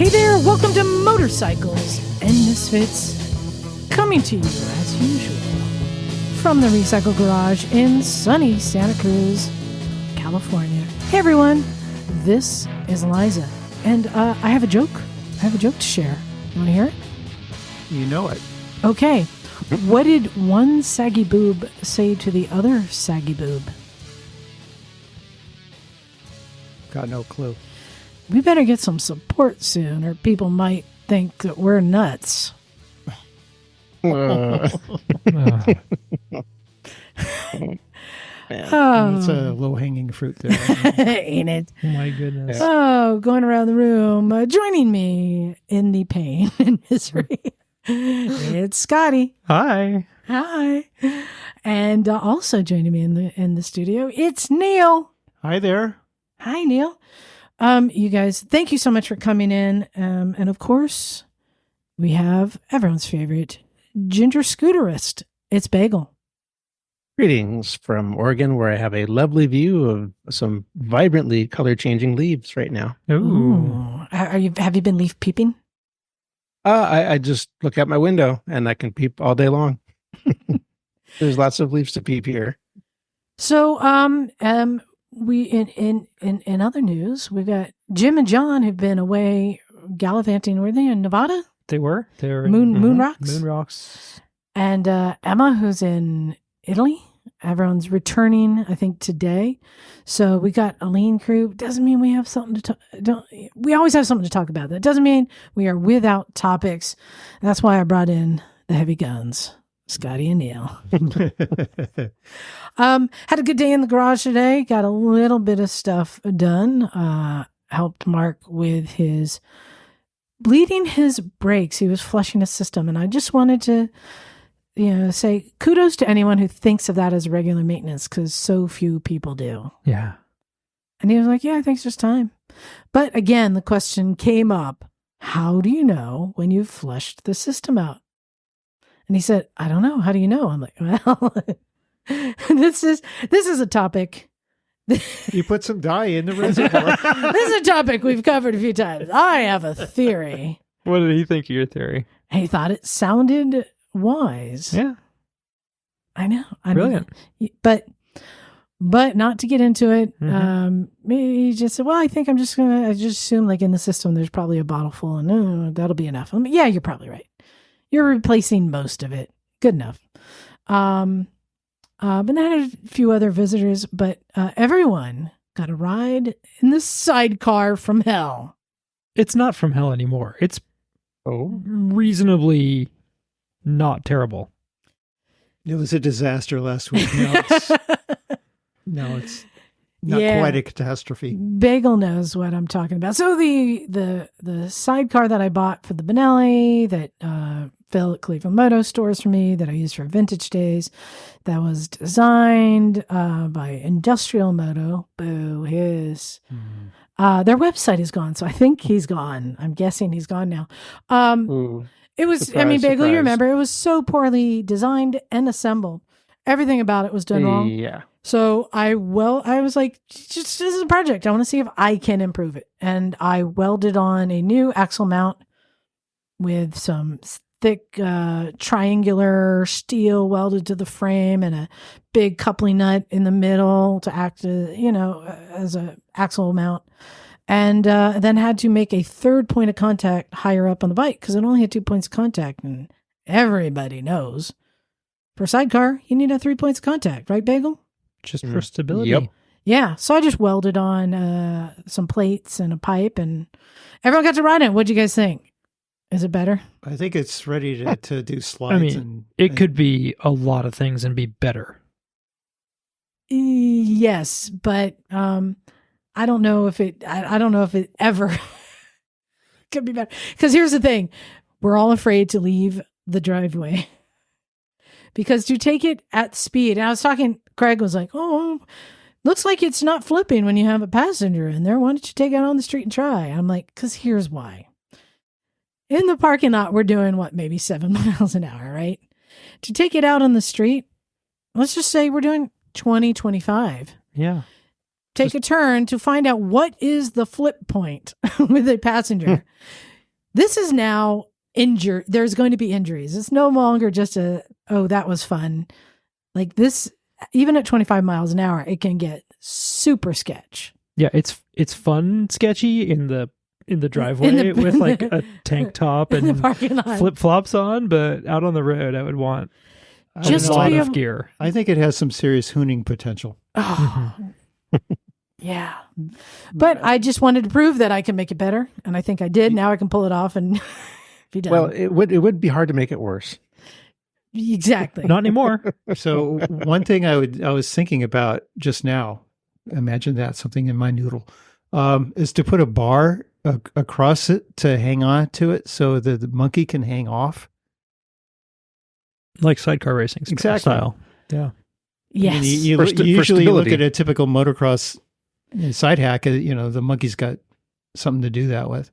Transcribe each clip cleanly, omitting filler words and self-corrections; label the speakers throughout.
Speaker 1: Hey there, welcome to Motorcycles and Misfits, coming to you as usual from the Recycle Garage in sunny Santa Cruz, California. Hey everyone, this is Liza, and I have a joke. I have a joke to share. You want to hear it?
Speaker 2: You know it.
Speaker 1: Okay. What did one saggy boob say to the other saggy boob?
Speaker 2: Got no clue.
Speaker 1: We better get some support soon, or people might think that we're nuts.
Speaker 2: Man, it's a low-hanging fruit there.
Speaker 1: Ain't it?
Speaker 3: Oh my goodness.
Speaker 1: Oh, going around the room, joining me in the pain and misery. It's Scottie.
Speaker 3: Hi.
Speaker 1: Hi. And also joining me in the studio, it's Neil.
Speaker 2: Hi there.
Speaker 1: Hi, Neil. You guys, thank you so much for coming in. And of course, we have everyone's favorite ginger scooterist. It's Bagel.
Speaker 4: Greetings from Oregon, where I have a lovely view of some vibrantly color-changing leaves right now.
Speaker 1: Ooh. Have you been leaf peeping?
Speaker 4: I just look out my window and I can peep all day long. There's lots of leaves to peep here.
Speaker 1: So, we in other news, we've got Jim and John have been away gallivanting. Were they in Nevada?
Speaker 3: They were
Speaker 1: Moon Rocks.
Speaker 3: Moon Rocks.
Speaker 1: And Emma, who's in Italy. Everyone's returning, I think, today. So we got a lean crew. Doesn't mean we have something to talk. We always have something to talk about. That doesn't mean we are without topics. That's why I brought in the heavy guns, Scottie and Neil. Had a good day in the garage today. Got a little bit of stuff done. Helped Mark with his bleeding his brakes. He was flushing his system, and I just wanted to, say kudos to anyone who thinks of that as regular maintenance, because so few people do.
Speaker 3: Yeah.
Speaker 1: And he was like, yeah, I think it's just time. But again, the question came up, how do you know when you've flushed the system out? And he said, I don't know. How do you know? I'm like, well, this is a topic.
Speaker 2: You put some dye in the reservoir.
Speaker 1: This is a topic we've covered a few times. I have a theory.
Speaker 3: What did he think of your theory?
Speaker 1: He thought it sounded wise.
Speaker 3: Yeah.
Speaker 1: I know.
Speaker 3: Brilliant.
Speaker 1: But not to get into it.
Speaker 3: Mm-hmm.
Speaker 1: He just said, well, I think I just assume like in the system, there's probably a bottle full and that'll be enough. Yeah, you're probably right. You're replacing most of it. Good enough. But then I had a few other visitors, but everyone got a ride in the sidecar from hell.
Speaker 3: It's not from hell anymore. It's reasonably not terrible.
Speaker 2: It was a disaster last week. No, it's not quite a catastrophe.
Speaker 1: Bagel knows what I'm talking about. So the sidecar that I bought for the Benelli that Phil at Cleveland Moto stores for me, that I used for vintage days, that was designed by Industrial Moto. Boo, his. Their website is gone, so I think he's gone. I'm guessing he's gone now. It was,
Speaker 4: Surprise,
Speaker 1: Bagel, you
Speaker 4: surprise.
Speaker 1: remember, it was so poorly designed and assembled. Everything about it was done wrong.
Speaker 4: Yeah.
Speaker 1: So I was like, just this is a project. I want to see if I can improve it. And I welded on a new axle mount with some thick triangular steel welded to the frame and a big coupling nut in the middle to act as a axle mount. And then had to make a third point of contact higher up on the bike because it only had 2 points of contact. And everybody knows for a sidecar, you need 3 points of contact, right, Bagel?
Speaker 3: Just for stability.
Speaker 4: Yep.
Speaker 1: Yeah. So I just welded on some plates and a pipe and everyone got to ride it. What'd you guys think? Is it better?
Speaker 2: I think it's ready to do slides.
Speaker 3: It could be a lot of things and be better.
Speaker 1: Yes, but I don't know if it ever could be better. Because here's the thing. We're all afraid to leave the driveway. Because to take it at speed, and I was talking, Craig was like, oh, looks like it's not flipping when you have a passenger in there. Why don't you take it out on the street and try? I'm like, because here's why. In the parking lot, we're doing maybe 7 miles an hour, right? To take it out on the street, let's just say we're doing 20, 25.
Speaker 3: Yeah.
Speaker 1: Take a turn to find out what is the flip point with a passenger. This is now injured. There's going to be injuries. It's no longer just that was fun. Like this, even at 25 miles an hour, it can get super sketch.
Speaker 3: Yeah, it's fun sketchy in the driveway with like a tank top and flip flops on, but out on the road, I would want
Speaker 1: just
Speaker 3: a lot of gear.
Speaker 2: I think it has some serious hooning potential.
Speaker 1: Oh, yeah. But I just wanted to prove that I can make it better, and I think I did. Now I can pull it off and be done.
Speaker 4: Well, it would be hard to make it worse.
Speaker 1: Exactly.
Speaker 3: Not anymore.
Speaker 2: So one thing I was thinking about just now, imagine that, something in my noodle, is to put a bar across it to hang on to it so that the monkey can hang off.
Speaker 3: Like sidecar racing style. Yeah.
Speaker 1: Yes.
Speaker 2: I mean, you usually look at a typical motocross side hack, the monkey's got something to do that with.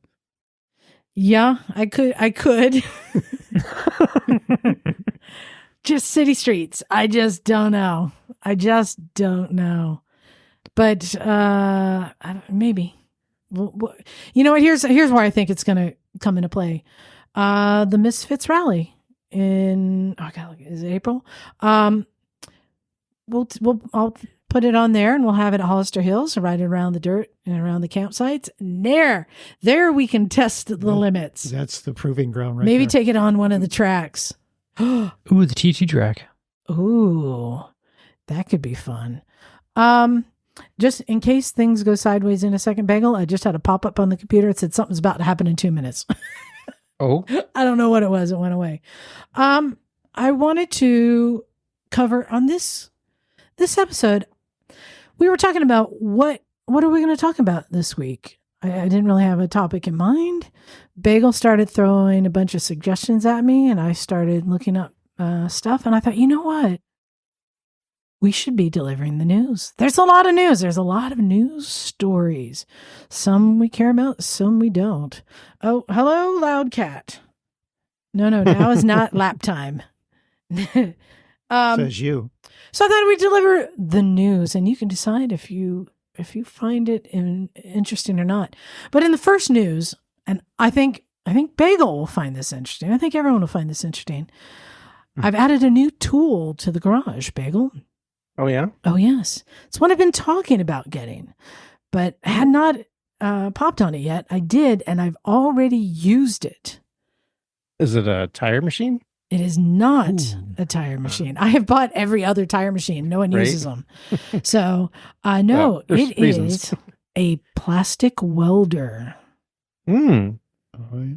Speaker 1: Yeah, I could. Just city streets. I just don't know. But maybe. You know what? Here's where I think it's going to come into play. The Misfits rally in is it April? I'll put it on there, and we'll have it at Hollister Hills, right around the dirt and around the campsites. And there we can test the limits.
Speaker 2: That's the proving ground, right?
Speaker 1: Maybe
Speaker 2: there.
Speaker 1: take it on one of the tracks.
Speaker 3: Ooh, the TT track.
Speaker 1: Ooh, that could be fun. Just in case things go sideways in a second, Bagel, I just had a pop up on the computer. It said something's about to happen in 2 minutes.
Speaker 4: Oh,
Speaker 1: I don't know what it was. It went away. I wanted to cover on this episode. We were talking about what are we going to talk about this week? I didn't really have a topic in mind. Bagel started throwing a bunch of suggestions at me, and I started looking up stuff. And I thought, you know what? We should be delivering the news. There's a lot of news. There's a lot of news stories. Some we care about, some we don't. Oh, hello, loud cat. No, now is not lap time.
Speaker 2: Says you.
Speaker 1: So I thought we'd deliver the news, and you can decide if you find it interesting or not. But in the first news, and I think Bagel will find this interesting. I think everyone will find this interesting. I've added a new tool to the garage, Bagel.
Speaker 4: Oh, yeah?
Speaker 1: Oh, yes. It's one I've been talking about getting, but had not popped on it yet. I did, and I've already used it.
Speaker 4: Is it a tire machine?
Speaker 1: It is not a tire machine. I have bought every other tire machine. No one uses them. So, no, it is a plastic welder.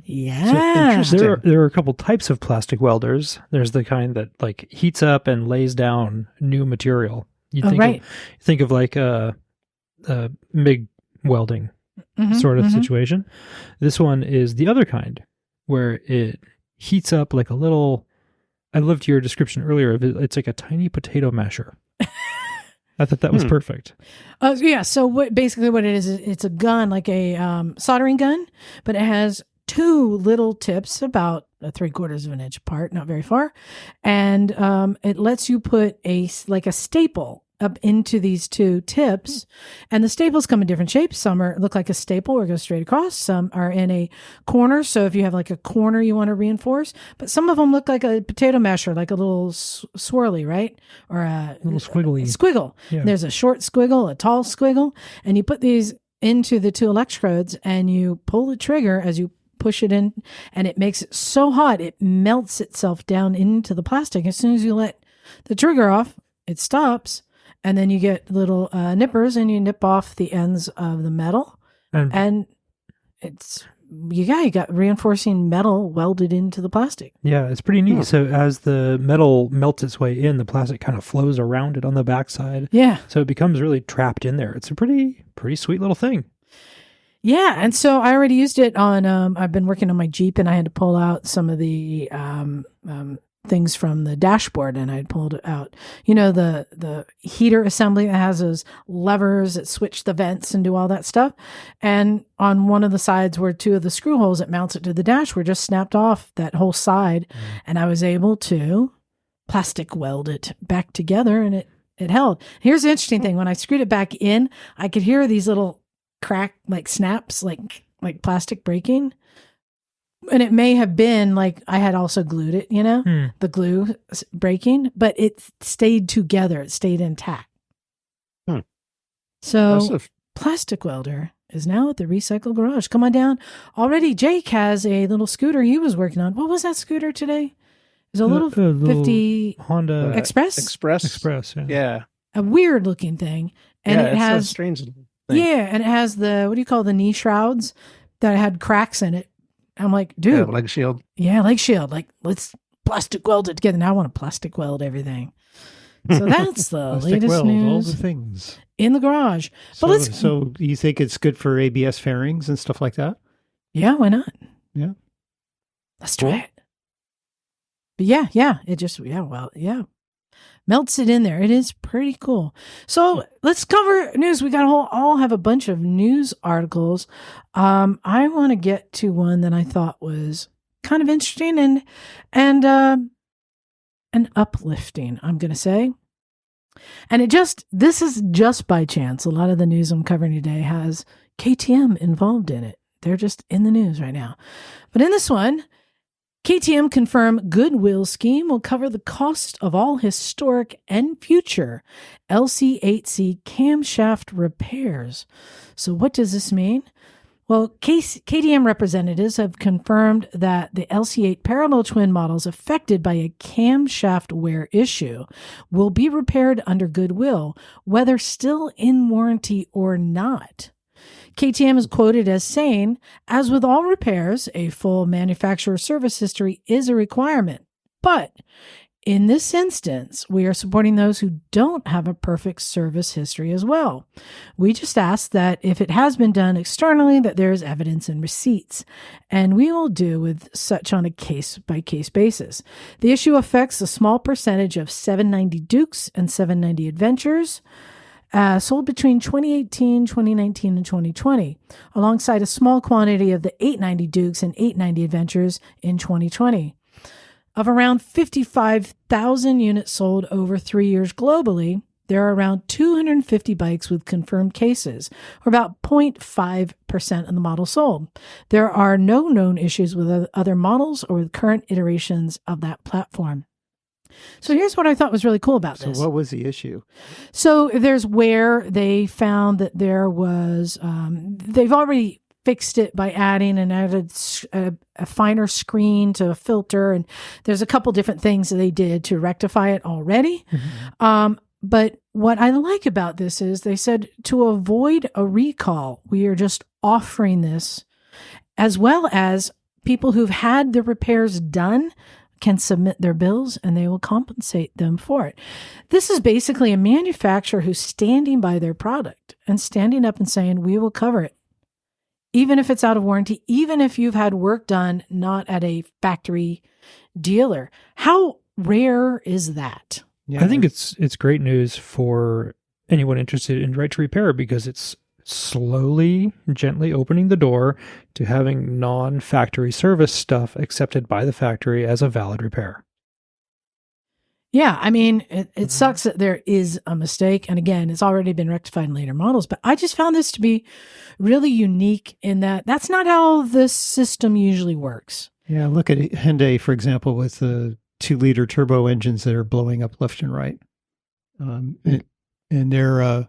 Speaker 1: Yeah.
Speaker 3: So there are a couple types of plastic welders. There's the kind that like heats up and lays down new material. You think of like a MIG welding sort of situation. This one is the other kind where it heats up like a little. I loved your description earlier of it. It's like a tiny potato masher. I thought that was perfect.
Speaker 1: Yeah. So basically what it is, it's a gun, like a soldering gun, but it has two little tips about 3/4 of an inch apart, not very far. And it lets you put a staple up into these two tips. And the staples come in different shapes. Some look like a staple or go straight across. Some are in a corner. So if you have like a corner you want to reinforce, but some of them look like a potato masher, like a little swirly, right? Or a
Speaker 3: little squiggly.
Speaker 1: Squiggle.
Speaker 3: Yeah.
Speaker 1: There's a short squiggle, a tall squiggle, and you put these into the two electrodes and you pull the trigger as you push it in, and it makes it so hot it melts itself down into the plastic. As soon as you let the trigger off, it stops. And then you get little nippers, and you nip off the ends of the metal, and it's you got reinforcing metal welded into the plastic.
Speaker 3: Yeah, it's pretty neat. So as the metal melts its way in, the plastic kind of flows around it on the backside.
Speaker 1: Yeah,
Speaker 3: so it becomes really trapped in there. It's a pretty sweet little thing.
Speaker 1: Yeah, and so I already used it on. I've been working on my Jeep, and I had to pull out some of the things from the dashboard, and I pulled out, the heater assembly that has those levers that switch the vents and do all that stuff. And on one of the sides where two of the screw holes that mounts it to the dash were just snapped off that whole side. And I was able to plastic weld it back together, and it held. Here's the interesting thing. When I screwed it back in, I could hear these little crack, like snaps, like plastic breaking. And it may have been like I had also glued it, the glue breaking, but it stayed together. It stayed intact. So Plastic Welder is now at the Recycle Garage. Come on down. Already Jake has a little scooter he was working on. What was that scooter today? It was a little 50
Speaker 3: Honda
Speaker 1: Express.
Speaker 4: Express. Yeah.
Speaker 1: A weird looking thing. And it has
Speaker 4: a strange thing.
Speaker 1: Yeah, and it has the, what do you call the knee shrouds that had cracks in it. I'm like, dude.
Speaker 4: Leg shield.
Speaker 1: Yeah, leg shield. Like, let's plastic weld it together. Now I want to plastic weld everything. So that's the latest news.
Speaker 2: All the things
Speaker 1: in the garage. But
Speaker 2: so you think it's good for ABS fairings and stuff like that?
Speaker 1: Yeah, why not?
Speaker 2: Yeah.
Speaker 1: Let's try it. But yeah. It just, melts it in there. It is pretty cool. So let's cover news. We got all have a bunch of news articles. I want to get to one that I thought was kind of interesting and uplifting, I'm going to say. And this is just by chance. A lot of the news I'm covering today has KTM involved in it. They're just in the news right now. But in this one, KTM confirmed Goodwill scheme will cover the cost of all historic and future LC8C camshaft repairs. So what does this mean? Well, KTM representatives have confirmed that the LC8 parallel twin models affected by a camshaft wear issue will be repaired under Goodwill, whether still in warranty or not. KTM is quoted as saying, as with all repairs, a full manufacturer service history is a requirement. But in this instance, we are supporting those who don't have a perfect service history as well. We just ask that if it has been done externally, that there is evidence and receipts, and we will do with such on a case-by-case basis. The issue affects a small percentage of 790 Dukes and 790 Adventures, sold between 2018, 2019, and 2020, alongside a small quantity of the 890 Dukes and 890 Adventures in 2020. Of around 55,000 units sold over 3 years globally, there are around 250 bikes with confirmed cases, or about 0.5% of the models sold. There are no known issues with other models or with current iterations of that platform. So here's what I thought was really cool about this.
Speaker 2: So what was the issue?
Speaker 1: So there's where they found that there was, they've already fixed it by adding and added a finer screen to a filter. And there's a couple different things that they did to rectify it already. Mm-hmm. But what I like about this is they said to avoid a recall, we are just offering this, as well as people who've had the repairs done can submit their bills and they will compensate them for it. This is basically a manufacturer who's standing by their product and standing up and saying, we will cover it. Even if it's out of warranty, even if you've had work done not at a factory dealer. How rare is that?
Speaker 3: Yeah, I think it's great news for anyone interested in right to repair because it's slowly, gently opening the door to having non-factory service stuff accepted by the factory as a valid repair.
Speaker 1: Yeah, I mean, it sucks that there is a mistake. And again, it's already been rectified in later models. But I just found this to be really unique in that that's not how this system usually works.
Speaker 2: Yeah, look at Hyundai, for example, with the 2-liter turbo engines that are blowing up left and right. And they're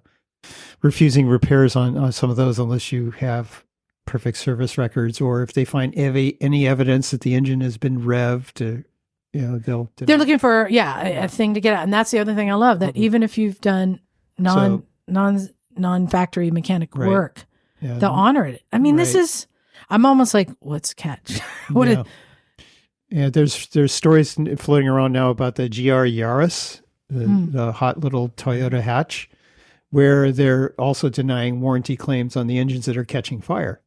Speaker 2: refusing repairs on some of those unless you have perfect service records, or if they find any evidence that the engine has been revved. They're
Speaker 1: looking for a thing to get out, and that's the other thing I love, that even if you've done non-factory mechanic work, they'll honor it. I mean, this is, I'm almost like, what's the catch?
Speaker 2: There's stories floating around now about the GR Yaris, the hot little Toyota hatch, where they're also denying warranty claims on the engines that are catching fire,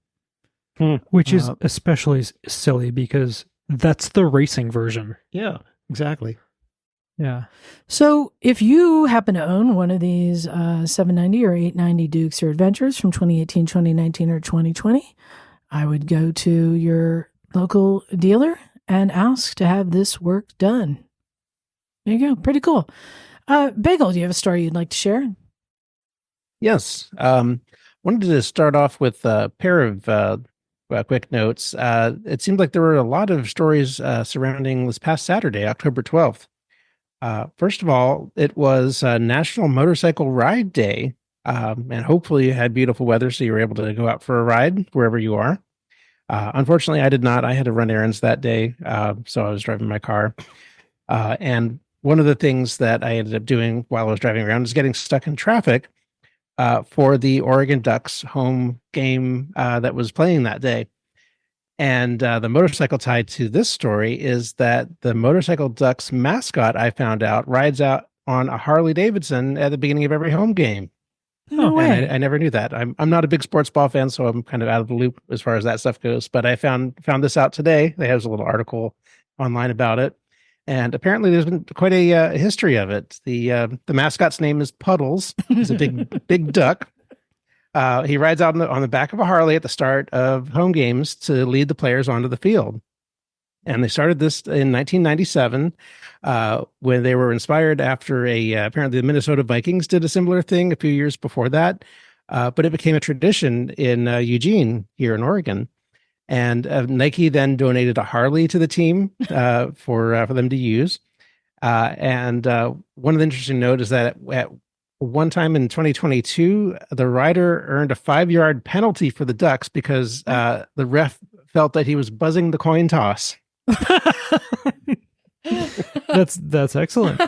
Speaker 3: which is especially silly because that's the racing version.
Speaker 2: Yeah, exactly.
Speaker 3: Yeah.
Speaker 1: So if you happen to own one of these 790 or 890 Dukes or Adventures from 2018, 2019, or 2020, I would go to your local dealer and ask to have this work done. There you go. Pretty cool. Bagel, do you have a story you'd like to share?
Speaker 4: Yes. Wanted to start off with a pair of quick notes. It seemed like there were a lot of stories surrounding this past Saturday, October 12th. First of all, it was National Motorcycle Ride Day, and hopefully you had beautiful weather, so you were able to go out for a ride wherever you are. Unfortunately, I did not. I had to run errands that day, so I was driving my car. And one of the things that I ended up doing while I was driving around is getting stuck in traffic for the Oregon Ducks home game that was playing that day. And the motorcycle tied to this story is that the Motorcycle Ducks mascot, I found out, rides out on a Harley Davidson at the beginning of every home game.
Speaker 1: No way.
Speaker 4: And I never knew that. I'm not a big sports ball fan, so I'm kind of out of the loop as far as that stuff goes. But I found this out today. They have a little article online about it, and apparently there's been quite a history of it. The mascot's name is Puddles. He's a big duck. He rides out on the back of a Harley at the start of home games to lead the players onto the field. And they started this in 1997 when they were inspired after apparently the Minnesota Vikings did a similar thing a few years before that. But it became a tradition in Eugene here in Oregon. And Nike then donated a Harley to the team for them to use. And one of the interesting notes is that at one time in 2022, the rider earned a 5-yard penalty for the Ducks because the ref felt that he was buzzing the coin toss.
Speaker 3: That's excellent.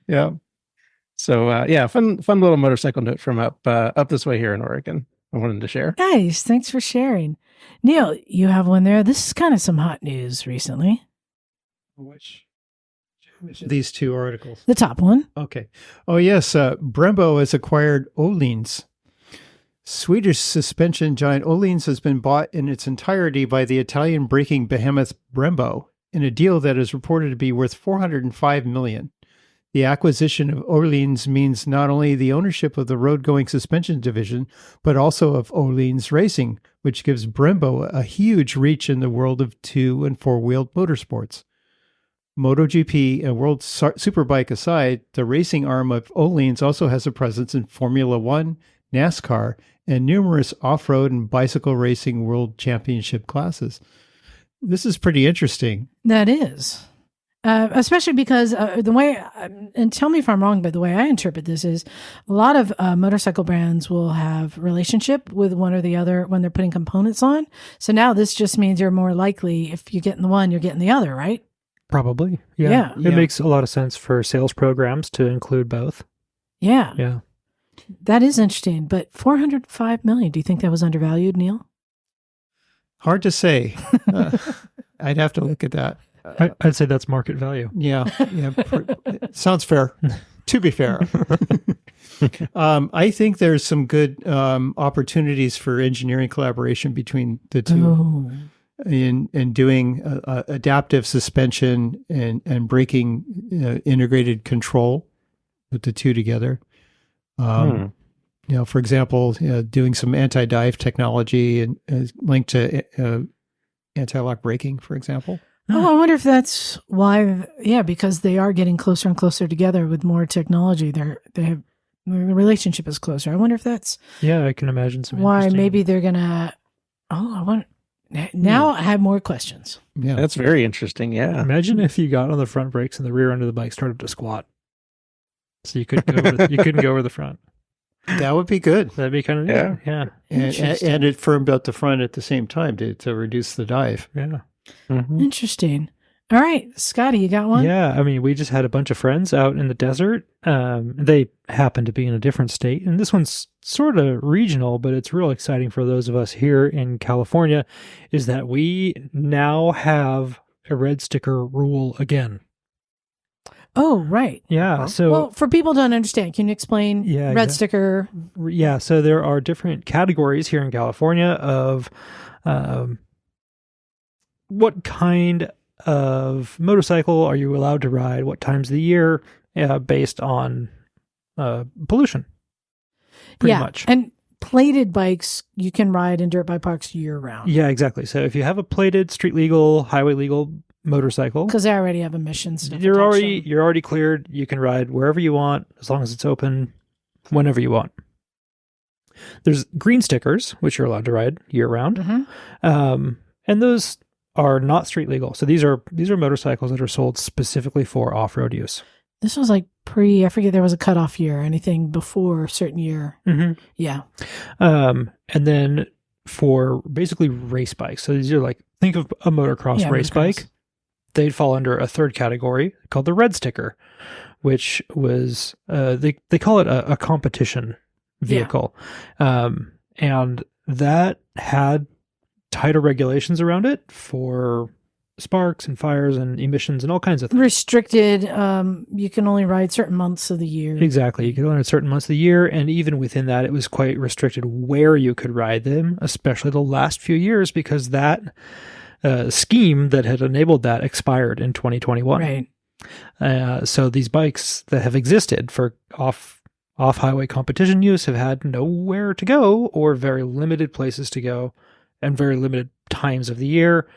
Speaker 4: Yeah. So fun little motorcycle note from up this way here in Oregon. I wanted to share.
Speaker 1: Nice. Thanks for sharing. Neil, you have one there. This is kind of some hot news recently.
Speaker 2: Which these two articles?
Speaker 1: The top one.
Speaker 2: Okay. Oh, yes. Brembo has acquired Öhlins. Swedish suspension giant Öhlins has been bought in its entirety by the Italian braking behemoth Brembo in a deal that is reported to be worth $405 million. The acquisition of Öhlins means not only the ownership of the road-going suspension division, but also of Öhlins Racing, which gives Brembo a huge reach in the world of 2- and 4-wheeled motorsports. MotoGP and World Superbike aside, the racing arm of Öhlins also has a presence in Formula One, NASCAR, and numerous off-road and bicycle racing world championship classes. This is pretty interesting.
Speaker 1: That is. Especially because the way, and tell me if I'm wrong, but the way I interpret this is a lot of motorcycle brands will have relationship with one or the other when they're putting components on. So now this just means you're more likely, if you're getting the one, you're getting the other, right?
Speaker 3: Probably. Yeah. It makes a lot of sense for sales programs to include both.
Speaker 1: Yeah.
Speaker 3: Yeah.
Speaker 1: That is interesting. But $405 million, do you think that was undervalued, Neil?
Speaker 2: Hard to say. I'd have to look at that.
Speaker 3: I'd say that's market value.
Speaker 2: Yeah. Sounds fair. To be fair. I think there's some good opportunities for engineering collaboration between the two in doing adaptive suspension and braking integrated control with the two together. For example, doing some anti-dive technology and linked to anti-lock braking, for example.
Speaker 1: Oh, I wonder if that's why. Yeah, because they are getting closer and closer together with more technology. The relationship is closer. I wonder if that's
Speaker 3: I can imagine some
Speaker 1: why maybe they're gonna. I have more questions.
Speaker 4: Yeah, that's very interesting. Yeah,
Speaker 3: imagine if you got on the front brakes and the rear end of the bike started to squat, so you couldn't go over the front.
Speaker 2: That would be good.
Speaker 3: That'd be kind of neat. Yeah.
Speaker 2: And it firmed up the front at the same time to reduce the dive.
Speaker 3: Yeah.
Speaker 1: Mm-hmm. Interesting. All right, Scottie, you got one?
Speaker 3: Yeah, I mean, we just had a bunch of friends out in the desert. They happen to be in a different state, and this one's sort of regional, but it's real exciting for those of us here in California, is that we now have a red sticker rule again.
Speaker 1: Oh, right.
Speaker 3: Yeah. So,
Speaker 1: well, for people to understand, can you explain red sticker?
Speaker 3: Yeah. So there are different categories here in California of what kind of motorcycle are you allowed to ride, what times of the year, based on pollution. Pretty much.
Speaker 1: And plated bikes you can ride in dirt bike parks year round.
Speaker 3: Yeah, exactly. So if you have a plated, street legal, highway legal motorcycle,
Speaker 1: because they already have emissions.
Speaker 3: You're already cleared. You can ride wherever you want as long as it's open, whenever you want. There's green stickers, which you're allowed to ride year round. And those are not street legal. So these are motorcycles that are sold specifically for off-road use.
Speaker 1: This was like I forget, there was a cutoff year, anything before a certain year. Yeah.
Speaker 3: And then for basically race bikes. So these are like, think of a motocross race bike. They'd fall under a third category called the red sticker, which was, they call it a competition vehicle. And that had tighter regulations around it for sparks and fires and emissions and all kinds of things.
Speaker 1: Restricted. You can only ride certain months of the year.
Speaker 3: Exactly. You could only ride certain months of the year. And even within that, it was quite restricted where you could ride them, especially the last few years, because that scheme that had enabled that expired in 2021.
Speaker 1: Right.
Speaker 3: So these bikes that have existed for off-highway competition use have had nowhere to go or very limited places to go and very limited times of the year.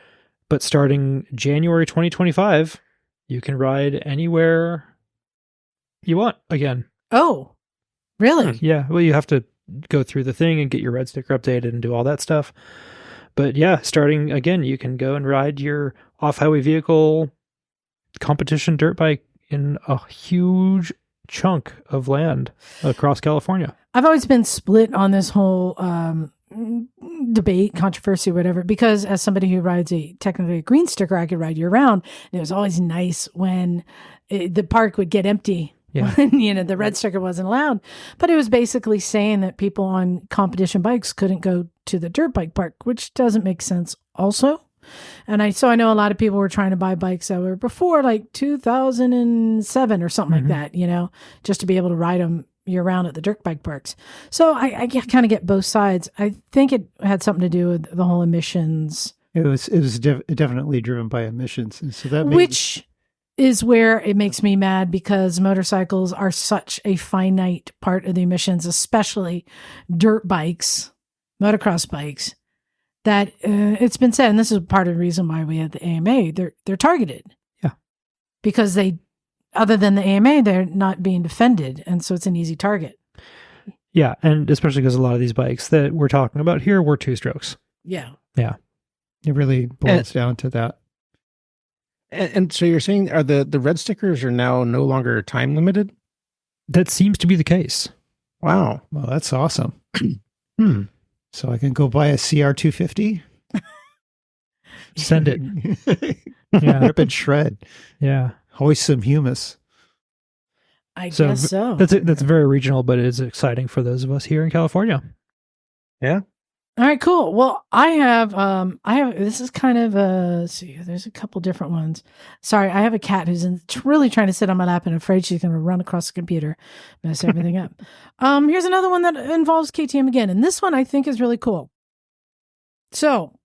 Speaker 3: But starting January 2025, you can ride anywhere you want again.
Speaker 1: Oh, really?
Speaker 3: Yeah. Well, you have to go through the thing and get your red sticker updated and do all that stuff. But yeah, starting again, you can go and ride your off-highway vehicle competition dirt bike in a huge chunk of land across California.
Speaker 1: I've always been split on this whole debate, controversy, whatever, because as somebody who rides technically a green sticker, I could ride year round. And it was always nice when the park would get empty.
Speaker 3: Yeah.
Speaker 1: When, the red sticker wasn't allowed. But it was basically saying that people on competition bikes couldn't go to the dirt bike park, which doesn't make sense also. And I know a lot of people were trying to buy bikes that were before like 2007 or something like that, just to be able to ride them year round at the dirt bike parks. So I kind of get both sides. I think it had something to do with the whole emissions.
Speaker 2: It was definitely driven by emissions. And so that
Speaker 1: which is where it makes me mad, because motorcycles are such a finite part of the emissions, especially dirt bikes, motocross bikes, that it's been said, and this is part of the reason why we had the AMA, they're targeted.
Speaker 3: Yeah.
Speaker 1: Because other than the AMA, they're not being defended, and so it's an easy target.
Speaker 3: Yeah, and especially because a lot of these bikes that we're talking about here were two-strokes.
Speaker 1: Yeah.
Speaker 3: Yeah.
Speaker 2: It really boils down to that.
Speaker 4: And so you're saying the red stickers are now no longer time limited?
Speaker 3: That seems to be the case.
Speaker 4: Wow.
Speaker 2: Well, that's awesome. So I can go buy a CR250?
Speaker 3: Send it.
Speaker 2: Yeah. Rip and shred.
Speaker 3: Yeah.
Speaker 2: Hoist some humus.
Speaker 1: I guess so.
Speaker 3: That's very regional, but it is exciting for those of us here in California.
Speaker 4: Yeah.
Speaker 1: All right, cool. Well, I have, this is kind of let's see, there's a couple different ones. Sorry, I have a cat who's really trying to sit on my lap and afraid she's going to run across the computer, mess everything up. Here's another one that involves KTM again. And this one I think is really cool. So,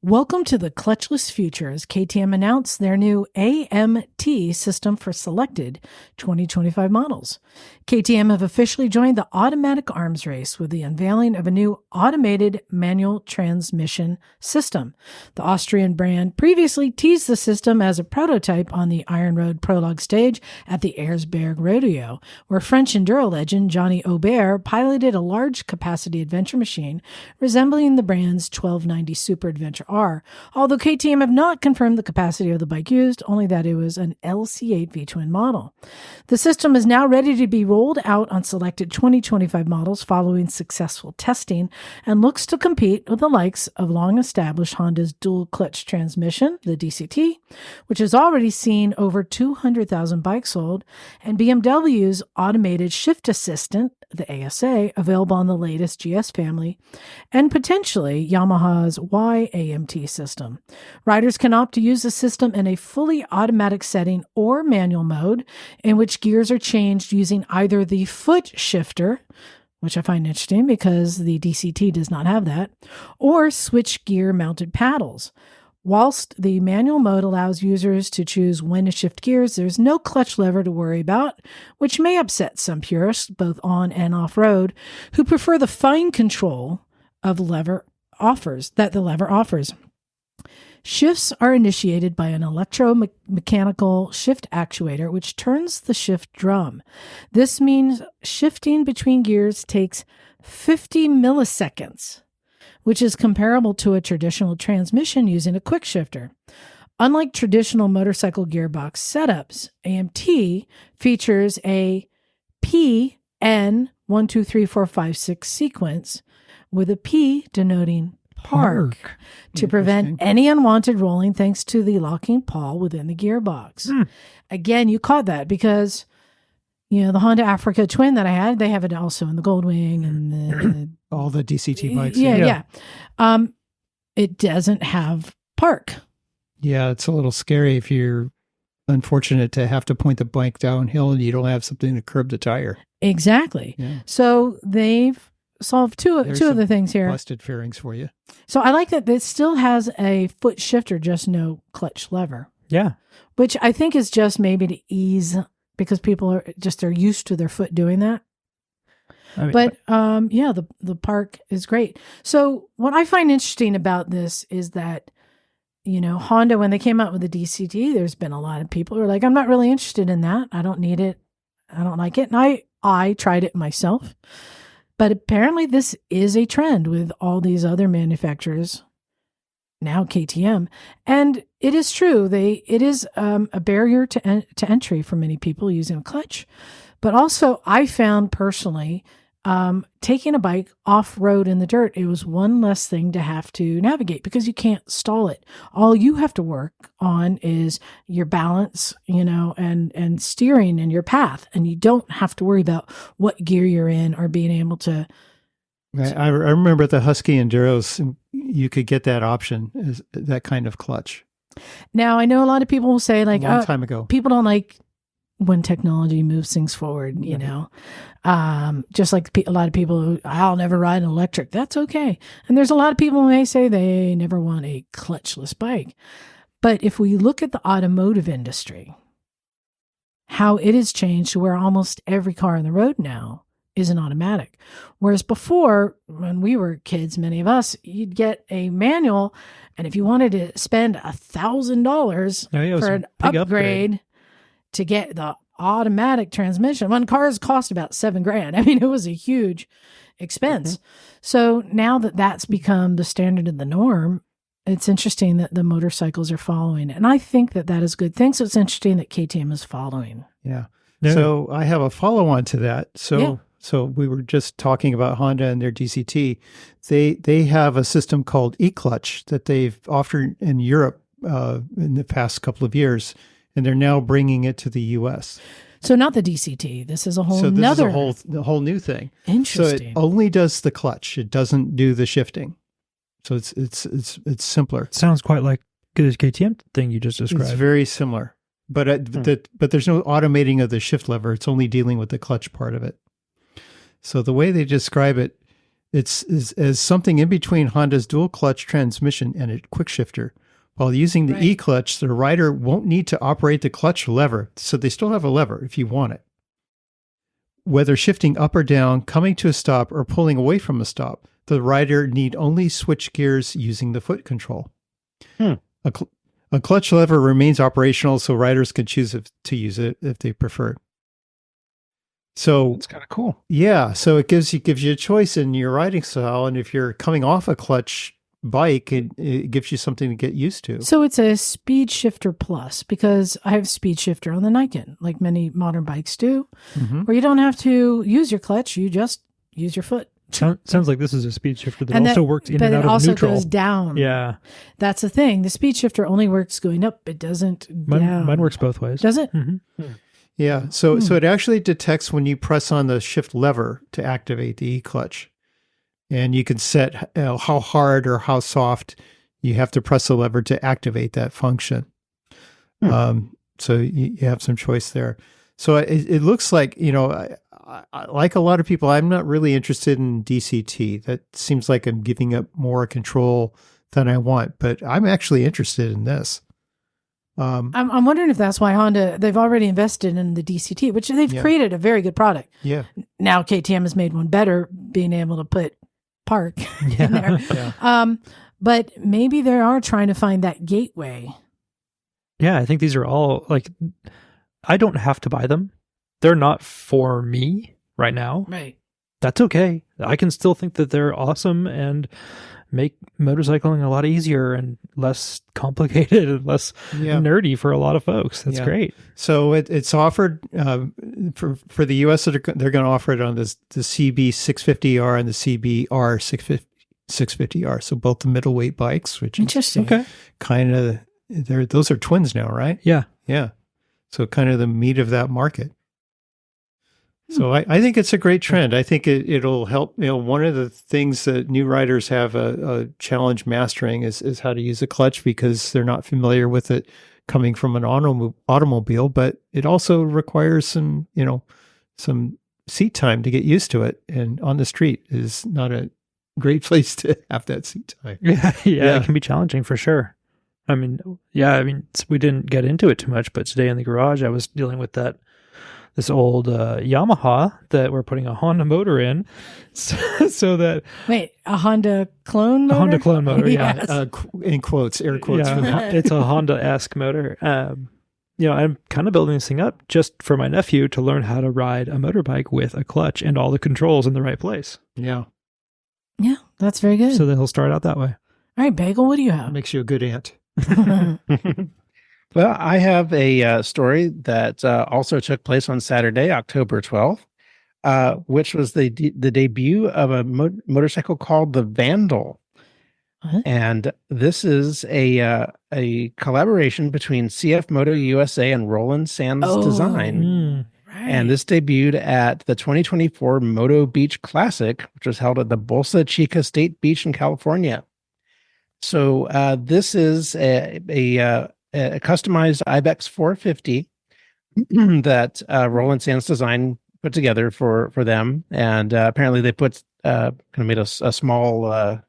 Speaker 1: welcome to the clutchless future, as KTM announced their new AMT system for selected 2025 models. KTM have officially joined the automatic arms race with the unveiling of a new automated manual transmission system. The Austrian brand previously teased the system as a prototype on the Iron Road Prologue stage at the Erzberg Rodeo, where French enduro legend Johnny Aubert piloted a large capacity adventure machine resembling the brand's 1290 Super Adventure R, although KTM have not confirmed the capacity of the bike used, only that it was an LC8 V-twin model. The system is now ready to be rolled out on selected 2025 models following successful testing, and looks to compete with the likes of long-established Honda's dual-clutch transmission, the DCT, which has already seen over 200,000 bikes sold, and BMW's automated shift assistant, the ASA, available on the latest GS family, and potentially Yamaha's YAMT system. Riders can opt to use the system in a fully automatic setting or manual mode, in which gears are changed using either the foot shifter, which I find interesting because the DCT does not have that, or switch gear mounted paddles. Whilst the manual mode allows users to choose when to shift gears, there's no clutch lever to worry about, which may upset some purists, both on and off-road, who prefer the fine control of the lever offers. Shifts are initiated by an electromechanical shift actuator, which turns the shift drum. This means shifting between gears takes 50 milliseconds, which is comparable to a traditional transmission using a quick shifter. Unlike traditional motorcycle gearbox setups, AMT features a PN 1, 2, 3, 4, 5, 6 sequence with a P denoting park to prevent any unwanted rolling thanks to the locking pawl within the gearbox. Again, you caught that because, you know, the Honda Africa Twin that I had, they have it also in the Goldwing and the
Speaker 2: all the DCT bikes.
Speaker 1: Yeah. It doesn't have park.
Speaker 2: Yeah, it's a little scary if you're unfortunate to have to point the bike downhill and you don't have something to curb the tire.
Speaker 1: Exactly.
Speaker 2: Yeah.
Speaker 1: So they've solved two of the things here.
Speaker 2: Busted fairings for you.
Speaker 1: So I like that it still has a foot shifter, just no clutch lever.
Speaker 3: Yeah.
Speaker 1: Which I think is just maybe to ease, because people they're used to their foot doing that.
Speaker 3: I mean,
Speaker 1: But the park is great. So what I find interesting about this is that, you know, Honda, when they came out with the DCT, there's been a lot of people who are like, I'm not really interested in that. I don't need it. I don't like it. And I tried it myself. But apparently this is a trend with all these other manufacturers, now KTM. And it is true. It is a barrier to entry for many people using a clutch. But also I found personally, taking a bike off-road in the dirt, it was one less thing to have to navigate because you can't stall it. All you have to work on is your balance, you know, and steering and your path. And you don't have to worry about what gear you're in or being able to.
Speaker 2: I remember the Husky Enduros, you could get that option, that kind of clutch.
Speaker 1: Now, I know a lot of people will say like,
Speaker 2: a long time ago.
Speaker 1: People don't like when technology moves things forward, you know, just like a lot of people who, I'll never ride an electric. That's okay. And there's a lot of people who may say they never want a clutchless bike. But if we look at the automotive industry, how it has changed to where almost every car on the road now is an automatic. Whereas before, when we were kids, many of us, you'd get a manual. And if you wanted to spend $1,000 for an upgrade to get the automatic transmission, when cars cost about $7,000. I mean, it was a huge expense. So now that that's become the standard and the norm, it's interesting that the motorcycles are following. And I think that that is a good thing. So it's interesting that KTM is following.
Speaker 2: Yeah. So I have a follow-on to that. So we were just talking about Honda and their DCT. They have a system called eClutch that they've offered in Europe in the past couple of years. And they're now bringing it to the U.S.
Speaker 1: So not the DCT. This is a whole
Speaker 2: this is a whole new thing.
Speaker 1: Interesting.
Speaker 2: So it only does the clutch. It doesn't do the shifting. So it's simpler.
Speaker 3: It sounds quite like the KTM thing you just described.
Speaker 2: It's very similar, but there's no automating of the shift lever. It's only dealing with the clutch part of it. So the way they describe it, it's as something in between Honda's dual clutch transmission and a quick shifter. While using the e-clutch, the rider won't need to operate the clutch lever, so they still have a lever if you want it. Whether shifting up or down, coming to a stop, or pulling away from a stop, the rider need only switch gears using the foot control. A clutch lever remains operational, so riders can choose to use it if they prefer. So
Speaker 4: it's kind of cool.
Speaker 2: Yeah, so it gives you a choice in your riding style, and if you're coming off a clutch bike, it gives you something to get used to.
Speaker 1: So it's a speed shifter plus, because I have speed shifter on the Nikon, like many modern bikes do, where you don't have to use your clutch, you just use your foot.
Speaker 3: Sounds like this is a speed shifter that also works in and out of neutral. But it also
Speaker 1: goes down.
Speaker 3: Yeah.
Speaker 1: That's the thing. The speed shifter only works going up. It doesn't down.
Speaker 3: Mine works both ways.
Speaker 1: Does it?
Speaker 3: Mm-hmm.
Speaker 2: Yeah. So it actually detects when you press on the shift lever to activate the e-clutch. And you can set how hard or how soft you have to press the lever to activate that function. So you have some choice there. So it looks like, like a lot of people, I'm not really interested in DCT. That seems like I'm giving up more control than I want, but I'm actually interested in this.
Speaker 1: I'm wondering if that's why Honda, they've already invested in the DCT, which they've created a very good product.
Speaker 2: Yeah.
Speaker 1: Now KTM has made one better, being able to put park in there. but maybe they are trying to find that gateway.
Speaker 3: Yeah, I think these are all like, I don't have to buy them. They're not for me right now.
Speaker 1: Right.
Speaker 3: That's okay. I can still think that they're awesome and make motorcycling a lot easier and less complicated and less nerdy for a lot of folks. That's great.
Speaker 2: So it's offered for the US. They're going to offer it on the CB 650R and the CBR 650R. So both the middleweight bikes, which
Speaker 1: interesting.
Speaker 2: Is kind of those are twins now, right?
Speaker 3: Yeah.
Speaker 2: Yeah. So kind of the meat of that market. So I think it's a great trend. I think it'll help. One of the things that new riders have a challenge mastering is how to use a clutch, because they're not familiar with it coming from an automobile. But it also requires some seat time to get used to it. And on the street is not a great place to have that seat time.
Speaker 3: Yeah, it can be challenging for sure. I mean, we didn't get into it too much, but today in the garage, I was dealing with this old Yamaha that we're putting a Honda motor in, so that
Speaker 1: a Honda clone motor?
Speaker 3: A Honda clone motor,
Speaker 1: Yes.
Speaker 2: In quotes, air quotes for that.
Speaker 3: It's a Honda-esque motor. I'm kind of building this thing up just for my nephew to learn how to ride a motorbike with a clutch and all the controls in the right place.
Speaker 2: Yeah.
Speaker 1: Yeah, that's very good.
Speaker 3: So then he'll start out that way.
Speaker 1: All right, Bagel, what do you have?
Speaker 2: Makes you a good aunt.
Speaker 4: Well, I have a story that also took place on Saturday, October 12th, which was the debut of a motorcycle called the Vandal.
Speaker 1: What?
Speaker 4: And this is a collaboration between CF Moto USA and Roland Sands Design.
Speaker 1: Right.
Speaker 4: And this debuted at the 2024 Moto Beach Classic, which was held at the Bolsa Chica State Beach in California. So this is a customized Ibex 450 that Roland Sands Design put together for them, and apparently they put kind of made a small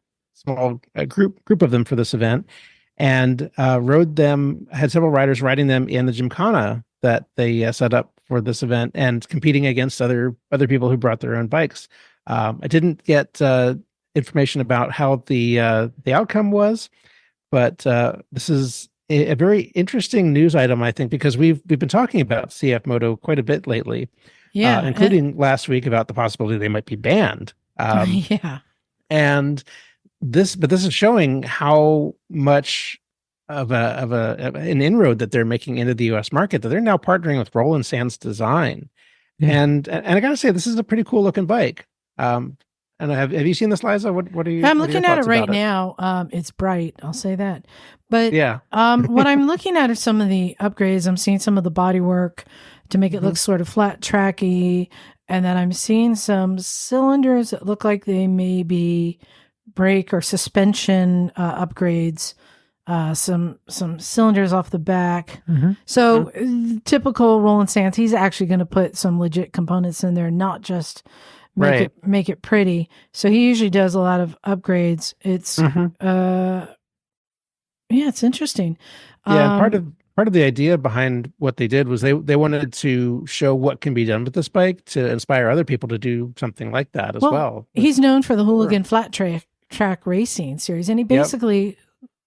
Speaker 4: group of them for this event, and had several riders riding them in the Gymkhana that they set up for this event, and competing against other people who brought their own bikes. I didn't get information about how the outcome was, but this is a very interesting news item, I think, because we've been talking about CF Moto quite a bit lately, including last week about the possibility they might be banned. And this is showing how much of an inroad that they're making into the U.S. market, that they're now partnering with Roland Sands Design, and I gotta say, this is a pretty cool looking bike. And have you seen this, Liza? What are you?
Speaker 1: I'm looking at it right now. It's bright, I'll say that. But
Speaker 4: yeah,
Speaker 1: what I'm looking at are some of the upgrades. I'm seeing some of the body work to make it look sort of flat tracky, and then I'm seeing some cylinders that look like they may be brake or suspension upgrades. Some cylinders off the back. So typical Roland Sands, he's actually going to put some legit components in there, not just make it pretty. So he usually does a lot of upgrades. It's it's interesting.
Speaker 4: Part of the idea behind what they did was they wanted to show what can be done with this bike to inspire other people to do something like that as well.
Speaker 1: He's known for the Hooligan Flat Track Racing series, and he basically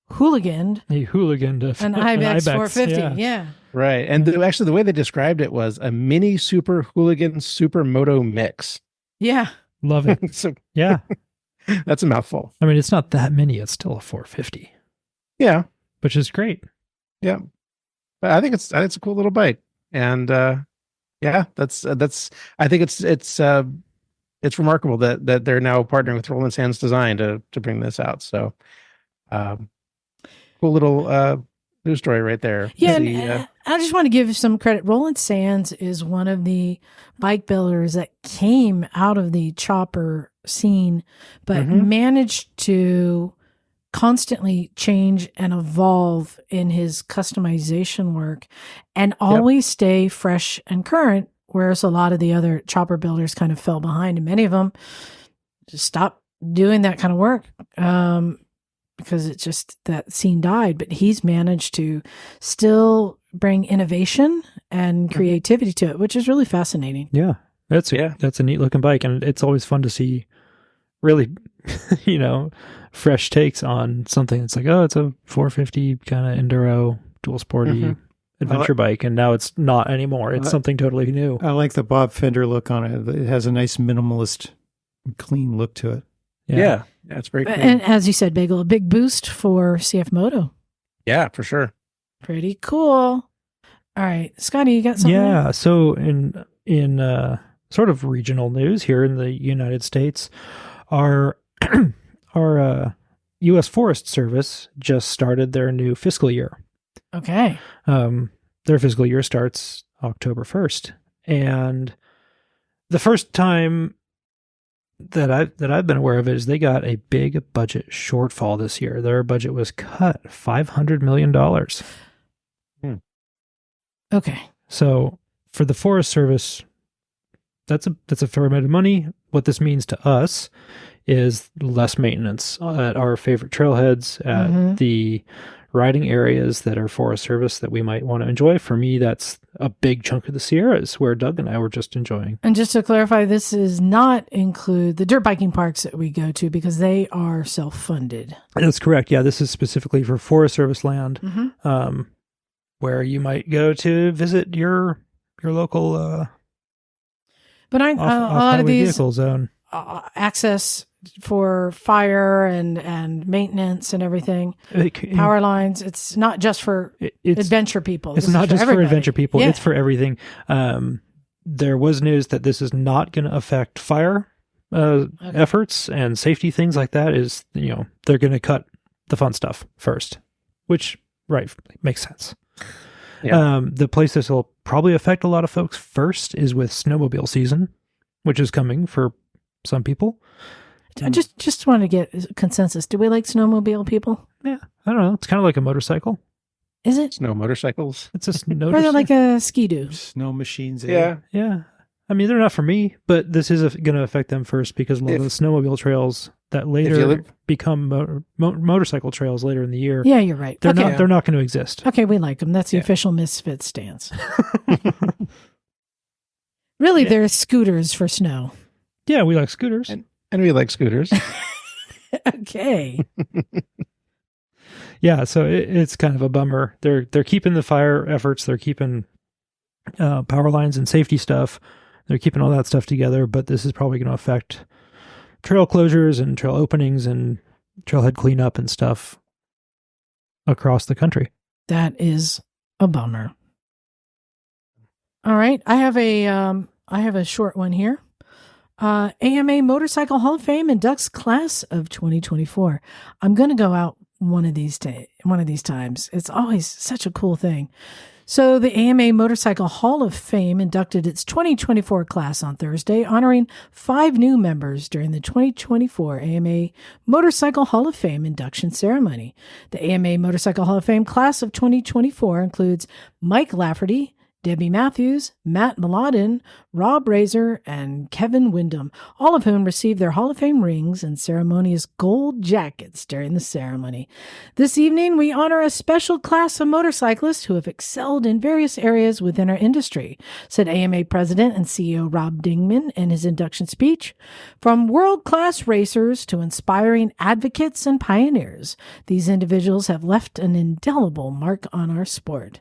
Speaker 1: hooliganed an Ibex 450. Yeah.
Speaker 4: Right. And actually the way they described it was a mini super hooligan supermoto mix.
Speaker 1: Yeah.
Speaker 3: Love it.
Speaker 4: So
Speaker 3: yeah.
Speaker 4: That's a mouthful.
Speaker 3: I mean, it's not that many. It's still a 450.
Speaker 4: Yeah.
Speaker 3: Which is great.
Speaker 4: Yeah. But I think it's a cool little bike. And that's I think it's remarkable that they're now partnering with Roland Sands Design to bring this out. So cool little news story right there.
Speaker 1: Yeah, I just want to give some credit. Roland Sands is one of the bike builders that came out of the chopper scene, but managed to constantly change and evolve in his customization work and always stay fresh and current, whereas a lot of the other chopper builders kind of fell behind, and many of them just stopped doing that kind of work. Because it's just that scene died, but he's managed to still bring innovation and creativity to it, which is really fascinating.
Speaker 3: Yeah, that's a neat looking bike, and it's always fun to see really, fresh takes on something that's like, oh, it's a 450 kind of enduro dual sporty adventure bike, and now it's not anymore. It's something totally new.
Speaker 2: I like the Bob Fender look on it. It has a nice minimalist, clean look to it.
Speaker 4: Yeah, it's very cool.
Speaker 1: And as you said, Bagel, a big boost for CF Moto.
Speaker 4: Yeah, for sure.
Speaker 1: Pretty cool. All right, Scottie, you got something?
Speaker 3: Yeah. So in sort of regional news here in the United States, our U.S. Forest Service just started their new fiscal year.
Speaker 1: Okay.
Speaker 3: Their fiscal year starts October 1st, and the first time that I've been aware of it is they got a big budget shortfall this year. Their budget was cut $500 million.
Speaker 1: Okay.
Speaker 3: So for the Forest Service, that's a fair amount of money. What this means to us is less maintenance at our favorite trailheads, at the riding areas that are Forest Service that we might want to enjoy. For me, that's a big chunk of the Sierras where Doug and I were just enjoying.
Speaker 1: And just to clarify, this does not include the dirt biking parks that we go to because they are self-funded.
Speaker 3: That's correct. Yeah, this is specifically for Forest Service land, where you might go to visit your local
Speaker 1: but a lot of these
Speaker 3: vehicle zone.
Speaker 1: Access for fire and maintenance and everything, power lines. It's not just for adventure people.
Speaker 3: It's not just for adventure people. Yeah. It's for everything. There was news that this is not going to affect fire efforts and safety things like that. They're going to cut the fun stuff first, which makes sense. Yeah. The place this will probably affect a lot of folks first is with snowmobile season, which is coming for some people.
Speaker 1: I just want to get a consensus. Do we like snowmobile people?
Speaker 3: Yeah. I don't know. It's kind of like a motorcycle.
Speaker 1: Is it?
Speaker 4: Snow motorcycles?
Speaker 3: It's a snow.
Speaker 1: Or they're like a ski-doo.
Speaker 2: Snow machines.
Speaker 4: Yeah.
Speaker 3: Yeah. I mean, they're not for me, but this is going to affect them first because a lot of the snowmobile trails that later become motorcycle trails later in the year.
Speaker 1: Yeah, you're right.
Speaker 3: They're not going to exist.
Speaker 1: Okay, we like them. That's the official Misfits stance. Really, they're scooters for snow.
Speaker 3: Yeah, we like scooters.
Speaker 4: And we like scooters.
Speaker 1: Okay.
Speaker 3: Yeah, so it's kind of a bummer. They're keeping the fire efforts. They're keeping power lines and safety stuff. They're keeping all that stuff together, but this is probably going to affect trail closures and trail openings and trailhead cleanup and stuff across the country.
Speaker 1: That is a bummer. All right, I have a short one here. AMA Motorcycle Hall of Fame inducts class of 2024. I'm going to go out one of these times. It's always such a cool thing. So the AMA Motorcycle Hall of Fame inducted its 2024 class on Thursday, honoring 5 new members during the 2024 AMA Motorcycle Hall of Fame induction ceremony. The AMA Motorcycle Hall of Fame class of 2024 includes Mike Lafferty, Debbie Matthews, Matt Mladen, Rob Razor, and Kevin Windham, all of whom received their Hall of Fame rings and ceremonious gold jackets during the ceremony. This evening, we honor a special class of motorcyclists who have excelled in various areas within our industry, said AMA President and CEO Rob Dingman in his induction speech. From world-class racers to inspiring advocates and pioneers, these individuals have left an indelible mark on our sport.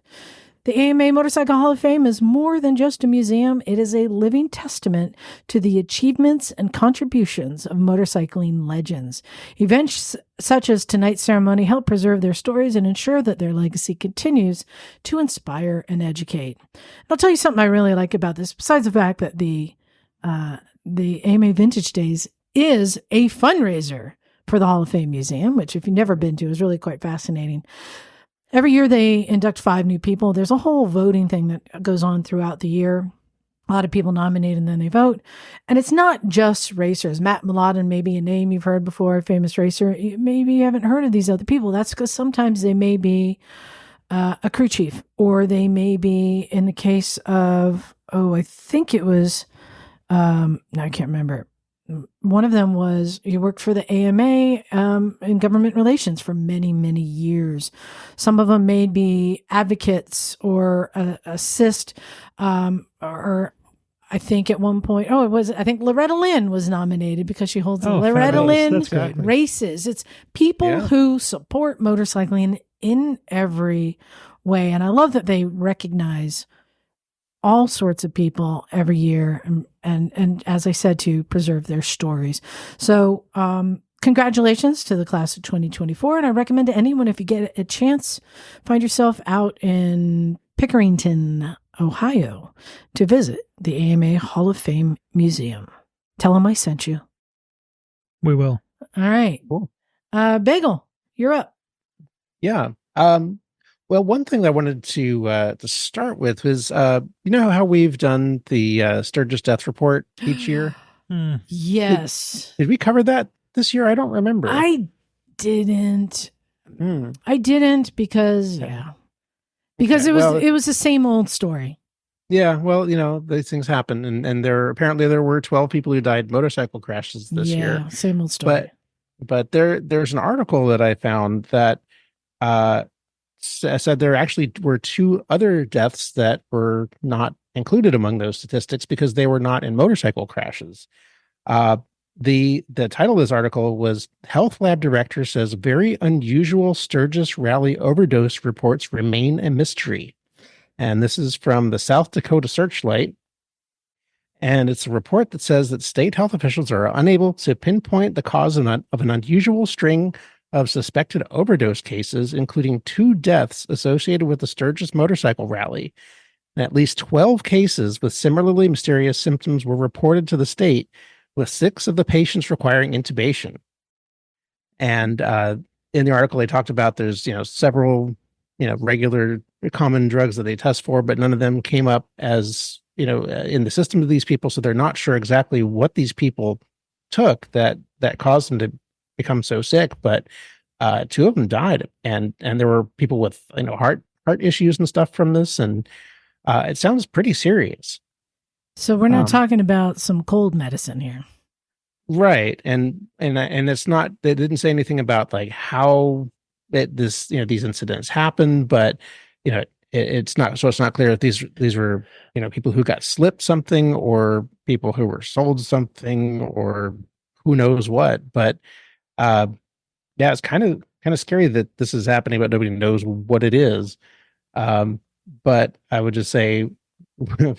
Speaker 1: The AMA Motorcycle Hall of Fame is more than just a museum. It is a living testament to the achievements and contributions of motorcycling legends. Events such as tonight's ceremony help preserve their stories and ensure that their legacy continues to inspire and educate. I'll tell you something I really like about this, besides the fact that the AMA Vintage Days is a fundraiser for the Hall of Fame Museum, which if you've never been to is really quite fascinating. Every year they induct 5 new people. There's a whole voting thing that goes on throughout the year. A lot of people nominate and then they vote. And it's not just racers. Matt Mladen may be a name you've heard before, a famous racer. Maybe you haven't heard of these other people. That's because sometimes they may be a crew chief, or they may be, in the case of, I think it was, no, I can't remember. One of them was, he worked for the AMA in government relations for many, many years. Some of them may be advocates or assist or I think at one point, I think Loretta Lynn was nominated because she holds the Loretta
Speaker 3: fabulous.
Speaker 1: Lynn races. It's people who support motorcycling in every way. And I love that they recognize all sorts of people every year. And as I said, to preserve their stories. So, congratulations to the class of 2024. And I recommend to anyone, if you get a chance, find yourself out in Pickerington, Ohio, to visit the AMA Hall of Fame Museum. Tell them I sent you.
Speaker 3: We will.
Speaker 1: All right.
Speaker 4: Cool.
Speaker 1: Bagel, you're up.
Speaker 4: Yeah. Well, one thing that I wanted to start with was, you know how we've done the Sturgis death report each year?
Speaker 1: Yes.
Speaker 4: Did we cover that this year? I don't remember.
Speaker 1: I didn't. I didn't because it was the same old story.
Speaker 4: Yeah, well, these things happen, and there were 12 people who died in motorcycle crashes this year.
Speaker 1: Yeah, same old story.
Speaker 4: But there's an article that I found that said there actually were 2 other deaths that were not included among those statistics because they were not in motorcycle crashes. The title of this article was "Health Lab Director Says Very Unusual Sturgis Rally Overdose Reports Remain a Mystery." And this is from the South Dakota Searchlight. And it's a report that says that state health officials are unable to pinpoint the cause of an unusual string of suspected overdose cases, including 2 deaths associated with the Sturgis motorcycle rally. And at least 12 cases with similarly mysterious symptoms were reported to the state, with 6 of the patients requiring intubation. And in the article, they talked about there's several regular common drugs that they test for, but none of them came up as in the system of these people. So they're not sure exactly what these people took that caused them to become so sick. But 2 of them died, and there were people with heart issues and stuff from this, and it sounds pretty serious.
Speaker 1: So we're not talking about some cold medicine here.
Speaker 4: Right. And it's not, they didn't say anything about like how these incidents happen, but it's not clear if these were, people who got slipped something or people who were sold something or who knows what. But it's kind of scary that this is happening, but nobody knows what it is. But I would just say,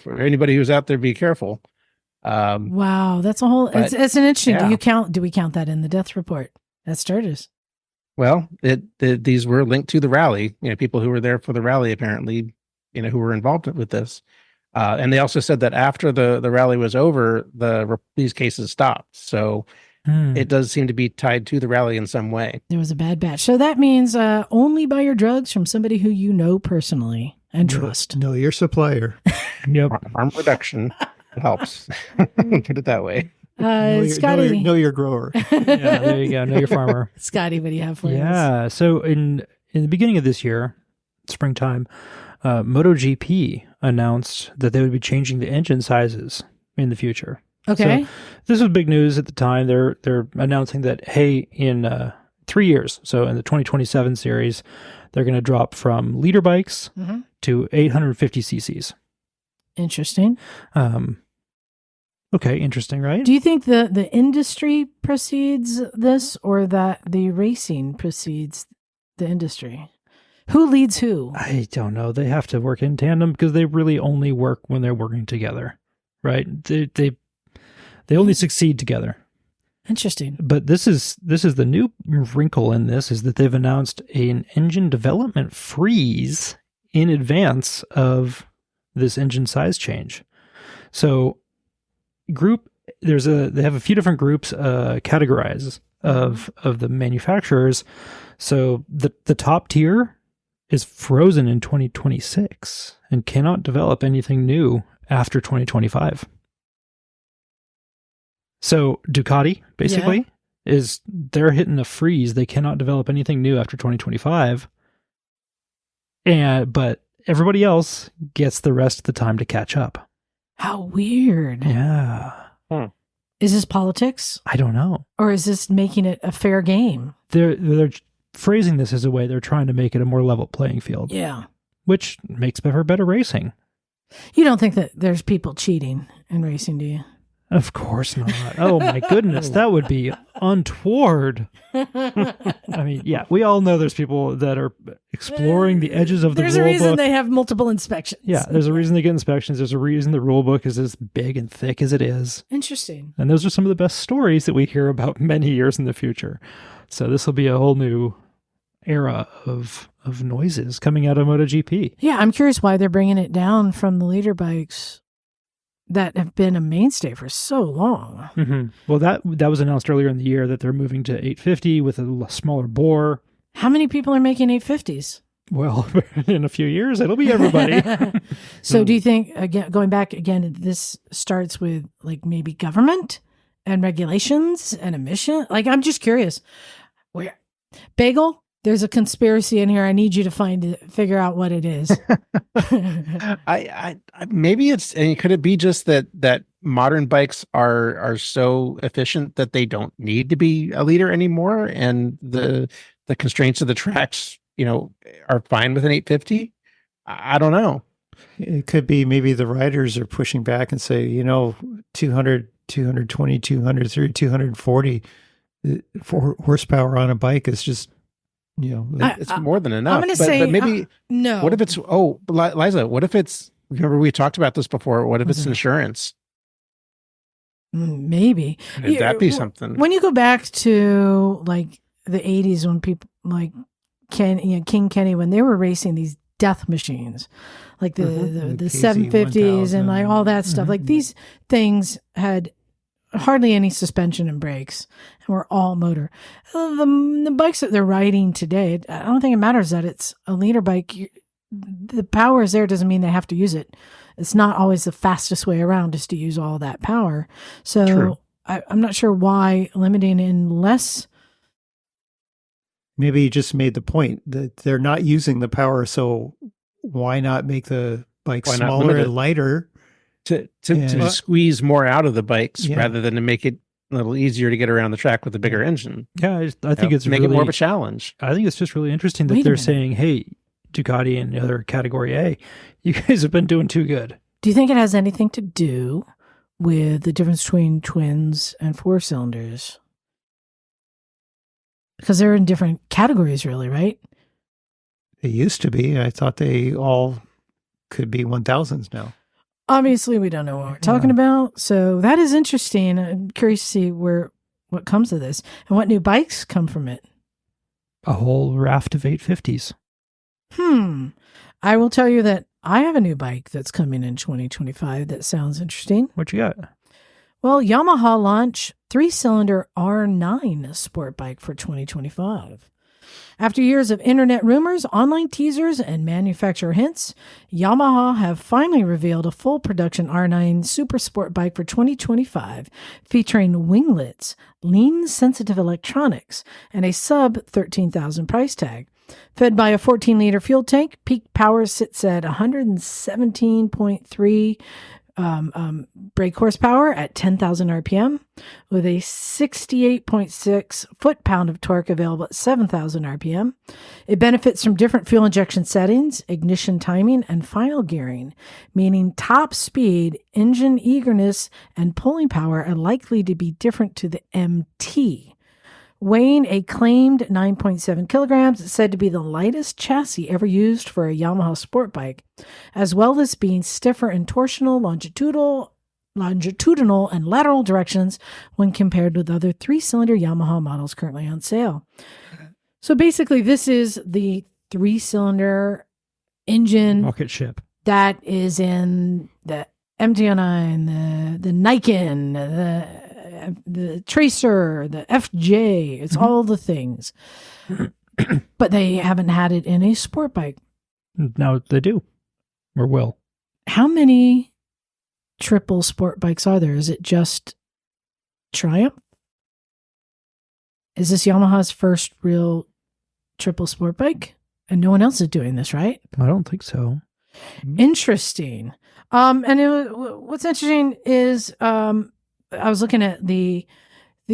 Speaker 4: for anybody who's out there, be careful.
Speaker 1: Wow, that's a whole. It's an interesting. Yeah. Do we count that in the death report? That's Sturgis.
Speaker 4: Well, these were linked to the rally. People who were there for the rally apparently, who were involved with this. And they also said that after the rally was over, these cases stopped. So it does seem to be tied to the rally in some way.
Speaker 1: There was a bad batch. So that means only buy your drugs from somebody who you know personally and trust.
Speaker 2: Know your supplier.
Speaker 3: Yep.
Speaker 4: Harm reduction helps. Put it that way.
Speaker 1: Scottie.
Speaker 2: Know your grower.
Speaker 3: Yeah, there you go. Know your farmer.
Speaker 1: Scottie, what do you have for us?
Speaker 3: Yeah. So in the beginning of this year, springtime, MotoGP announced that they would be changing the engine sizes in the future.
Speaker 1: Okay.
Speaker 3: So this was big news at the time. They're announcing that, hey, in 3 years, so in the 2027 series, they're going to drop from liter bikes to 850 cc's.
Speaker 1: Interesting.
Speaker 3: Okay, interesting, right?
Speaker 1: Do you think the industry precedes this, or that the racing precedes the industry? Who leads who?
Speaker 3: I don't know. They have to work in tandem because they really only work when they're working together, right? They only succeed together.
Speaker 1: Interesting.
Speaker 3: But this is the new wrinkle in this, is that they've announced an engine development freeze in advance of this engine size change. So they have a few different groups categorized of the manufacturers. So the top tier is frozen in 2026 and cannot develop anything new after 2025. So Ducati basically they're hitting a freeze. They cannot develop anything new after 2025. But everybody else gets the rest of the time to catch up.
Speaker 1: How weird.
Speaker 3: Yeah.
Speaker 1: Is this politics?
Speaker 3: I don't know.
Speaker 1: Or is this making it a fair game?
Speaker 3: They're phrasing this as a way they're trying to make it a more level playing field.
Speaker 1: Yeah.
Speaker 3: Which makes for better racing.
Speaker 1: You don't think that there's people cheating in racing, do you?
Speaker 3: Of course not. Oh my goodness, that would be untoward. I mean, yeah, we all know there's people that are exploring the edges of the rule book.
Speaker 1: There's a reason they have multiple inspections.
Speaker 3: Yeah, there's a reason they get inspections. There's a reason the rule book is as big and thick as it is.
Speaker 1: Interesting.
Speaker 3: And those are some of the best stories that we hear about many years in the future. So this will be a whole new era of noises coming out of MotoGP.
Speaker 1: Yeah, I'm curious why they're bringing it down from the leader bikes that have been a mainstay for so long.
Speaker 3: Mm-hmm. Well, that was announced earlier in the year that they're moving to 850 with a smaller bore.
Speaker 1: How many people are making 850s?
Speaker 3: Well, in a few years, it'll be everybody.
Speaker 1: So do you think, again, going back again, this starts with like maybe government and regulations and emission? Like, I'm just curious. Where, Bagel, there's a conspiracy in here. I need you to figure out what it is.
Speaker 4: I maybe it's, and could it be just that modern bikes are so efficient that they don't need to be a leader anymore, and the constraints of the tracks, are fine with an 850? I don't know.
Speaker 2: It could be maybe the riders are pushing back and say, 200, 220, 230, 240 horsepower on a bike is just,
Speaker 4: it's more than enough.
Speaker 1: I'm going to say,
Speaker 4: but maybe
Speaker 1: no.
Speaker 4: What if it's, Liza, what if it's, remember we talked about this before, what if it's insurance?
Speaker 1: Maybe.
Speaker 4: Could that be something?
Speaker 1: When you go back to like the 80s, when people like King Kenny, when they were racing these death machines, like the 750s and like all that stuff, like these things had hardly any suspension and brakes and were all motor. The bikes that they're riding today, I don't think it matters that it's a leader bike. The power is there doesn't mean they have to use it. It's not always the fastest way around just to use all that power. So I'm not sure why limiting in less.
Speaker 2: Maybe you just made the point that they're not using the power, so why not make the bike smaller and lighter?
Speaker 4: To squeeze more out of the bikes rather than to make it a little easier to get around the track with a bigger engine.
Speaker 3: Yeah, I think it's
Speaker 4: make
Speaker 3: really,
Speaker 4: it more of a challenge.
Speaker 3: I think it's just really interesting that they're saying, hey, Ducati and the other category A, you guys have been doing too good.
Speaker 1: Do you think it has anything to do with the difference between twins and four cylinders? Because they're in different categories, really, right?
Speaker 2: They used to be. I thought they all could be 1000s now.
Speaker 1: Obviously, we don't know what we're talking about. So that is interesting. I'm curious to see what comes of this and what new bikes come from it.
Speaker 3: A whole raft of 850s.
Speaker 1: I will tell you that I have a new bike that's coming in 2025 that sounds interesting.
Speaker 3: What you got?
Speaker 1: Well, Yamaha launch 3-cylinder R9 sport bike for 2025. After years of internet rumors, online teasers, and manufacturer hints, Yamaha have finally revealed a full production R9 super sport bike for 2025, featuring winglets, lean-sensitive electronics, and a sub-$13,000 price tag. Fed by a 14-liter fuel tank, peak power sits at 117.3 brake horsepower at 10,000 RPM, with a 68.6 foot-pound of torque available at 7,000 RPM. It benefits from different fuel injection settings, ignition timing, and final gearing, meaning top speed, engine eagerness, and pulling power are likely to be different to the MT. Weighing a claimed 9.7 kilograms, it's said to be the lightest chassis ever used for a Yamaha sport bike, as well as being stiffer in torsional, longitudinal, and lateral directions when compared with other 3-cylinder Yamaha models currently on sale. So basically, this is the 3-cylinder engine
Speaker 3: rocket ship
Speaker 1: that is in the MT-09, the Nikon, the Tracer, the FJ. It's all the things. But they haven't had it in a sport bike.
Speaker 3: Now they do, or will.
Speaker 1: How many triple sport bikes are there? Is it just Triumph? Is this Yamaha's first real triple sport bike? And no one else is doing this, right?
Speaker 3: I don't think so.
Speaker 1: Interesting. What's interesting is I was looking at the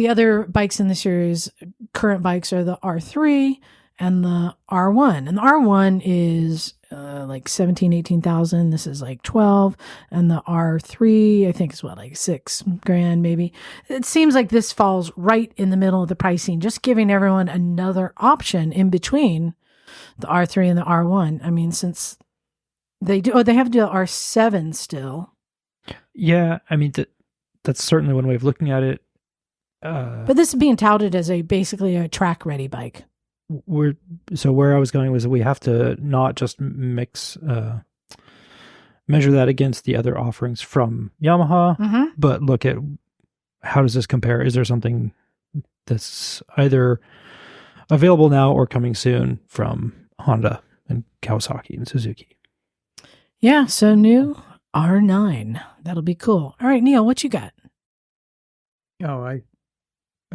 Speaker 1: other bikes in the series. Current bikes are the R3 and the R1. And the R1 is like 17, 18,000. This is like 12. And the R3, I think is what, like $6,000 maybe. It seems like this falls right in the middle of the pricing, just giving everyone another option in between the R3 and the R1. I mean, since they have to do the R7 still.
Speaker 3: Yeah, I mean, that's certainly one way of looking at it.
Speaker 1: But this is being touted as basically a track ready bike.
Speaker 3: Where I was going was that we have to not just measure that against the other offerings from Yamaha, but look at how does this compare? Is there something that's either available now or coming soon from Honda and Kawasaki and Suzuki?
Speaker 1: Yeah, so new R9. That'll be cool. All right, Neil, what you got?
Speaker 2: Oh, I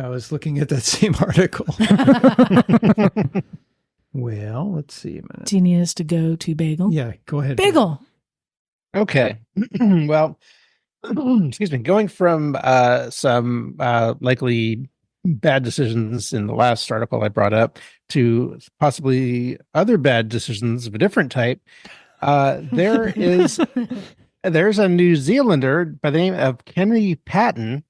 Speaker 2: was looking at that same article. Well, let's see a minute.
Speaker 1: Do you need us to go to Bagel?
Speaker 2: Yeah, go ahead.
Speaker 1: Bagel.
Speaker 4: Okay. Well, excuse me. Going from some likely bad decisions in the last article I brought up to possibly other bad decisions of a different type, there's a New Zealander by the name of Kenny Patton,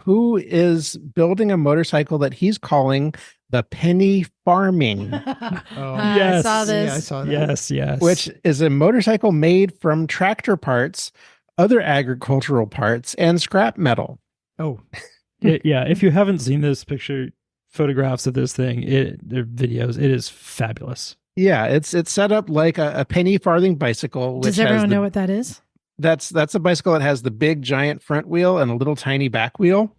Speaker 4: who is building a motorcycle that he's calling the Penny Farming.
Speaker 1: I saw this.
Speaker 2: Yeah, I saw that.
Speaker 3: Yes.
Speaker 4: Which is a motorcycle made from tractor parts, other agricultural parts, and scrap metal.
Speaker 2: Oh,
Speaker 3: Yeah. If you haven't seen this photographs of this thing, their videos, it is fabulous.
Speaker 4: Yeah, it's set up like a penny farthing bicycle. Which
Speaker 1: Does everyone know what that is?
Speaker 4: That's a bicycle that has the big giant front wheel and a little tiny back wheel.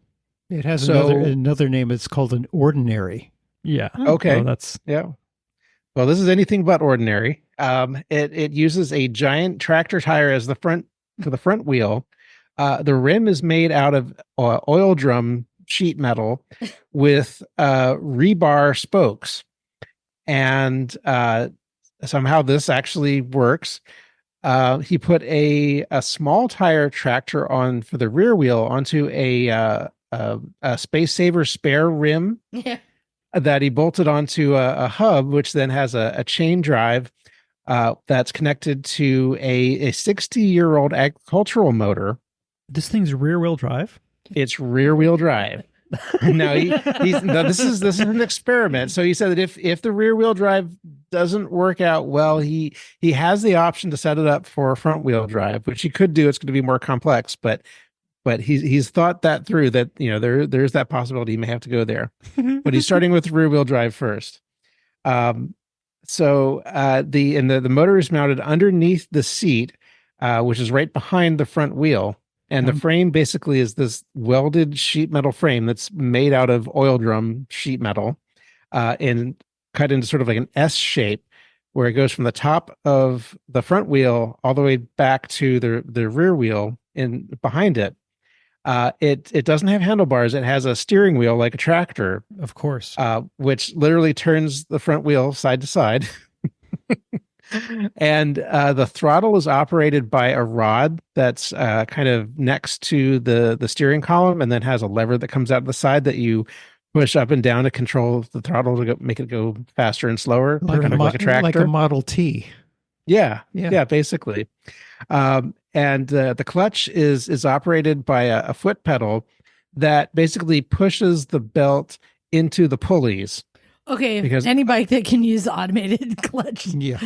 Speaker 2: it has another name. It's called an ordinary.
Speaker 3: Yeah.
Speaker 4: Okay.
Speaker 3: That's
Speaker 4: Yeah. Well, this is anything but ordinary. It uses a giant tractor tire as the front wheel. The rim is made out of oil drum sheet metal with rebar spokes, and somehow this actually works. He put a small tire tractor on for the rear wheel onto a Space Saver spare rim.
Speaker 1: Yeah.
Speaker 4: That he bolted onto a hub, which then has a chain drive that's connected to a 60-year-old agricultural motor.
Speaker 3: this thing's rear wheel drive.
Speaker 4: It's rear wheel drive. Now this is an experiment. So he said that if the rear wheel drive doesn't work out well, he has the option to set it up for front wheel drive, which he could do. It's going to be more complex, but he's thought that through, that there's that possibility he may have to go there. But he's starting with rear wheel drive first. So the motor is mounted underneath the seat, which is right behind the front wheel. And the frame basically is this welded sheet metal frame that's made out of oil drum sheet metal, and cut into sort of like an S shape, where it goes from the top of the front wheel all the way back to the rear wheel in behind it. It doesn't have handlebars. It has a steering wheel like a tractor,
Speaker 3: Of course.
Speaker 4: which literally turns the front wheel side to side. And the throttle is operated by a rod that's kind of next to the steering column, and then has a lever that comes out of the side that you push up and down to control the throttle to make it go faster and slower, kind of like a tractor,
Speaker 2: like a Model T.
Speaker 4: Yeah, basically. And the clutch is operated by a foot pedal that basically pushes the belt into the pulleys.
Speaker 1: Okay,
Speaker 4: Because-
Speaker 1: any bike that can use the automated clutch.
Speaker 2: Yeah.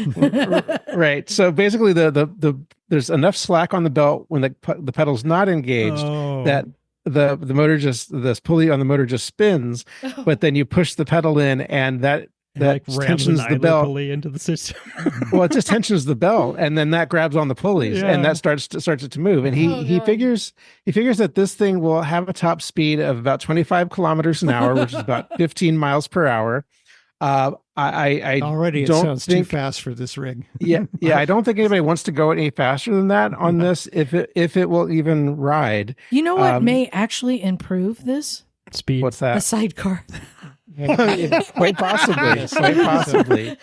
Speaker 4: Right. So basically, there's enough slack on the belt when the pedal's not engaged that the motor this pulley on the motor just spins. But then you push the pedal in, and that tensions the belt
Speaker 3: pulley into the system.
Speaker 4: Well, it just tensions the belt, and then that grabs on the pulleys, and that starts it to move. And he figures that this thing will have a top speed of about 25 kilometers an hour, which is about 15 miles per hour. I
Speaker 2: Already, it
Speaker 4: don't
Speaker 2: sounds too fast for this rig.
Speaker 4: yeah. I don't think anybody wants to go any faster than that on this, if it will even ride.
Speaker 1: You know what may actually improve this?
Speaker 3: Speed.
Speaker 4: What's
Speaker 1: A
Speaker 4: that?
Speaker 1: sidecar.
Speaker 4: Quite possibly. Quite possibly.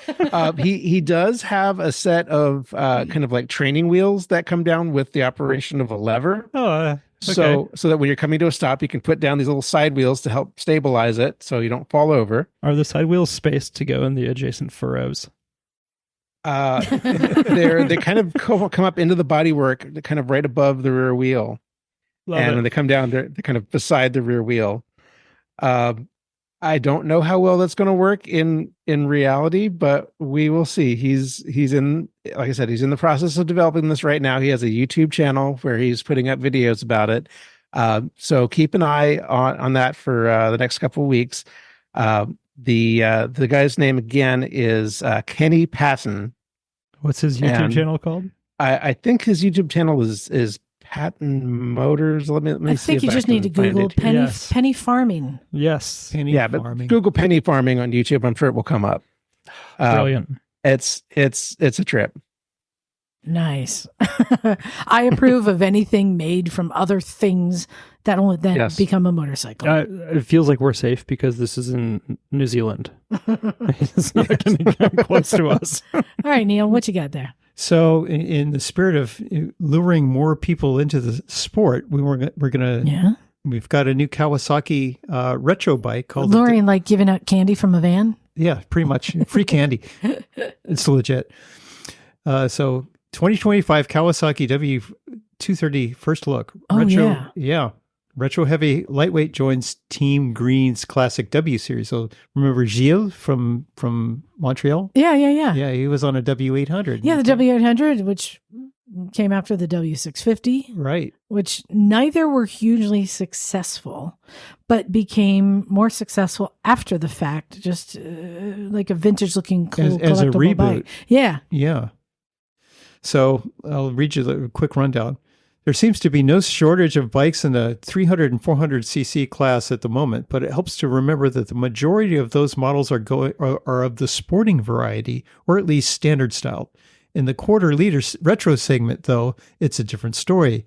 Speaker 4: He does have a set of kind of like training wheels that come down with the operation of a lever. So that when you're coming to a stop, you can put down these little side wheels to help stabilize it so you don't fall over.
Speaker 3: Are the side wheels spaced to go in the adjacent furrows?
Speaker 4: They kind of come up into the bodywork, kind of right above the rear wheel. When they come down, they're kind of beside the rear wheel. I don't know how well that's going to work in reality, but we will see. He's in, like I said, he's in the process of developing this right now. He has a YouTube channel where he's putting up videos about it. So keep an eye on that for the next couple of weeks. The guy's name again is Kenny Patton.
Speaker 3: What's his YouTube channel called?
Speaker 4: I think his YouTube channel is Patton Motors. Let me see.
Speaker 1: I think you just need to Google penny farming.
Speaker 3: Yes.
Speaker 2: Penny farming.
Speaker 4: But Google penny farming on YouTube. I'm sure it will come up.
Speaker 3: Brilliant.
Speaker 4: It's a trip.
Speaker 1: Nice. I approve of anything made from other things that will then become a motorcycle.
Speaker 3: It feels like we're safe because this is in New Zealand. It's not going to come close to us.
Speaker 1: All right, Neil, what you got there?
Speaker 2: So, in the spirit of luring more people into the sport, we've got a new Kawasaki retro bike called
Speaker 1: luring, like giving out candy from a van.
Speaker 2: Yeah, pretty much free candy. It's legit. So, 2025 Kawasaki W230 first look. Retro, retro heavy lightweight joins Team Green's classic W series. So remember Gilles from Montreal?
Speaker 1: Yeah.
Speaker 2: Yeah, he was on a W800.
Speaker 1: Yeah, the W800, which came after the W650.
Speaker 2: Right.
Speaker 1: Which neither were hugely successful, but became more successful after the fact, just like a vintage looking cool
Speaker 2: as a reboot.
Speaker 1: Bike. Yeah.
Speaker 2: Yeah. So I'll read you the quick rundown. There seems to be no shortage of bikes in the 300 and 400 cc class at the moment, but it helps to remember that the majority of those models are of the sporting variety, or at least standard style. In the quarter liter retro segment, though, it's a different story.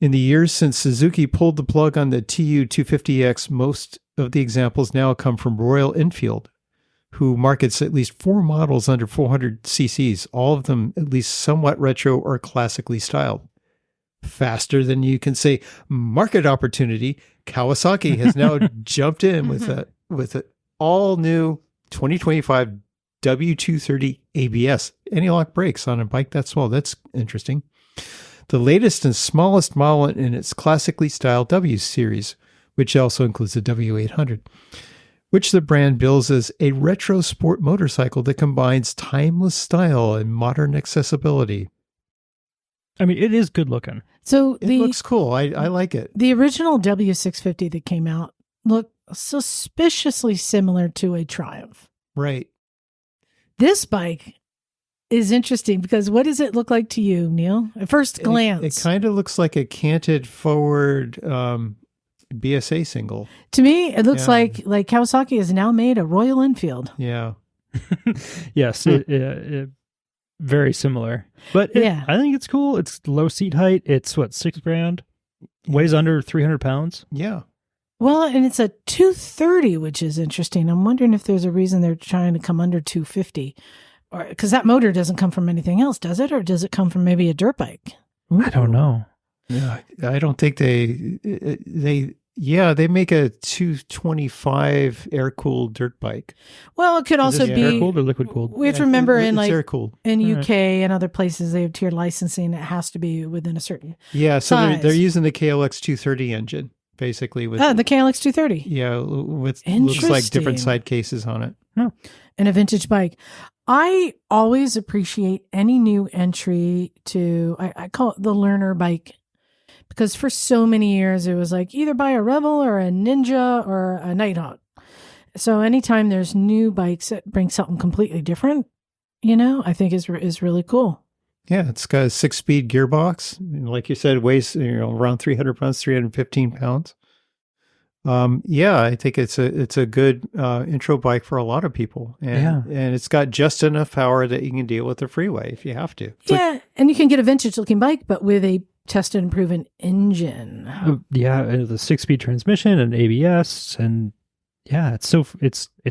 Speaker 2: In the years since Suzuki pulled the plug on the TU250X, most of the examples now come from Royal Enfield, who markets at least 4 models under 400 cc's, all of them at least somewhat retro or classically styled. Faster than you can say market opportunity, Kawasaki has now jumped in with an all-new 2025 W230 ABS anti-lock brakes on a bike that small. That's interesting. The latest and smallest model in its classically styled W series, which also includes the W800. Which the brand bills as a retro sport motorcycle that combines timeless style and modern accessibility.
Speaker 3: I mean, it is good looking.
Speaker 2: So it looks cool. I like it.
Speaker 1: The original W650 that came out looked suspiciously similar to a Triumph.
Speaker 2: Right.
Speaker 1: This bike is interesting because what does it look like to you, Neil? At first glance.
Speaker 2: It kind of looks like a canted forward BSA single.
Speaker 1: To me, it looks like Kawasaki has now made a Royal Enfield.
Speaker 2: Yeah.
Speaker 3: Yes, it very similar. But I think it's cool. It's low seat height. It's $6,000. Weighs under 300 pounds.
Speaker 2: Yeah.
Speaker 1: Well, and it's a 230, which is interesting. I'm wondering if there's a reason they're trying to come under 250, or because that motor doesn't come from anything else, does it? Or does it come from maybe a dirt bike?
Speaker 3: Ooh. I don't know.
Speaker 2: Yeah, I don't think they make a 225 air-cooled dirt bike.
Speaker 1: Well, it could also be
Speaker 3: air-cooled or liquid-cooled.
Speaker 1: We have to remember in
Speaker 2: air-cooled.
Speaker 1: In UK and other places, they have tiered licensing. It has to be within a certain
Speaker 2: so they're using the KLX 230 engine, basically. With
Speaker 1: the KLX 230.
Speaker 2: Yeah, with looks like different side cases on it.
Speaker 1: Oh. And a vintage bike. I always appreciate any new entry to, I call it the learner bike. Because for so many years, it was like either buy a Rebel or a Ninja or a Nighthawk. So anytime there's new bikes that bring something completely different, I think is really cool.
Speaker 2: Yeah, it's got a 6-speed gearbox. Like you said, weighs around 300 pounds, 315 pounds. I think it's a good intro bike for a lot of people. And it's got just enough power that you can deal with the freeway if you have to.
Speaker 1: And you can get a vintage looking bike, but with a tested and proven engine.
Speaker 3: The 6-speed transmission and ABS, and it's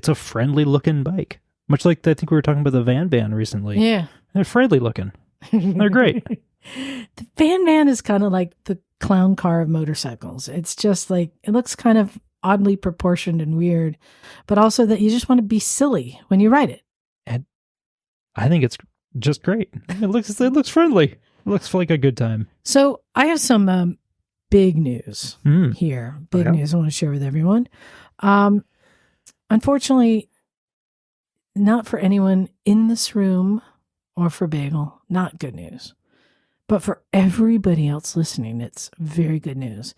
Speaker 3: a friendly looking bike. Much like I think we were talking about the Van recently.
Speaker 1: Yeah,
Speaker 3: they're friendly looking. They're great.
Speaker 1: The Van Man is kind of like the clown car of motorcycles. It's just like, it looks kind of oddly proportioned and weird, but also that you just want to be silly when you ride it.
Speaker 3: And I think it's just great. It looks friendly. It looks like a good time.
Speaker 1: So I have some big news here. Big news I want to share with everyone. Unfortunately, not for anyone in this room or for Bagel, not good news. But for everybody else listening, it's very good news.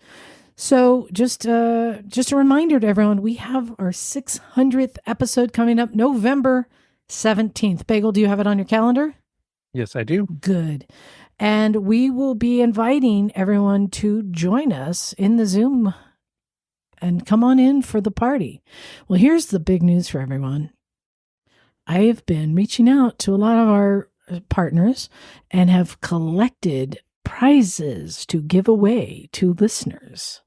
Speaker 1: So just a reminder to everyone, we have our 600th episode coming up November 17th. Bagel, do you have it on your calendar?
Speaker 4: Yes, I do.
Speaker 1: Good. And we will be inviting everyone to join us in the Zoom and come on in for the party. Well, here's the big news for everyone. I have been reaching out to a lot of our partners and have collected prizes to give away to listeners.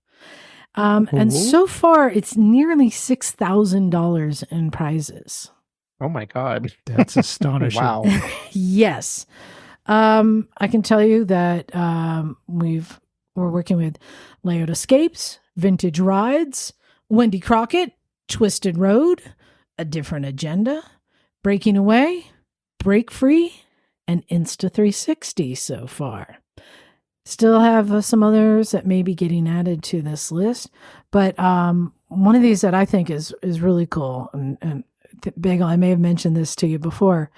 Speaker 1: And so far, it's nearly $6,000 in prizes.
Speaker 4: Oh my God.
Speaker 2: That's astonishing.
Speaker 4: Wow.
Speaker 1: Yes. I can tell you that we're working with Layout Escapes, Vintage Rides, Wendy Crockett, Twisted Road, A Different Agenda, Breaking Away, Break Free, and Insta360 so far. Still have some others that may be getting added to this list, but one of these that I think is really cool, and Bagel, I may have mentioned this to you before,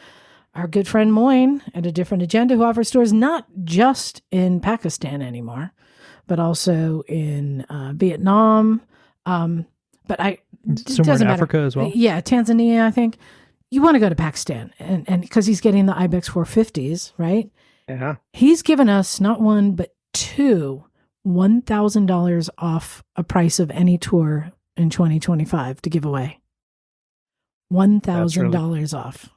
Speaker 1: our good friend Moin at A Different Agenda, who offers stores not just in Pakistan anymore, but also in Vietnam, but
Speaker 3: somewhere
Speaker 1: doesn't
Speaker 3: in
Speaker 1: matter.
Speaker 3: Africa as well.
Speaker 1: Yeah, Tanzania, I think. You want to go to Pakistan, and because he's getting the Ibex 450s, right?
Speaker 4: Yeah.
Speaker 1: He's given us not one, but two $1,000 off a price of any tour in 2025 to give away. $1,000 off.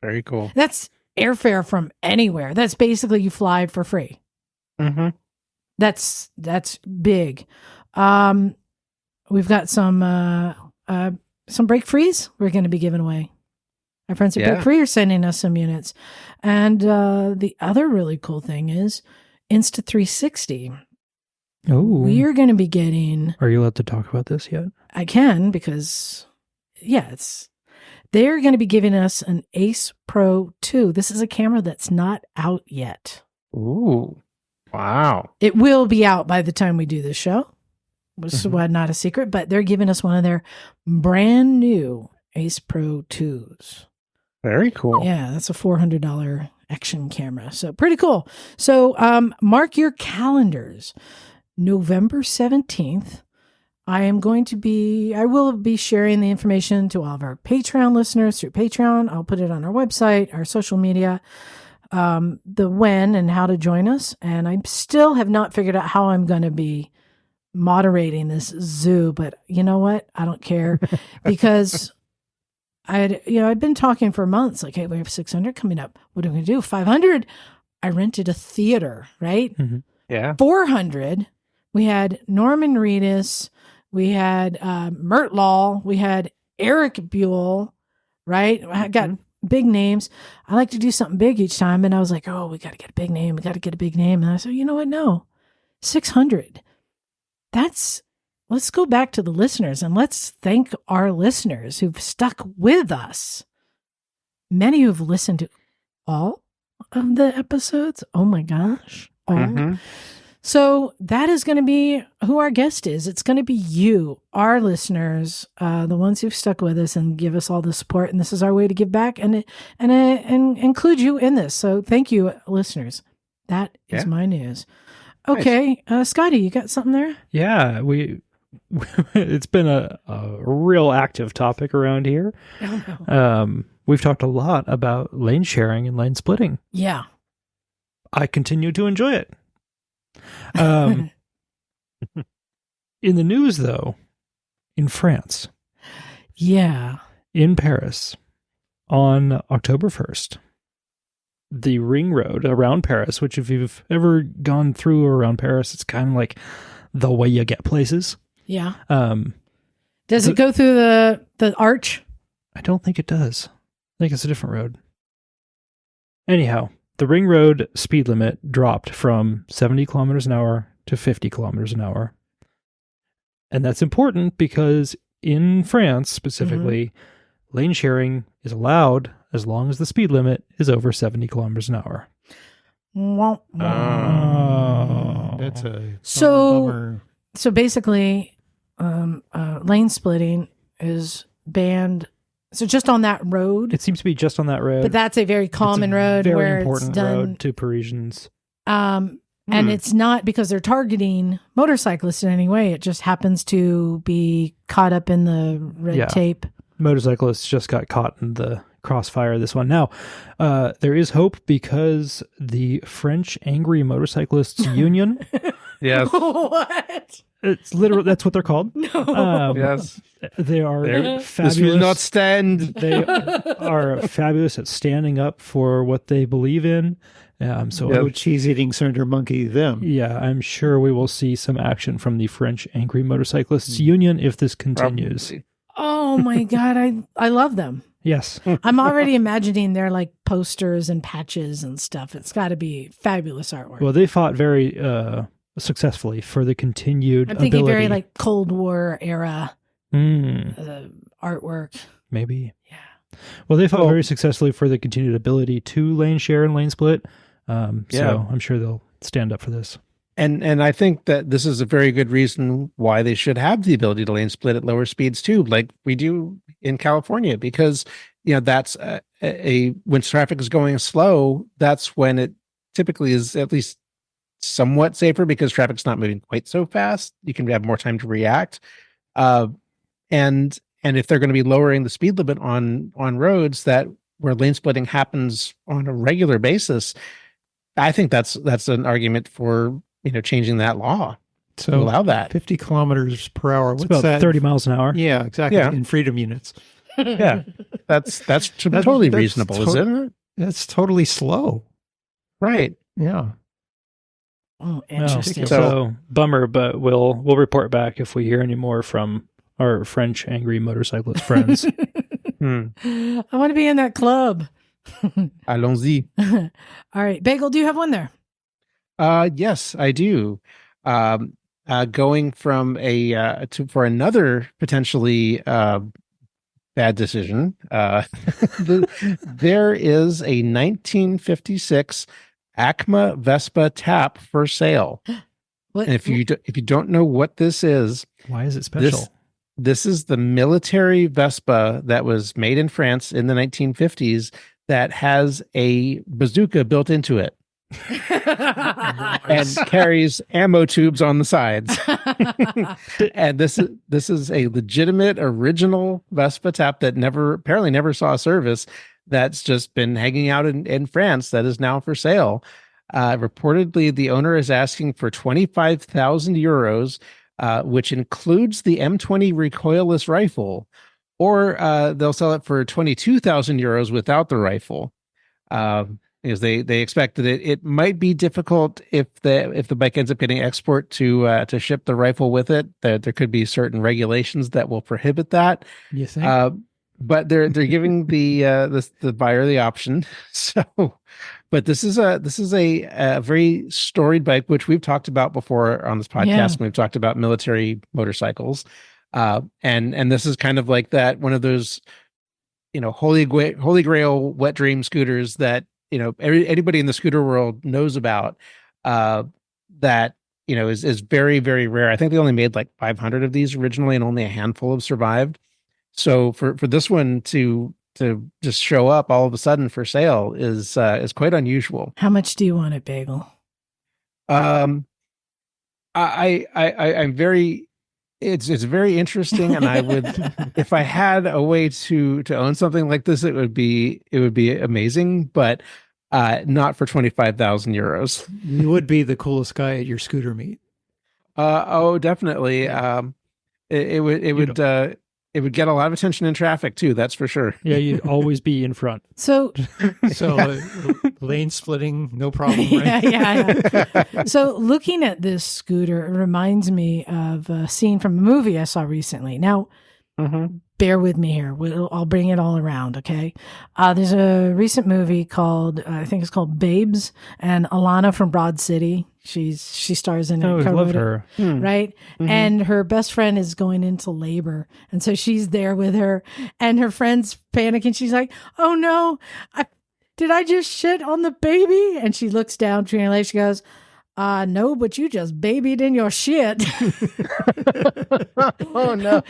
Speaker 4: Very cool.
Speaker 1: That's airfare from anywhere. That's basically you fly for free.
Speaker 4: Mm-hmm.
Speaker 1: That's big. We've got some break frees we're going to be giving away. Our friends at Break Free are sending us some units. And the other really cool thing is Insta360.
Speaker 3: Oh.
Speaker 1: We are going to be getting...
Speaker 3: Are you allowed to talk about this yet?
Speaker 1: I can because, they're going to be giving us an Ace Pro 2. This is a camera that's not out yet.
Speaker 4: Ooh. Wow.
Speaker 1: It will be out by the time we do this show. Which is not a secret, but they're giving us one of their brand new Ace Pro 2s.
Speaker 4: Very cool.
Speaker 1: Yeah, that's a $400 action camera. So pretty cool. So mark your calendars. November 17th, I will be sharing the information to all of our Patreon listeners through Patreon. I'll put it on our website, our social media, the when and how to join us. And I still have not figured out how I'm going to be moderating this zoo, but you know what? I don't care because I'd been talking for months, like, hey, we have 600 coming up. What are we going to do? 500. I rented a theater, right?
Speaker 3: Mm-hmm.
Speaker 4: Yeah.
Speaker 1: 400. We had Norman Reedus. We had Mert Law. We had Eric Buell, right? I got big names. I like to do something big each time. And I was like, oh, we got to get a big name. We got to get a big name. And I said, you know what? No, 600. Let's go back to the listeners and let's thank our listeners who've stuck with us. Many who've listened to all of the episodes. Oh my gosh. All. So that is going to be who our guest is. It's going to be you, our listeners, the ones who've stuck with us and give us all the support. And this is our way to give back and include you in this. So thank you, listeners. That is my news. Okay. Nice. Scottie, you got something there?
Speaker 3: Yeah, it's been a real active topic around here.
Speaker 1: Oh, no.
Speaker 3: We've talked a lot about lane sharing and lane splitting.
Speaker 1: Yeah.
Speaker 3: I continue to enjoy it. In the news, though, in France.
Speaker 1: Yeah.
Speaker 3: In Paris, on October 1st, the ring road around Paris, which if you've ever gone through around Paris, it's kind of like the way you get places.
Speaker 1: Yeah. Does it go through the arch?
Speaker 3: I don't think it does. I think it's a different road. Anyhow, the ring road speed limit dropped from 70 kilometers an hour to 50 kilometers an hour. And that's important because in France specifically, lane sharing is allowed as long as the speed limit is over 70 kilometers an hour.
Speaker 2: That's a
Speaker 1: So-
Speaker 2: bummer.
Speaker 1: So basically, lane splitting is banned. So just on that road,
Speaker 3: It seems to be just on that road.
Speaker 1: but that's a very common
Speaker 3: It's a
Speaker 1: road
Speaker 3: very
Speaker 1: where it's
Speaker 3: important
Speaker 1: done.
Speaker 3: road to Parisians.
Speaker 1: And it's not because they're targeting motorcyclists in any way. It just happens to be caught up in the red
Speaker 3: Yeah.
Speaker 1: tape.
Speaker 3: Motorcyclists just got caught in the crossfire of this one. Now, there is hope because the French Angry Motorcyclists Union,
Speaker 4: Yes.
Speaker 1: What?
Speaker 3: it's literally, that's what they're called.
Speaker 1: No.
Speaker 4: Yes.
Speaker 3: They are
Speaker 4: This
Speaker 3: fabulous.
Speaker 4: will not stand.
Speaker 3: They are fabulous at standing up for what they believe in. So
Speaker 2: No cheese-eating Senator Monkey, them.
Speaker 3: yeah, I'm sure we will see some action from the French Angry Motorcyclists Union if this continues.
Speaker 4: Probably.
Speaker 1: Oh my God. I love them.
Speaker 3: Yes.
Speaker 1: I'm already imagining their like posters and patches and stuff. It's got to be fabulous artwork.
Speaker 3: Well, they fought very successfully for the continued
Speaker 1: I'm thinking
Speaker 3: ability.
Speaker 1: very like Cold War era artwork.
Speaker 3: Maybe.
Speaker 1: Yeah.
Speaker 3: Well, they fought very successfully for the continued ability to lane share and lane split.
Speaker 4: Yeah.
Speaker 3: So I'm sure they'll stand up for this.
Speaker 4: And I think that this is a very good reason why they should have the ability to lane split at lower speeds too, like we do in California, because that's when traffic is going slow, that's when it typically is at least somewhat safer because traffic's not moving quite so fast. You can have more time to react. And if they're going to be lowering the speed limit on roads that where lane splitting happens on a regular basis, I think that's an argument for changing that law to
Speaker 2: So
Speaker 4: allow that.
Speaker 2: 50 kilometers per hour.
Speaker 3: It's
Speaker 2: What's
Speaker 3: about
Speaker 2: that?
Speaker 3: 30 miles an hour.
Speaker 2: Yeah, exactly.
Speaker 4: Yeah.
Speaker 2: In freedom units.
Speaker 4: Yeah, that's totally reasonable, isn't it?
Speaker 2: That's totally slow.
Speaker 4: Right.
Speaker 2: Yeah.
Speaker 1: Oh, interesting.
Speaker 3: So bummer, but we'll report back if we hear any more from our French Angry Motorcyclist friends.
Speaker 1: I want to be in that club.
Speaker 4: Allons-y.
Speaker 1: All right. Bagel, do you have one there?
Speaker 4: Yes, I do. Going from for another potentially bad decision. There is a 1956 Acma Vespa tap for sale.
Speaker 1: What?
Speaker 4: And if you don't know what this is,
Speaker 3: Why is it special?
Speaker 4: This is the military Vespa that was made in France in the 1950s that has a bazooka built into it. And carries ammo tubes on the sides. And this is a legitimate original Vespa tap that apparently never saw service, that's just been hanging out in France, that is now for sale. Reportedly, the owner is asking for 25,000 euros, which includes the M20 recoilless rifle, or they'll sell it for 22,000 euros without the rifle. Because they expect that it might be difficult if the bike ends up getting export to ship the rifle with it. That there could be certain regulations that will prohibit that.
Speaker 2: You think?
Speaker 4: But they're giving the buyer the option. So, but this is a very storied bike, which we've talked about before on this podcast.
Speaker 1: Yeah.
Speaker 4: When we've talked about military motorcycles, and this is kind of like that, one of those holy grail wet dream scooters that anybody in the scooter world knows about, that is very, very rare. I think they only made like 500 of these originally, and only a handful have survived. So for this one to just show up all of a sudden for sale is quite unusual.
Speaker 1: How much do you want it, Bagel?
Speaker 4: I'm very. It's very interesting, and I would, if I had a way to own something like this, it would be amazing, but not for 25,000 euros.
Speaker 2: You would be the coolest guy at your scooter meet.
Speaker 4: Oh, definitely. It would get a lot of attention in traffic too. That's for sure.
Speaker 3: Yeah, you'd always be in front.
Speaker 1: So,
Speaker 2: So lane splitting, no problem. Right?
Speaker 1: yeah. So looking at this scooter reminds me of a scene from a movie I saw recently. Now, bear with me here. I'll bring it all around, okay? There's a recent movie called, I think it's called Babes, and Alana from Broad City. She stars in it.
Speaker 3: I always loved her.
Speaker 1: Right? Mm-hmm. And her best friend is going into labor. And so she's there with her, and her friend's panicking. She's like, oh no, did I just shit on the baby? And she looks down, translates, she goes, no, but you just babied in your shit.
Speaker 4: Oh, no.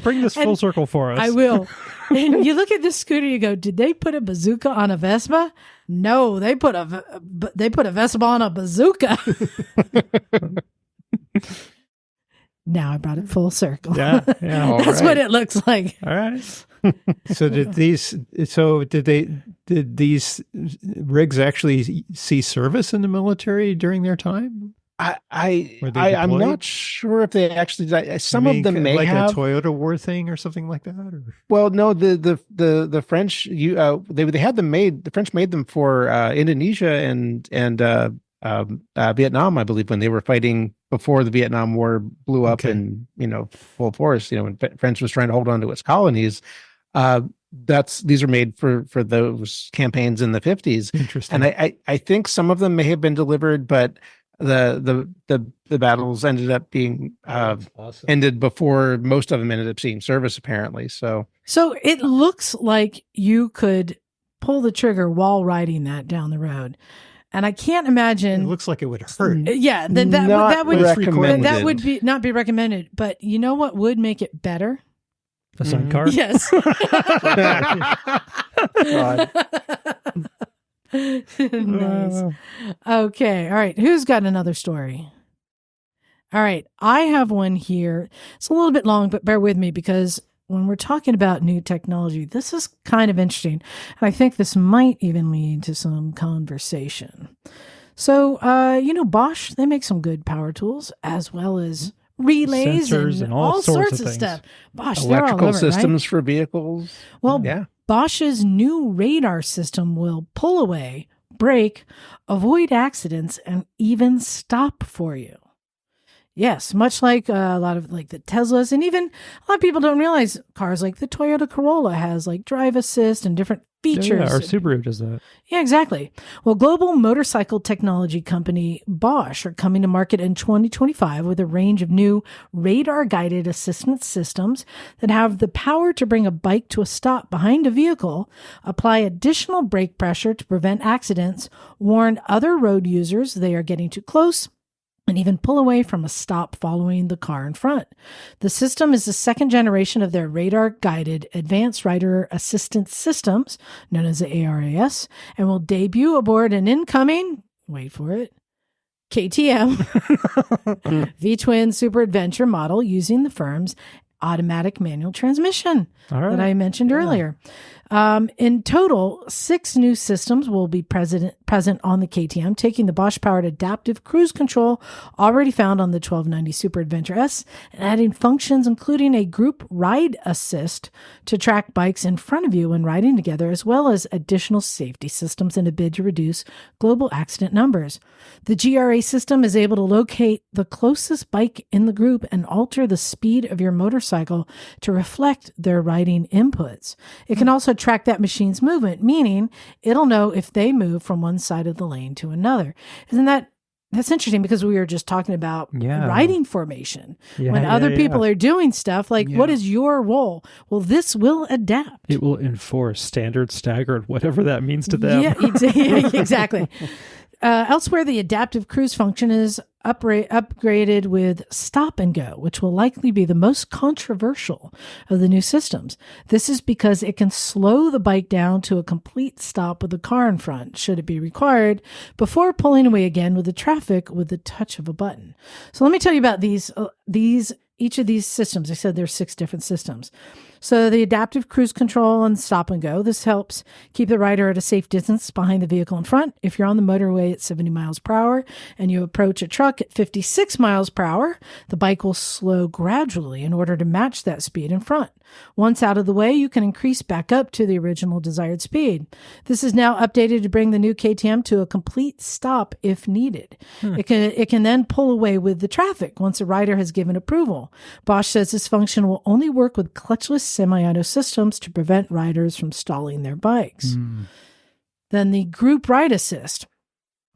Speaker 3: Bring this full circle for us.
Speaker 1: I will. And you look at this scooter, you go, did they put a bazooka on a Vespa? No, they put a Vespa on a bazooka. Now I brought it full circle.
Speaker 3: Yeah.
Speaker 1: That's what it looks like.
Speaker 3: All right.
Speaker 2: So did these rigs actually see service in the military during their time?
Speaker 4: I'm not sure if they actually. Some of them may
Speaker 2: like
Speaker 4: have
Speaker 2: a Toyota War thing or something like that. Or?
Speaker 4: Well, no, the French they had them made. The French made them for Indonesia and Vietnam, I believe, when they were fighting before the Vietnam War blew up in full force. When France was trying to hold on to its colonies. These are made for those campaigns in the 50s.
Speaker 2: Interesting.
Speaker 4: And I think some of them may have been delivered, but the battles ended up being
Speaker 2: awesome.
Speaker 4: ended before most of them ended up seeing service, apparently. So
Speaker 1: it looks like you could pull the trigger while riding that down the road. And I can't imagine.
Speaker 2: It looks like it would hurt.
Speaker 1: Yeah, that would be not be recommended. But you know what would make it better?
Speaker 3: The sidecar?
Speaker 1: Yes. Nice. Okay. All right. Who's got another story? All right. I have one here. It's a little bit long, but bear with me because when we're talking about new technology, this is kind of interesting. And I think this might even lead to some conversation. So, Bosch, they make some good power tools as well as relays and all sorts of stuff. Bosch,
Speaker 4: electrical
Speaker 1: they're all over,
Speaker 4: systems
Speaker 1: right?
Speaker 4: for vehicles.
Speaker 1: Well,
Speaker 4: yeah.
Speaker 1: Bosch's new radar system will pull away, brake, avoid accidents, and even stop for you. Yes, much like a lot of like the Teslas, and even a lot of people don't realize cars like the Toyota Corolla has like drive assist and different features.
Speaker 3: Yeah, our Subaru does that.
Speaker 1: Yeah, exactly. Well, global motorcycle technology company Bosch are coming to market in 2025 with a range of new radar-guided assistance systems that have the power to bring a bike to a stop behind a vehicle, apply additional brake pressure to prevent accidents, warn other road users they are getting too close, and even pull away from a stop following the car in front. The system is the second generation of their radar-guided Advanced Rider Assistance Systems, known as the ARAS, and will debut aboard an incoming, wait for it, KTM V-twin Super Adventure model using the firm's automatic manual transmission that I mentioned earlier. In total, 6 new systems will be present on the KTM, taking the Bosch-powered adaptive cruise control already found on the 1290 Super Adventure S and adding functions including a group ride assist to track bikes in front of you when riding together, as well as additional safety systems in a bid to reduce global accident numbers. The GRA system is able to locate the closest bike in the group and alter the speed of your motorcycle to reflect their riding inputs. It can also track that machine's movement, meaning it'll know if they move from one side of the lane to another. That's interesting because we were just talking about riding formation. When other people are doing stuff, like what is your role? Well, this will adapt.
Speaker 3: It will enforce standard, staggered, whatever that means to them.
Speaker 1: Yeah, exactly. Elsewhere, the adaptive cruise function is upgraded with stop and go, which will likely be the most controversial of the new systems. This is because it can slow the bike down to a complete stop with the car in front, should it be required, before pulling away again with the traffic with the touch of a button. So let me tell you about each of these systems. I said there's 6 different systems. So the adaptive cruise control and stop and go, this helps keep the rider at a safe distance behind the vehicle in front. If you're on the motorway at 70 miles per hour and you approach a truck at 56 miles per hour, the bike will slow gradually in order to match that speed in front. Once out of the way, you can increase back up to the original desired speed. This is now updated to bring the new KTM to a complete stop if needed. It can then pull away with the traffic once a rider has given approval. Bosch says this function will only work with clutchless semi-auto systems to prevent riders from stalling their bikes. Then the group ride assist.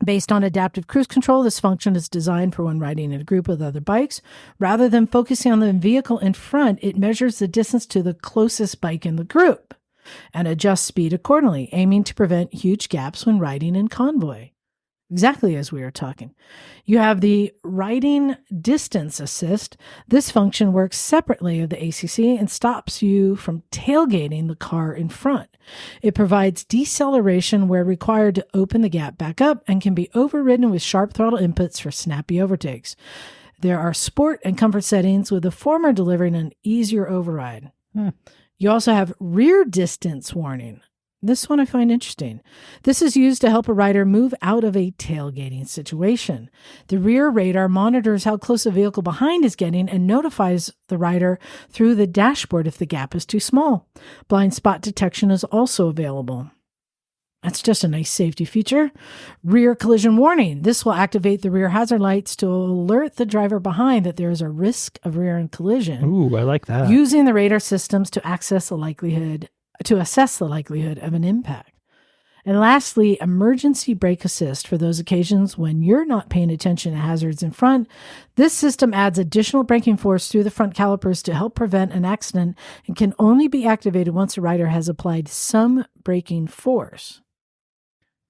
Speaker 1: Based on adaptive cruise control, this function is designed for when riding in a group with other bikes. Rather than focusing on the vehicle in front, it measures the distance to the closest bike in the group and adjusts speed accordingly, aiming to prevent huge gaps when riding in convoy. Exactly as we were talking. You have the riding distance assist. This function works separately of the ACC and stops you from tailgating the car in front. It provides deceleration where required to open the gap back up and can be overridden with sharp throttle inputs for snappy overtakes. There are sport and comfort settings, with the former delivering an easier override. You also have rear distance warning. This one I find interesting. This is used to help a rider move out of a tailgating situation. The rear radar monitors how close a vehicle behind is getting and notifies the rider through the dashboard if the gap is too small. Blind spot detection is also available. That's just a nice safety feature. Rear collision warning. This will activate the rear hazard lights to alert the driver behind that there is a risk of rear-end collision.
Speaker 3: Ooh, I like that.
Speaker 1: Using the radar systems to assess the likelihood of an impact. And lastly, emergency brake assist for those occasions when you're not paying attention to hazards in front. This system adds additional braking force through the front calipers to help prevent an accident and can only be activated once a rider has applied some braking force.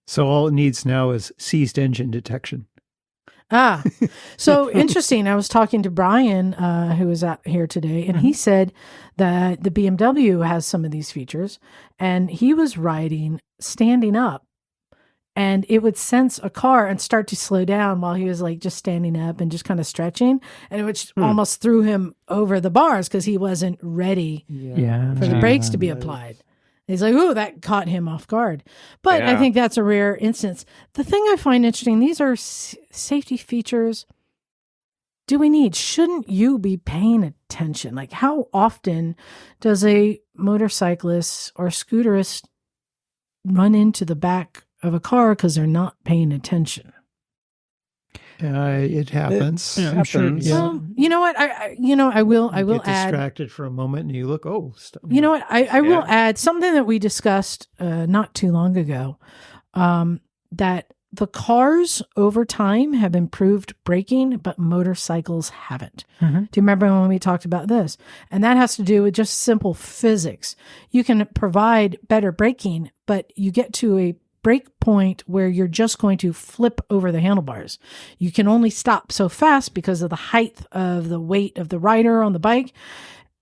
Speaker 2: So all it needs now is seized engine detection.
Speaker 1: So interesting. I was talking to Brian, who was out here today, and he said that the BMW has some of these features, and he was riding standing up, and it would sense a car and start to slow down while he was like just standing up and just kind of stretching, and it would almost threw him over the bars because he wasn't ready for the brakes to be applied. He's like, ooh, that caught him off guard. But I think that's a rare instance. The thing I find interesting, these are safety features. Do we need? Shouldn't you be paying attention? Like, how often does a motorcyclist or scooterist run into the back of a car because they're not paying attention?
Speaker 2: It happens.
Speaker 3: I'm sure.
Speaker 2: Yeah.
Speaker 1: Well, you know what? I will
Speaker 2: get
Speaker 1: add.
Speaker 2: distracted for a moment, and you look.
Speaker 1: You know what? I will add something that we discussed not too long ago. That the cars over time have improved braking, but motorcycles haven't. Do you remember when we talked about this? And that has to do with just simple physics. You can provide better braking, but you get to a break point where you're just going to flip over the handlebars. You can only stop so fast because of the height of the weight of the rider on the bike.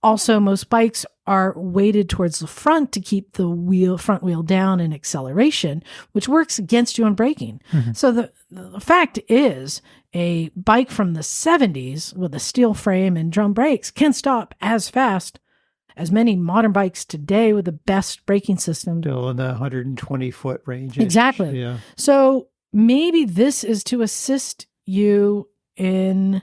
Speaker 1: Also, most bikes are weighted towards the front to keep the front wheel down in acceleration, which works against you on braking. So the fact is, a bike from the 70s with a steel frame and drum brakes can stop as fast as many modern bikes today with the best braking system.
Speaker 2: Still in the 120-foot range.
Speaker 1: Exactly.
Speaker 2: Yeah.
Speaker 1: So maybe this is to assist you in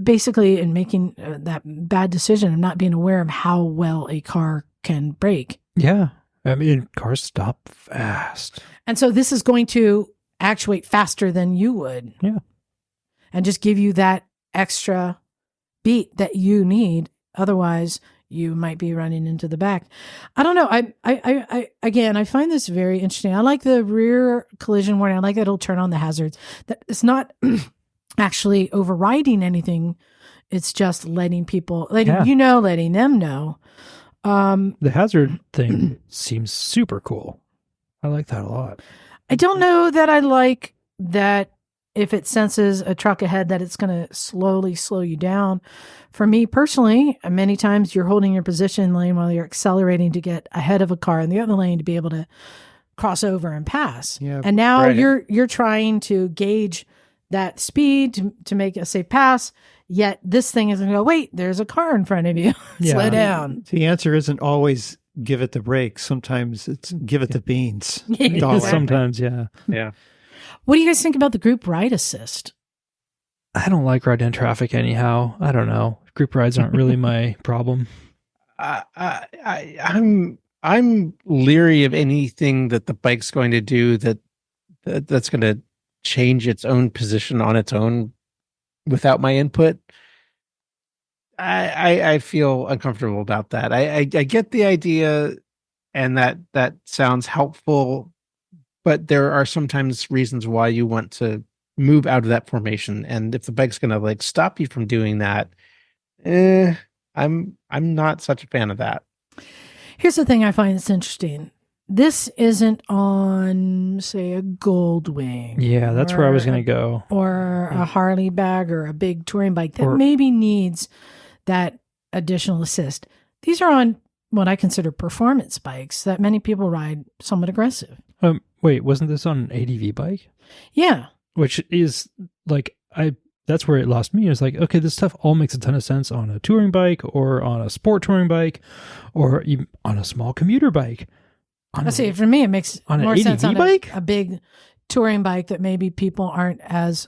Speaker 1: basically in making that bad decision of not being aware of how well a car can brake.
Speaker 3: Yeah. I mean, cars stop fast.
Speaker 1: And so this is going to actuate faster than you would.
Speaker 3: Yeah.
Speaker 1: And just give you that extra beat that you need. Otherwise, you might be running into the back. I don't know. I find this very interesting. I like the rear collision warning. I like that it'll turn on the hazards. That it's not actually overriding anything. It's just letting them know.
Speaker 3: The hazard thing seems super cool. I like that a lot.
Speaker 1: I don't know that I like that if it senses a truck ahead that it's going to slowly slow you down. For me personally, many times you're holding your position lane while you're accelerating to get ahead of a car in the other lane to be able to cross over and pass.
Speaker 2: Yeah,
Speaker 1: and now you're trying to gauge that speed to make a safe pass, yet this thing is going to go, wait, there's a car in front of you. Slow down.
Speaker 2: The answer isn't always give it the brakes. Sometimes it's give it the beans.
Speaker 3: Sometimes, yeah.
Speaker 4: Yeah.
Speaker 1: What do you guys think about the group ride assist?
Speaker 3: I don't like riding in traffic anyhow. I don't know. Group rides aren't really my problem.
Speaker 4: I'm leery of anything that the bike's going to do that's going to change its own position on its own without my input. I feel uncomfortable about that. I get the idea, and that sounds helpful, but there are sometimes reasons why you want to move out of that formation, and if the bike's gonna like stop you from doing that, I'm not such a fan of that.
Speaker 1: Here's the thing I find that's interesting. This isn't on, say, a Goldwing.
Speaker 3: Yeah, that's where I was going to go.
Speaker 1: Or a Harley bag or a big touring bike that maybe needs that additional assist. These are on what I consider performance bikes that many people ride somewhat aggressive.
Speaker 3: Wait, wasn't this on an ADV bike?
Speaker 1: Yeah.
Speaker 3: Which is like, that's where it lost me. It's like, okay, this stuff all makes a ton of sense on a touring bike or on a sport touring bike or even on a small commuter bike.
Speaker 1: I see. For me, it makes more sense on
Speaker 3: bike?
Speaker 1: A big touring bike that maybe people aren't as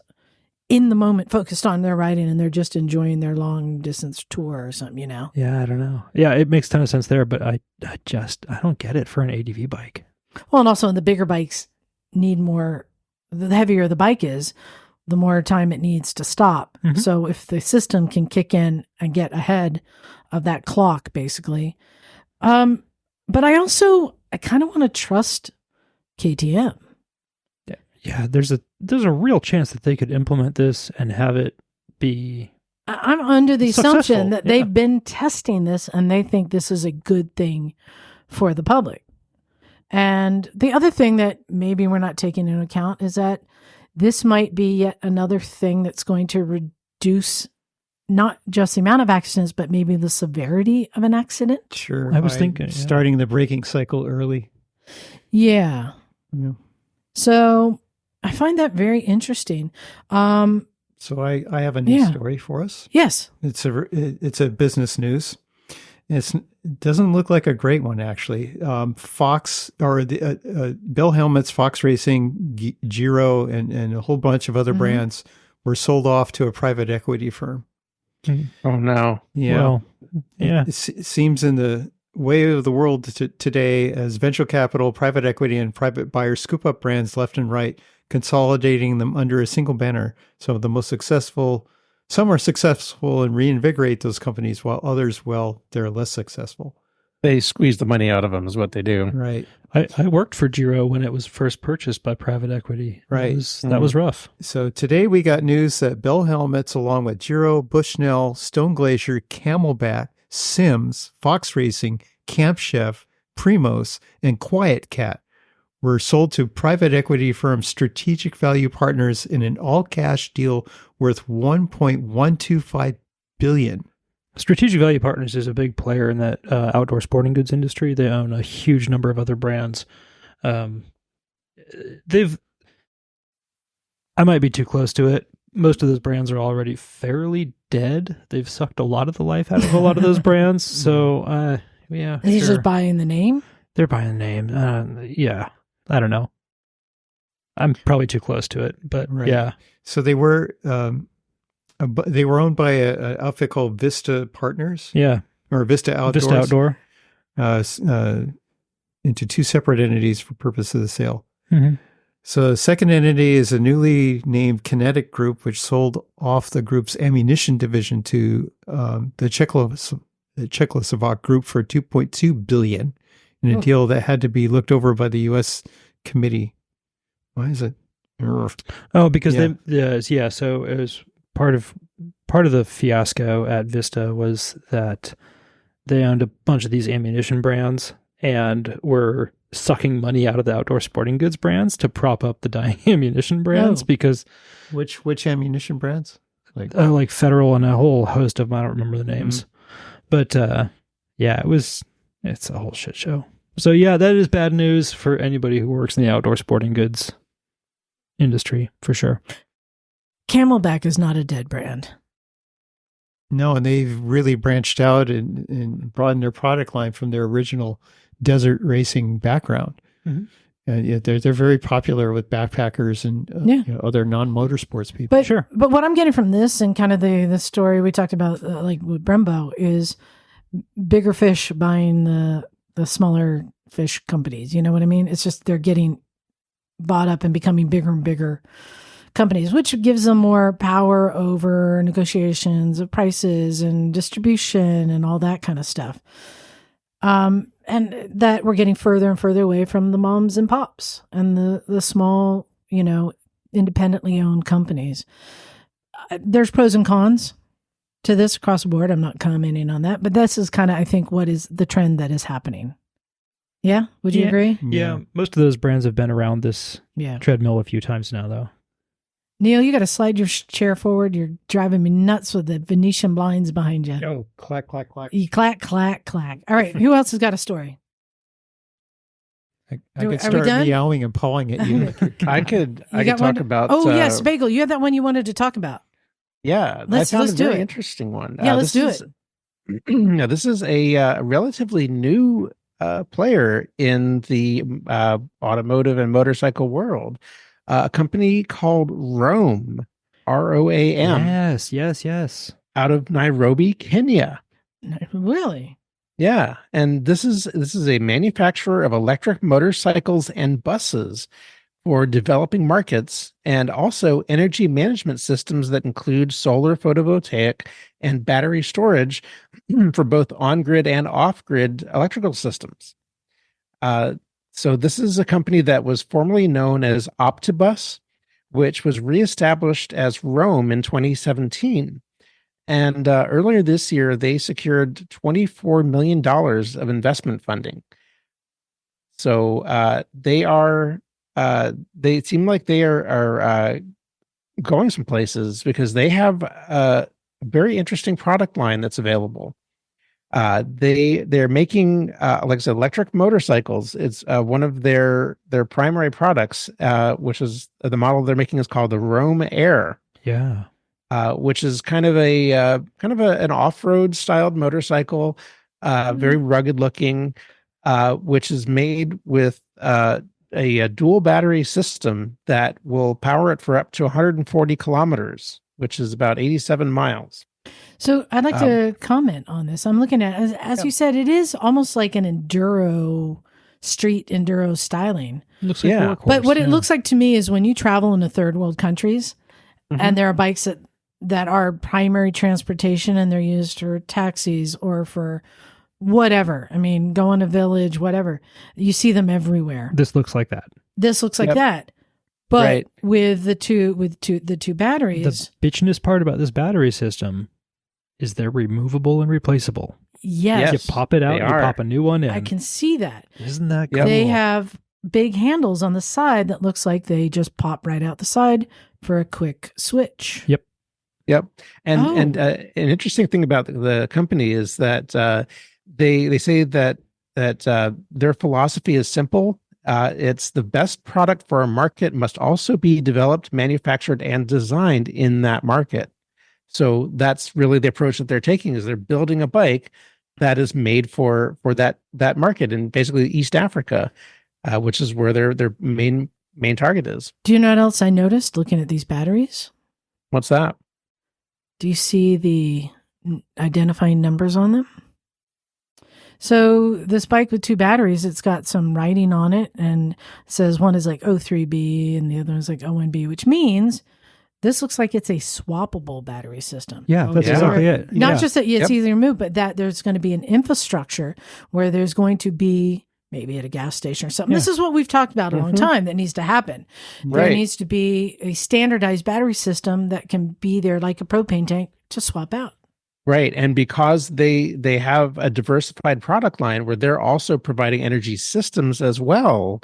Speaker 1: in the moment focused on their riding and they're just enjoying their long distance tour or something, you know?
Speaker 3: Yeah, I don't know. Yeah, it makes a ton of sense there, but I don't get it for an ADV bike.
Speaker 1: Well, and also the bigger bikes need more, the heavier the bike is, the more time it needs to stop. Mm-hmm. So if the system can kick in and get ahead of that clock, basically. But I kind of want to trust KTM.
Speaker 3: Yeah, there's a real chance that they could implement this and have it be.
Speaker 1: I'm under the assumption that they've been testing this and they think this is a good thing for the public. And the other thing that maybe we're not taking into account is that this might be yet another thing that's going to reduce not just the amount of accidents, but maybe the severity of an accident.
Speaker 2: Sure.
Speaker 3: I was thinking
Speaker 2: starting the braking cycle early.
Speaker 1: Yeah. So I find that very interesting.
Speaker 2: So I have a news story for us.
Speaker 1: Yes.
Speaker 2: It's a business news. It doesn't look like a great one, actually. Fox or the Bell Helmets, Fox Racing, Giro, and a whole bunch of other brands were sold off to a private equity firm.
Speaker 4: Oh no!
Speaker 2: Yeah,
Speaker 3: well, yeah.
Speaker 2: It seems in the way of the world today, as venture capital, private equity, and private buyers scoop up brands left and right, consolidating them under a single banner. Some are successful and reinvigorate those companies, while others, they're less successful.
Speaker 4: They squeeze the money out of them is what they do.
Speaker 2: Right.
Speaker 3: I worked for Giro when it was first purchased by private equity.
Speaker 2: Right.
Speaker 3: That was rough.
Speaker 2: So today we got news that Bell Helmets, along with Giro, Bushnell, Stone Glacier, Camelback, Sims, Fox Racing, Camp Chef, Primos, and Quiet Cat were sold to private equity firm Strategic Value Partners in an all-cash deal worth $1.125 billion.
Speaker 3: Strategic Value Partners is a big player in that outdoor sporting goods industry. They own a huge number of other brands. I might be too close to it. Most of those brands are already fairly dead. They've sucked a lot of the life out of a lot of those brands. So, yeah.
Speaker 1: He's just buying the name?
Speaker 3: They're buying the name. Yeah. I don't know. I'm probably too close to it, but yeah.
Speaker 2: So they were owned by an outfit called Vista Partners.
Speaker 3: Yeah.
Speaker 2: Or Vista Outdoors.
Speaker 3: Vista Outdoor.
Speaker 2: Into two separate entities for purpose of the sale.
Speaker 3: Mm-hmm. So
Speaker 2: the second entity is a newly named Kinetic Group, which sold off the group's ammunition division to the Czechoslovak group for $2.2 billion in a deal that had to be looked over by the U.S. committee. Why is it?
Speaker 3: Oh, because so it was part of the fiasco at Vista was that they owned a bunch of these ammunition brands and were sucking money out of the outdoor sporting goods brands to prop up the dying ammunition brands because
Speaker 2: which ammunition brands?
Speaker 3: Like Federal and a whole host of them. I don't remember the names, but it's a whole shit show. So yeah, that is bad news for anybody who works in the outdoor sporting goods industry for sure.
Speaker 1: Camelback is not a dead brand.
Speaker 2: No, and they've really branched out and broadened their product line from their original desert racing background. Mm-hmm. And they're very popular with backpackers and other non-motorsports people.
Speaker 1: But what I'm getting from this and kind of the story we talked about, like with Brembo, is bigger fish buying the smaller fish companies. You know what I mean? It's just they're getting bought up and becoming bigger and bigger companies, which gives them more power over negotiations of prices and distribution and all that kind of stuff. And that we're getting further and further away from the moms and pops and the small, independently owned companies. There's pros and cons to this across the board. I'm not commenting on that, but this is kind of, I think, what is the trend that is happening. Yeah? Would you agree?
Speaker 3: Yeah. Most of those brands have been around this treadmill a few times now, though.
Speaker 1: Neil, you got to slide your chair forward. You're driving me nuts with the Venetian blinds behind you.
Speaker 2: Oh, clack, clack, clack.
Speaker 1: You clack, clack, clack. All right. Who else has got a story?
Speaker 2: I could start meowing and pawing at you.
Speaker 4: I could talk about.
Speaker 1: Oh, yes, Bagel. You had that one you wanted to talk about.
Speaker 4: Yeah,
Speaker 1: let's do it.
Speaker 4: Very interesting one.
Speaker 1: Yeah, let's do it.
Speaker 4: This is a relatively new player in the automotive and motorcycle world. A company called Roam, ROAM.
Speaker 3: Yes.
Speaker 4: Out of Nairobi, Kenya.
Speaker 1: Really?
Speaker 4: Yeah, and this is a manufacturer of electric motorcycles and buses for developing markets, and also energy management systems that include solar photovoltaic and battery storage for both on-grid and off-grid electrical systems. So this is a company that was formerly known as Optibus, which was reestablished as Roam in 2017. And earlier this year, they secured $24 million of investment funding. So they seem like they are going some places because they have a very interesting product line that's available. They're making, like I said, electric motorcycles. It's one of their primary products, which is the model they're making is called the Roam Air.
Speaker 3: Yeah.
Speaker 4: Which is kind of an off-road styled motorcycle, very rugged looking, which is made with a dual battery system that will power it for up to 140 kilometers, which is about 87 miles.
Speaker 1: So I'd like to comment on this. I'm looking at, as you said, it is almost like an street enduro styling.
Speaker 3: Looks like workhorse,
Speaker 1: but what it looks like to me is when you travel into third world countries, and there are bikes that are primary transportation and they're used for taxis or for whatever. I mean, go in a village, whatever. You see them everywhere.
Speaker 3: This looks like that.
Speaker 1: This looks like that. But with the two batteries.
Speaker 3: The bitchiness part about this battery system is they're removable and replaceable.
Speaker 1: Yes.
Speaker 3: You pop it out, you pop a new one in.
Speaker 1: I can see that.
Speaker 3: Isn't that cool?
Speaker 1: They have big handles on the side that looks like they just pop right out the side for a quick switch.
Speaker 4: Yep. And an interesting thing about the company is that they say that their philosophy is simple. It's the best product for a market must also be developed, manufactured, and designed in that market. So that's really the approach that they're taking, is they're building a bike that is made for that market in basically East Africa, which is where their main target is.
Speaker 1: Do you know what else I noticed looking at these batteries?
Speaker 4: What's that?
Speaker 1: Do you see the identifying numbers on them? So this bike with two batteries, it's got some writing on it, and it says one is like O3B and the other is like O1B, which means this looks like it's a swappable battery system.
Speaker 3: Yeah, that's exactly it.
Speaker 1: Not just that it's easy to remove, but that there's going to be an infrastructure where there's going to be maybe at a gas station or something. This is what we've talked about a long time that needs to happen. There needs to be a standardized battery system that can be there like a propane tank to swap out.
Speaker 4: Right. And because they have a diversified product line where they're also providing energy systems as well,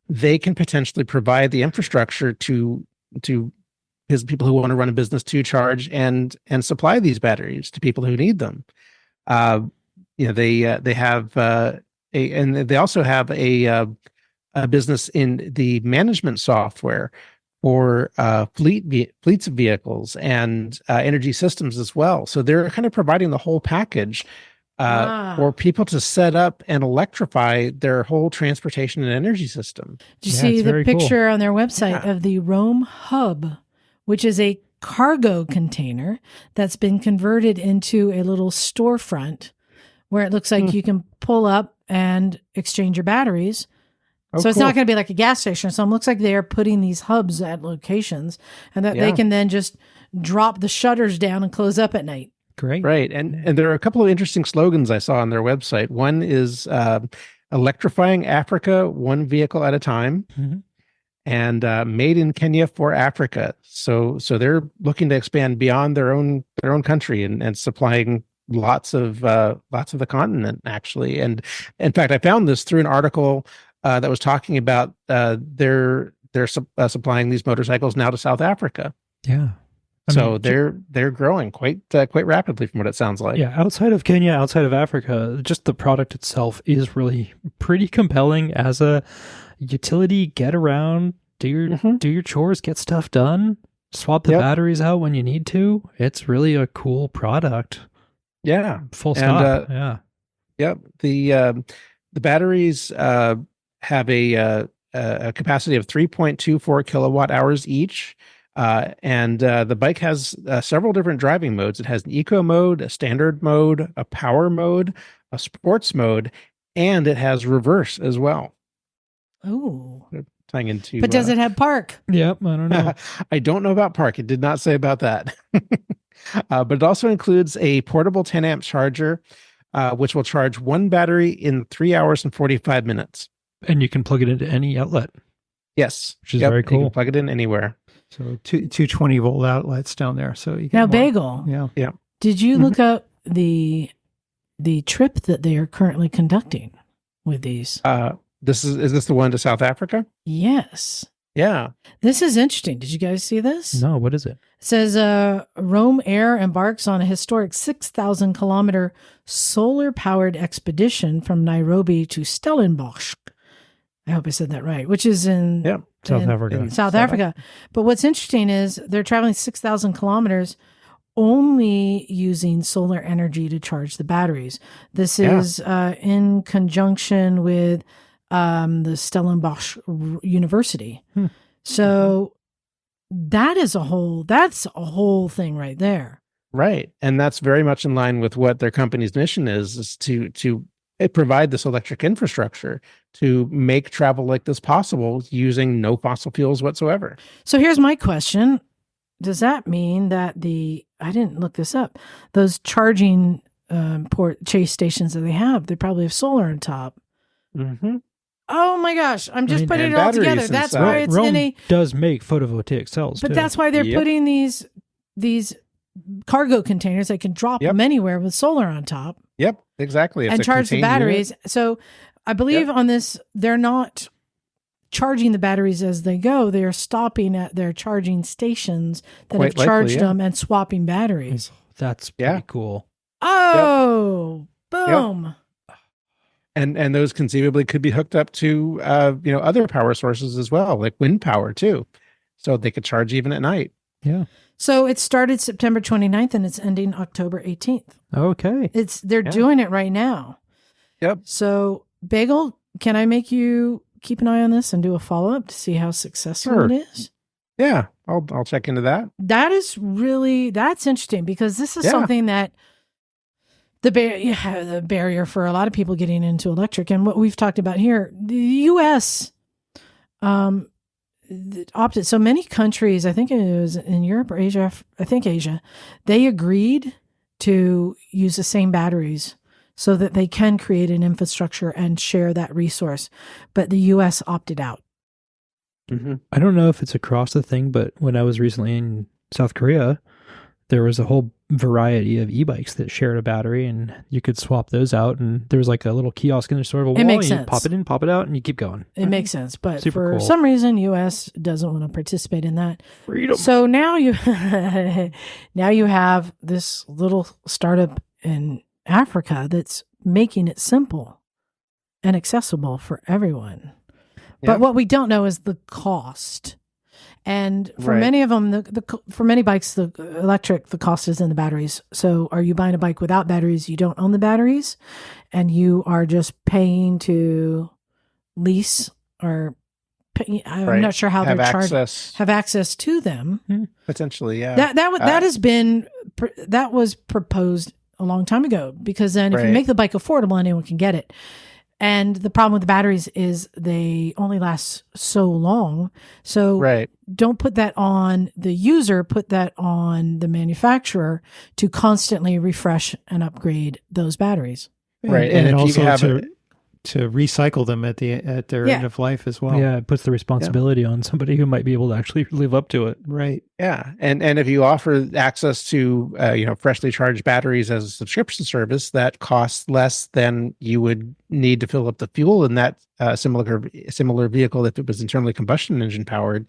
Speaker 4: they can potentially provide the infrastructure to his people who want to run a business to charge and supply these batteries to people who need them. They have and they also have a business in the management software for fleets of vehicles and energy systems as well. So they're kind of providing the whole package for people to set up and electrify their whole transportation and energy system.
Speaker 1: Did you see the picture on their website of the Roam Hub, which is a cargo container that's been converted into a little storefront where it looks like you can pull up and exchange your batteries. So it's not going to be like a gas station. So it looks like they're putting these hubs at locations and that they can then just drop the shutters down and close up at night.
Speaker 3: Great.
Speaker 4: Right. And there are a couple of interesting slogans I saw on their website. One is electrifying Africa, one vehicle at a time.
Speaker 3: Mm-hmm.
Speaker 4: And made in Kenya for Africa. So they're looking to expand beyond their own country and supplying lots of the continent, actually. And in fact, I found this through an article that was talking about they're supplying these motorcycles now to South Africa.
Speaker 3: Yeah.
Speaker 4: So they're growing quite rapidly from what it sounds like.
Speaker 3: Yeah, outside of Kenya, outside of Africa, just the product itself is really pretty compelling as a utility. Get around, do your chores, get stuff done, swap the batteries out when you need to. It's really a cool product.
Speaker 4: Yeah,
Speaker 3: full stop.
Speaker 4: Yep. The batteries have a capacity of 3.24 kilowatt hours each. And the bike has several different driving modes. It has an eco mode, a standard mode, a power mode, a sports mode, and it has reverse as well.
Speaker 1: Oh,
Speaker 4: tying into.
Speaker 1: But does it have park?
Speaker 3: Yep, I don't know.
Speaker 4: I don't know about park. It did not say about that. But it also includes a portable 10 amp charger, which will charge one battery in 3 hours and 45 minutes.
Speaker 3: And you can plug it into any outlet.
Speaker 4: Yes,
Speaker 3: which is very cool.
Speaker 4: You can plug it in anywhere.
Speaker 2: So 220 volt outlets down there. So you
Speaker 1: now, Bagel.
Speaker 2: Yeah.
Speaker 1: Did you look up the trip that they are currently conducting with these?
Speaker 4: Is this the one to South Africa?
Speaker 1: Yes.
Speaker 4: Yeah.
Speaker 1: This is interesting. Did you guys see this?
Speaker 3: No. What is it?
Speaker 1: It says Rome Air embarks on a historic 6,000 kilometer solar powered expedition from Nairobi to Stellenbosch. I hope I said that right, which is in
Speaker 3: South Africa.
Speaker 1: South Africa. But what's interesting is they're traveling 6,000 kilometers only using solar energy to charge the batteries. This is in conjunction with the Stellenbosch University. So that's a whole thing right there.
Speaker 4: Right. And that's very much in line with what their company's mission is to provide this electric infrastructure to make travel like this possible using no fossil fuels whatsoever.
Speaker 1: So here's my question. Does that mean that I didn't look this up, those charging port chase stations that they probably have solar on top?
Speaker 4: Mm-hmm.
Speaker 1: Oh my gosh. I'm just putting it all together. That's why it's
Speaker 3: Rome does make photovoltaic cells,
Speaker 1: but that's why they're putting these cargo containers that can drop them anywhere with solar on top.
Speaker 4: Yep, exactly.
Speaker 1: And charge the batteries. Unit. So I believe on this, they're not charging the batteries as they go. They're stopping at their charging stations that have charged them and swapping batteries.
Speaker 3: That's pretty cool.
Speaker 1: Oh, boom.
Speaker 4: Yep. And those conceivably could be hooked up to other power sources as well, like wind power too. So they could charge even at night.
Speaker 3: Yeah.
Speaker 1: So it started September 29th and it's ending October 18th.
Speaker 3: Okay.
Speaker 1: They're doing it right now.
Speaker 4: Yep.
Speaker 1: So Bagel, can I make you keep an eye on this and do a follow-up to see how successful it is?
Speaker 4: Yeah, I'll check into that.
Speaker 1: That's interesting because this is something that the barrier for a lot of people getting into electric, and what we've talked about here, the U.S. Opted. So many countries, I think it was in Europe or Asia, Asia, they agreed to use the same batteries so that they can create an infrastructure and share that resource. But the U.S. opted out.
Speaker 4: Mm-hmm.
Speaker 3: I don't know if it's across the thing, but when I was recently in South Korea, there was a whole variety of e-bikes that shared a battery, and you could swap those out. And there was like a little kiosk in the sort of a wall.
Speaker 1: Makes
Speaker 3: and
Speaker 1: sense.
Speaker 3: You pop it in, pop it out, and you keep going.
Speaker 1: It makes sense. But
Speaker 3: Super
Speaker 1: for
Speaker 3: cool.
Speaker 1: some reason, U.S. doesn't want to participate in that.
Speaker 3: Freedom.
Speaker 1: So now you have this little startup in Africa that's making it simple and accessible for everyone. But what we don't know is the cost. And for many of them, for many bikes, the electric, the cost is in the batteries. So are you buying a bike without batteries? You don't own the batteries and you are just paying to lease or I'm not sure how they're charged. Have access to them.
Speaker 4: Potentially, yeah.
Speaker 1: That was proposed a long time ago because then if you make the bike affordable, anyone can get it. And the problem with the batteries is they only last so long. So don't put that on the user, put that on the manufacturer to constantly refresh and upgrade those batteries.
Speaker 2: Right. And also to recycle them at their end of life as well.
Speaker 3: Yeah, it puts the responsibility on somebody who might be able to actually live up to it.
Speaker 2: Right.
Speaker 4: Yeah. And if you offer access to freshly charged batteries as a subscription service that costs less than you would need to fill up the fuel in that similar vehicle if it was internally combustion engine powered,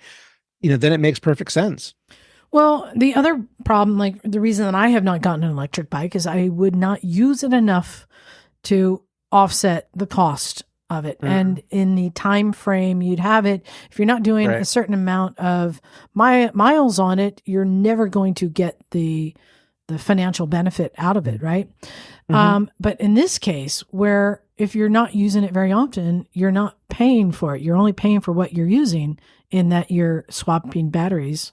Speaker 4: then it makes perfect sense.
Speaker 1: Well, the other problem, like the reason that I have not gotten an electric bike is I would not use it enough to offset the cost of it. And in the time frame you'd have it, if you're not doing a certain amount of miles on it, you're never going to get the financial benefit out of it, right? But in this case, where if you're not using it very often, you're not paying for it. You're only paying for what you're using in that you're swapping batteries.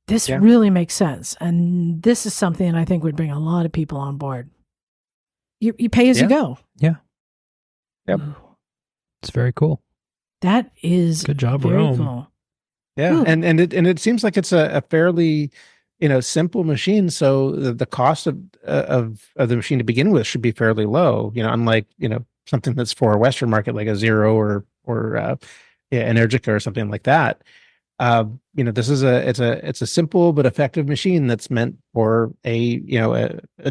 Speaker 1: This really makes sense. And this is something I think would bring a lot of people on board. You pay as you go.
Speaker 3: Yeah.
Speaker 4: Yep.
Speaker 3: It's very cool.
Speaker 1: That is
Speaker 3: good job,
Speaker 1: very
Speaker 3: Rome.
Speaker 1: Cool.
Speaker 4: Yeah. And it seems like it's a fairly, simple machine. So the cost of the machine to begin with should be fairly low, unlike, something that's for a Western market, like a Zero or Energica or something like that. This is it's a simple but effective machine that's meant for a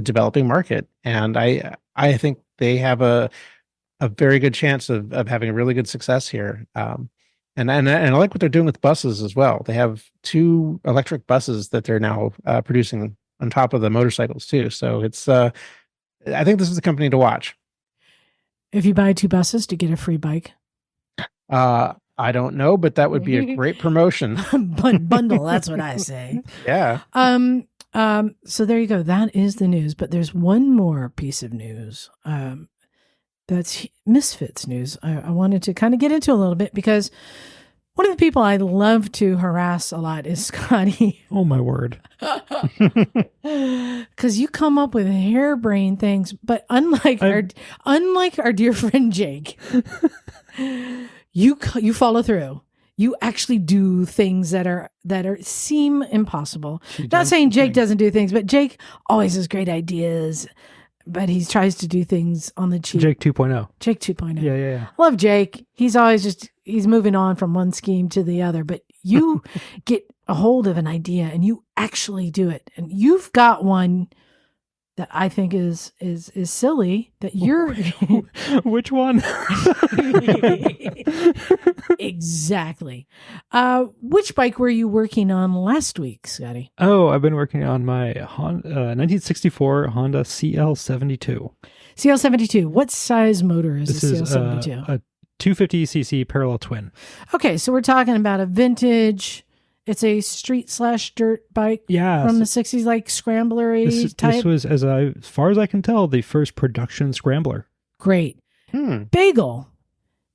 Speaker 4: developing market, and I think they have a very good chance of having a really good success here. And I like what they're doing with buses as well. They have 2 electric buses that they're now producing on top of the motorcycles too. So it's I think this is the company to watch.
Speaker 1: If you buy 2 buses to get a free bike.
Speaker 4: I don't know, but that would be a great promotion.
Speaker 1: Bundle, that's what I say.
Speaker 4: Yeah.
Speaker 1: So there you go. That is the news. But there's one more piece of news. That's Misfits news. I wanted to kind of get into a little bit because one of the people I love to harass a lot is Scottie.
Speaker 3: Oh my word.
Speaker 1: Because you come up with harebrained things, but unlike our dear friend Jake, you follow through. You actually do things that seem impossible. Not saying Jake doesn't do things, but Jake always has great ideas, but he tries to do things on the cheap.
Speaker 3: Jake 2.0.
Speaker 1: Jake 2.0.
Speaker 3: Yeah.
Speaker 1: Love Jake. He's always he's moving on from one scheme to the other, but you get a hold of an idea and you actually do it. And you've got one that I think is silly that you're
Speaker 3: which one?
Speaker 1: Exactly. Which bike were you working on last week, Scottie?
Speaker 3: Oh, I've been working on my 1964 Honda CL72.
Speaker 1: CL72. What size motor is
Speaker 3: this
Speaker 1: a CL72?
Speaker 3: A 250cc parallel twin.
Speaker 1: Okay, so we're talking about a vintage. It's a street/dirt bike from the 60s, like scrambler-y type.
Speaker 3: This was, as far as I can tell, the first production scrambler.
Speaker 1: Great. Bagel.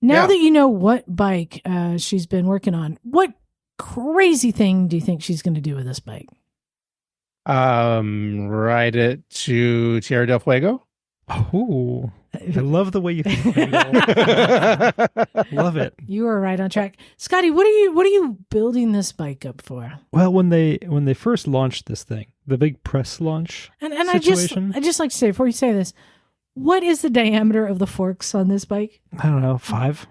Speaker 1: Now that you know what bike she's been working on, what crazy thing do you think she's going to do with this bike?
Speaker 4: Ride it to Tierra del Fuego.
Speaker 3: Oh, I love the way you think. Love it.
Speaker 1: You are right on track, Scottie. What are you building this bike up for?
Speaker 3: Well, when they first launched this thing, the big press launch situation.
Speaker 1: I just like to say before you say this, what is the diameter of the forks on this bike?
Speaker 3: I don't know, 5.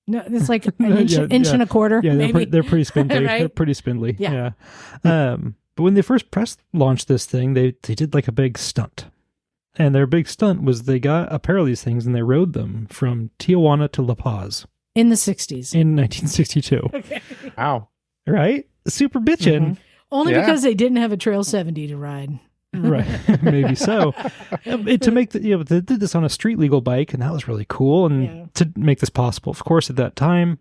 Speaker 1: No, it's like an inch and a quarter.
Speaker 3: Yeah,
Speaker 1: maybe.
Speaker 3: They're pretty spindly.
Speaker 1: Right?
Speaker 3: They're pretty spindly.
Speaker 1: Yeah.
Speaker 3: But when they first press launched this thing, they did like a big stunt. And their big stunt was they got a pair of these things and they rode them from Tijuana to La Paz.
Speaker 1: In the 60s.
Speaker 3: In 1962.
Speaker 1: Okay.
Speaker 4: Wow.
Speaker 3: Right? Super bitchin'.
Speaker 4: Mm-hmm.
Speaker 1: Only because they didn't have a Trail 70 to ride.
Speaker 3: Right. Maybe so. To make they did this on a street legal bike, and that was really cool. And to make this possible, of course, at that time,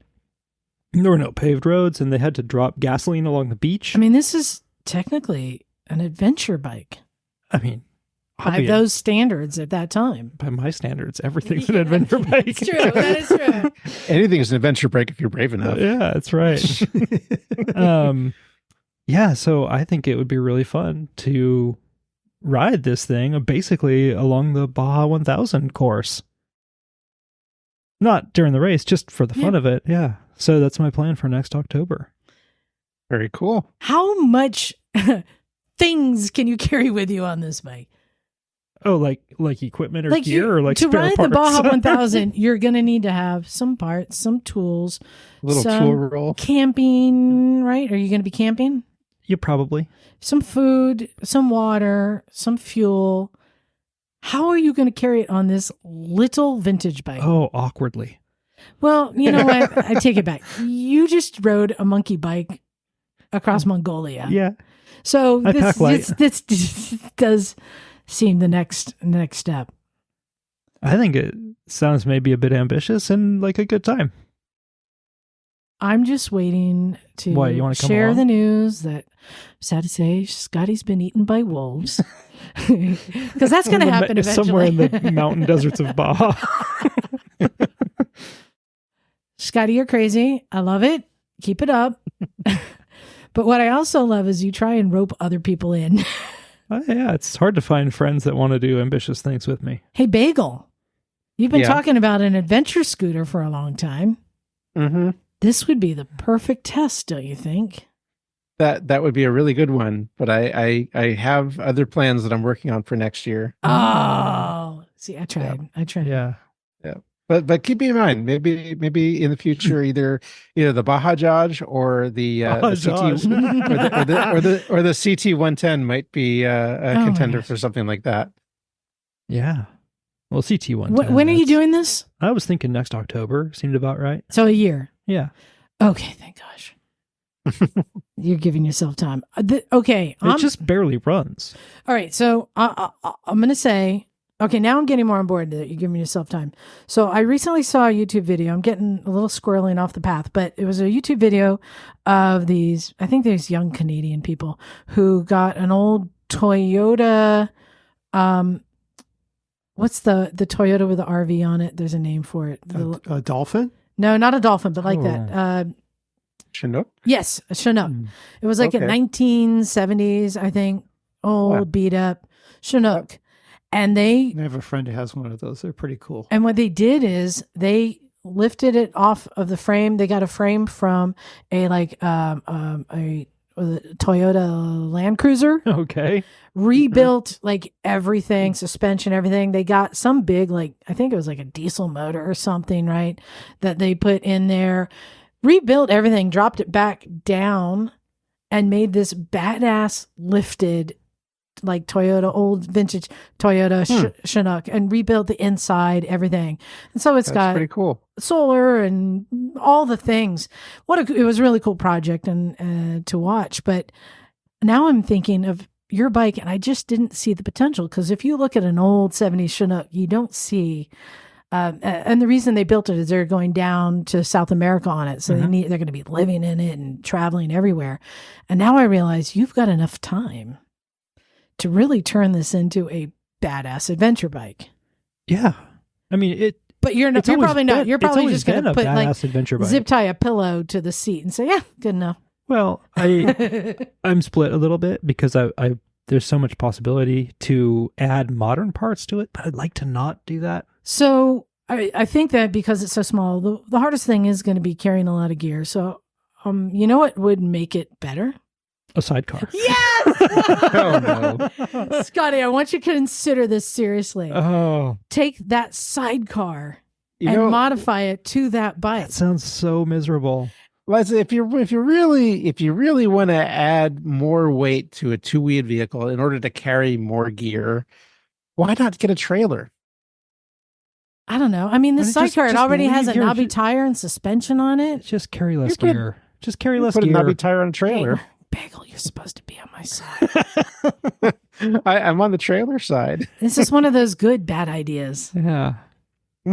Speaker 3: there were no paved roads and they had to drop gasoline along the beach.
Speaker 1: I mean, this is technically an adventure bike.
Speaker 3: I mean,
Speaker 1: by those standards at that time.
Speaker 3: By my standards, everything's an adventure bike.
Speaker 1: It's true. That is true.
Speaker 4: Anything is an adventure bike if you're brave enough.
Speaker 3: Yeah, that's right. So I think it would be really fun to ride this thing basically along the Baja 1000 course. Not during the race, just for the fun of it. Yeah. So that's my plan for next October.
Speaker 4: Very cool.
Speaker 1: How much things can you carry with you on this bike?
Speaker 3: Oh, like equipment or gear or like
Speaker 1: to
Speaker 3: spare
Speaker 1: ride
Speaker 3: parts?
Speaker 1: the Baja 1000, you're going to need to have some parts, some tools,
Speaker 4: Little
Speaker 1: some
Speaker 4: tool roll.
Speaker 1: camping, right? Are you going to be camping?
Speaker 3: You probably.
Speaker 1: Some food, some water, some fuel. How are you going to carry it on this little vintage bike?
Speaker 3: Oh, awkwardly.
Speaker 1: Well, you know what? I take it back. You just rode a monkey bike across Mongolia.
Speaker 3: Yeah.
Speaker 1: So
Speaker 3: I pack light.
Speaker 1: this does seem the next step.
Speaker 3: I think it sounds maybe a bit ambitious and like a good time.
Speaker 1: I'm just waiting to
Speaker 3: What, you wanna come
Speaker 1: share
Speaker 3: along?
Speaker 1: the news that, sad to say, Scottie's been eaten by wolves. Because that's going to happen eventually.
Speaker 3: Somewhere in the mountain deserts of Baja.
Speaker 1: Scottie, you're crazy. I love it. Keep it up. But what I also love is you try and rope other people in.
Speaker 3: Yeah, it's hard to find friends that want to do ambitious things with me.
Speaker 1: Hey, Bagel, you've been talking about an adventure scooter for a long time.
Speaker 4: Mm-hmm.
Speaker 1: This would be the perfect test, don't you think?
Speaker 4: That would be a really good one, but I have other plans that I'm working on for next year.
Speaker 1: Oh, see, I tried. I tried.
Speaker 3: Yeah.
Speaker 4: But keep in mind, maybe in the future, either the Baja Jaj or the CT or the CT 110 might be a contender for something like that.
Speaker 3: Yeah. Well, CT 110.
Speaker 1: When are you doing this?
Speaker 3: I was thinking next October. Seemed about right.
Speaker 1: So a year.
Speaker 3: Yeah.
Speaker 1: Okay, thank gosh. You're giving yourself time. Okay.
Speaker 3: It just barely runs.
Speaker 1: All right. So I'm going to say, okay, now I'm getting more on board that you're giving yourself time. So I recently saw a YouTube video. I'm getting a little squirreling off the path, but it was a YouTube video of these young Canadian people who got an old Toyota. What's the Toyota with the RV on it? There's a name for it.
Speaker 2: A dolphin?
Speaker 1: No, not a dolphin, but like that.
Speaker 4: Chinook?
Speaker 1: Yes, a Chinook. It was like a 1970s, I think, old beat up Chinook. And I
Speaker 2: have a friend who has one of those. They're pretty cool.
Speaker 1: And what they did is they lifted it off of the frame. They got a frame from a Toyota Land Cruiser.
Speaker 3: Okay.
Speaker 1: Rebuilt like everything, suspension, everything. They got some big, like, I think it was like a diesel motor or something, right? That they put in there, rebuilt everything, dropped it back down, and made this badass lifted, like old vintage Toyota Chinook, and rebuilt the inside, everything. And so that's got
Speaker 4: pretty cool
Speaker 1: solar and all the things. It was a really cool project and to watch. But now I'm thinking of your bike, and I just didn't see the potential, because if you look at an old 70s Chinook, you don't see. And the reason they built it is they're going down to South America on it, so they're going to be living in it and traveling everywhere. And now I realize you've got enough time to really turn this into a badass adventure bike.
Speaker 3: Yeah. I mean, it.
Speaker 1: But you're not. You're probably not. You're probably just going to put like
Speaker 3: adventure
Speaker 1: zip tie a pillow to the seat and say, "Yeah, good enough."
Speaker 3: Well, I'm split a little bit because I there's so much possibility to add modern parts to it, but I'd like to not do that.
Speaker 1: So I think that because it's so small, the hardest thing is going to be carrying a lot of gear. So, you know what would make it better?
Speaker 3: A sidecar.
Speaker 1: Yes!
Speaker 4: Oh, no.
Speaker 1: Scottie, I want you to consider this seriously.
Speaker 3: Oh.
Speaker 1: Take that sidecar and modify it to that bike.
Speaker 3: That sounds so miserable.
Speaker 4: Liza, if you really want to add more weight to a two-wheeled vehicle in order to carry more gear, why not get a trailer?
Speaker 1: I don't know. I mean, the sidecar, it already has a knobby tire and suspension on it.
Speaker 3: Just carry less gear. Just carry less gear.
Speaker 4: Put a knobby tire on a trailer.
Speaker 1: Bagel, you're supposed to be on my side.
Speaker 4: I'm on the trailer side.
Speaker 1: This is one of those good, bad ideas.
Speaker 3: Yeah.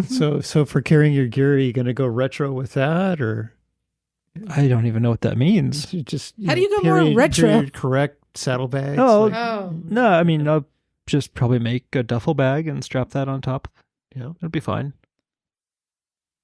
Speaker 2: So for carrying your gear, are you going to go retro with that, or?
Speaker 3: I don't even know what that means.
Speaker 1: How do you go more retro?
Speaker 2: Correct saddlebags.
Speaker 3: No, I mean, I'll just probably make a duffel bag and strap that on top. Yeah, it'll be fine.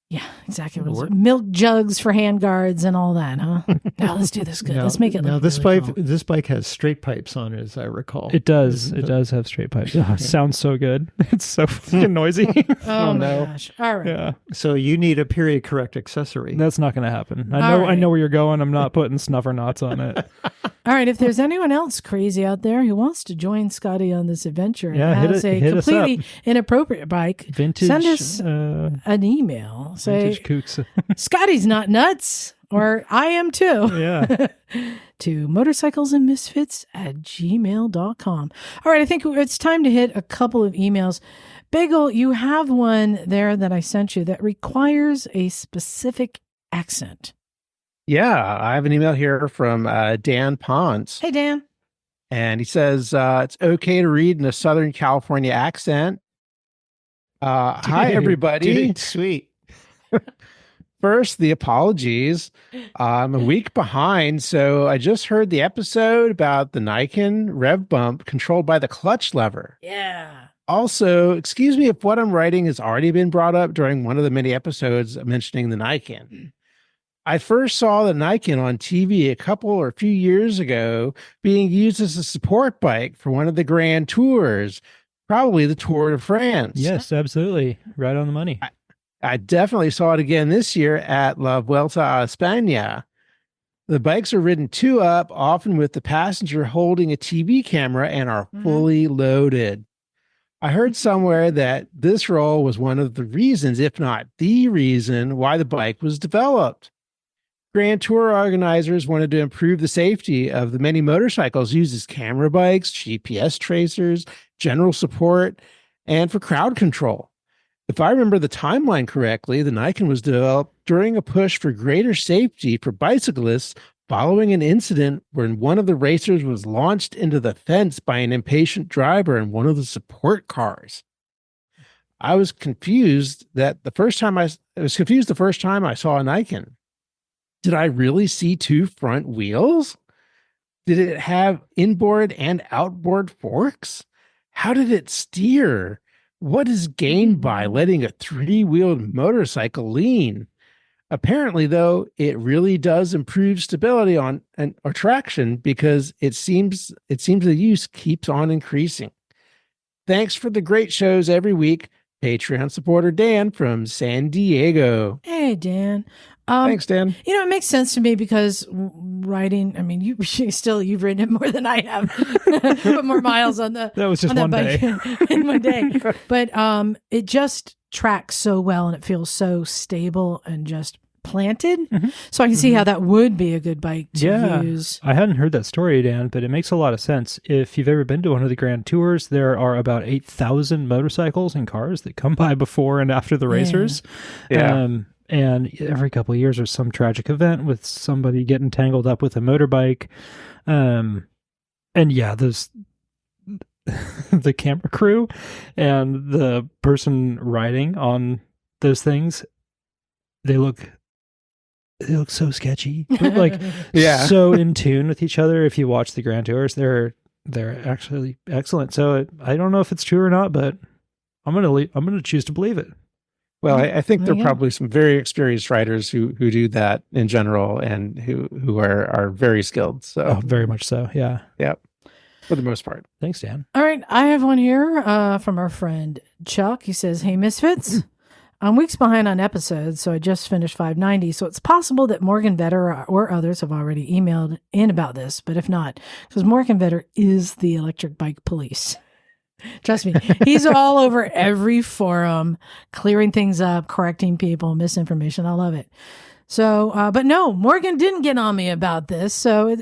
Speaker 1: Yeah, exactly. Milk jugs for hand guards and all that, huh? Now let's do this good. Let's make it look really cool.
Speaker 2: This bike has straight pipes on it, as I recall.
Speaker 3: It does. It does have straight pipes. Oh, it sounds so good. It's so fucking noisy.
Speaker 1: Oh my gosh. All right.
Speaker 3: Yeah.
Speaker 2: So you need a period correct accessory.
Speaker 3: That's not going to happen. I know where you're going. I'm not putting snuffer knots on it.
Speaker 1: All right. If there's anyone else crazy out there who wants to join Scottie on this adventure and has a completely inappropriate bike, send us an email. Say,
Speaker 3: kooks.
Speaker 1: Scottie's not nuts, or I am too.
Speaker 3: Yeah.
Speaker 1: To motorcyclesandmisfits@gmail.com. All right. I think it's time to hit a couple of emails. Bagel, you have one there that I sent you that requires a specific accent.
Speaker 4: Yeah, I have an email here from Dan Ponce.
Speaker 1: Hey, Dan.
Speaker 4: And he says, it's okay to read in a Southern California accent. Hi, everybody.
Speaker 2: Dude, sweet.
Speaker 4: First, the apologies. I'm a week behind, so I just heard the episode about the Nikon rev bump controlled by the clutch lever.
Speaker 1: Yeah.
Speaker 4: Also, excuse me if what I'm writing has already been brought up during one of the many episodes mentioning the Nikon. I first saw the Nikon on TV a few years ago being used as a support bike for one of the Grand Tours, probably the Tour de France.
Speaker 3: Yes, absolutely. Right on the money.
Speaker 4: I definitely saw it again this year at La Vuelta a España. The bikes are ridden two up, often with the passenger holding a TV camera, and are fully loaded. I heard somewhere that this role was one of the reasons, if not the reason, why the bike was developed. Grand Tour organizers wanted to improve the safety of the many motorcycles used as camera bikes, GPS tracers, general support, and for crowd control. If I remember the timeline correctly, the Nikon was developed during a push for greater safety for bicyclists following an incident when one of the racers was launched into the fence by an impatient driver in one of the support cars. I was confused the first time I saw a Nikon. Did I really see two front wheels? Did it have inboard and outboard forks? How did it steer? What is gained by letting a three-wheeled motorcycle lean? Apparently, though, it really does improve stability or traction because it seems the use keeps on increasing. Thanks for the great shows every week. Patreon supporter Dan from San Diego.
Speaker 1: Hey, Dan.
Speaker 4: Thanks, Dan.
Speaker 1: It makes sense to me because writing, I mean, you've written it more than I have. Put more miles on that
Speaker 3: was just one day.
Speaker 1: In one day. But it just tracks so well and it feels so stable and just planted. Mm-hmm. So I can see how that would be a good bike to use.
Speaker 3: I hadn't heard that story, Dan, but it makes a lot of sense. If you've ever been to one of the Grand Tours, there are about 8,000 motorcycles and cars that come by before and after the racers.
Speaker 4: Yeah.
Speaker 3: And every couple of years there's some tragic event with somebody getting tangled up with a motorbike. And yeah, there's the camera crew and the person riding on those things, they look so sketchy, but like so in tune with each other. If you watch the Grand Tours, they're actually excellent. So I don't know if it's true or not, but I'm gonna choose to believe it.
Speaker 4: Well, I think there are probably some very experienced riders who do that in general and who are very skilled. So
Speaker 3: very much so. Yeah.
Speaker 4: Yep. For the most part.
Speaker 3: Thanks, Dan.
Speaker 1: All right. I have one here from our friend Chuck. He says, "Hey, Misfits. I'm weeks behind on episodes, so I just finished 590. So it's possible that Morgan Vetter or others have already emailed in about this. But if not, because Morgan Vetter is the electric bike police. Trust me, he's all over every forum, clearing things up, correcting people, misinformation. I love it. So, but no, Morgan didn't get on me about this. So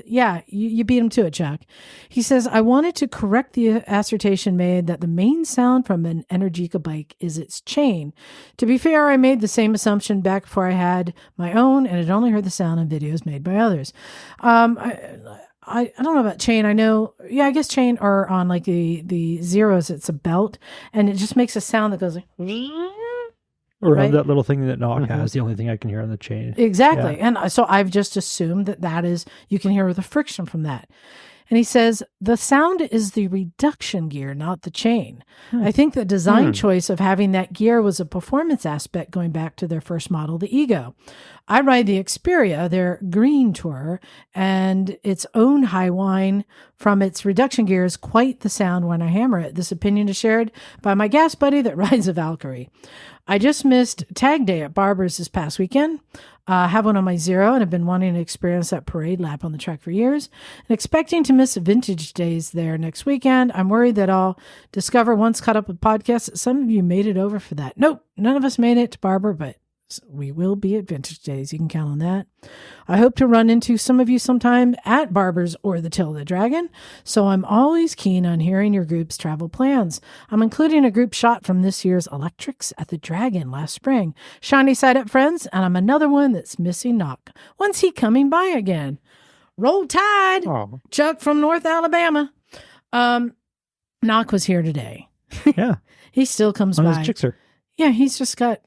Speaker 1: you beat him to it, Chuck. He says, I wanted to correct the assertion made that the main sound from an Energica bike is its chain. To be fair, I made the same assumption back before I had my own and had only heard the sound in videos made by others. I don't know about chain. I know, I guess chain or on like the zeros, it's a belt and it just makes a sound that goes like,
Speaker 3: or that little thing that Knock has, the only thing I can hear on the chain.
Speaker 1: Exactly. Yeah. And so I've just assumed that is, you can hear the friction from that. And he says, the sound is the reduction gear, not the chain. I think the design choice of having that gear was a performance aspect going back to their first model, the Ego. I ride the Xperia, their green tourer, and its own high whine from its reduction gear is quite the sound when I hammer it. This opinion is shared by my gas buddy that rides a Valkyrie. I just missed tag day at Barber's this past weekend. I have one on my Zero and have been wanting to experience that parade lap on the track for years and expecting to miss vintage days there next weekend. I'm worried that I'll discover once caught up with podcasts that some of you made it over for that. Nope, none of us made it to Barber, but we will be at vintage days. You can count on that. I hope to run into some of you sometime at Barber's or the Till of the Dragon, so I'm always keen on hearing your group's travel plans. I'm including a group shot from this year's Electrics at the Dragon last spring. Shiny side up, friends, and I'm another one that's missing Knock. When's he coming by again? Roll Tide!
Speaker 4: Oh.
Speaker 1: Chuck from North Alabama. Knock was here today.
Speaker 3: Yeah.
Speaker 1: He still comes
Speaker 3: On
Speaker 1: by.
Speaker 3: his Gixxer.
Speaker 1: Yeah, he's just got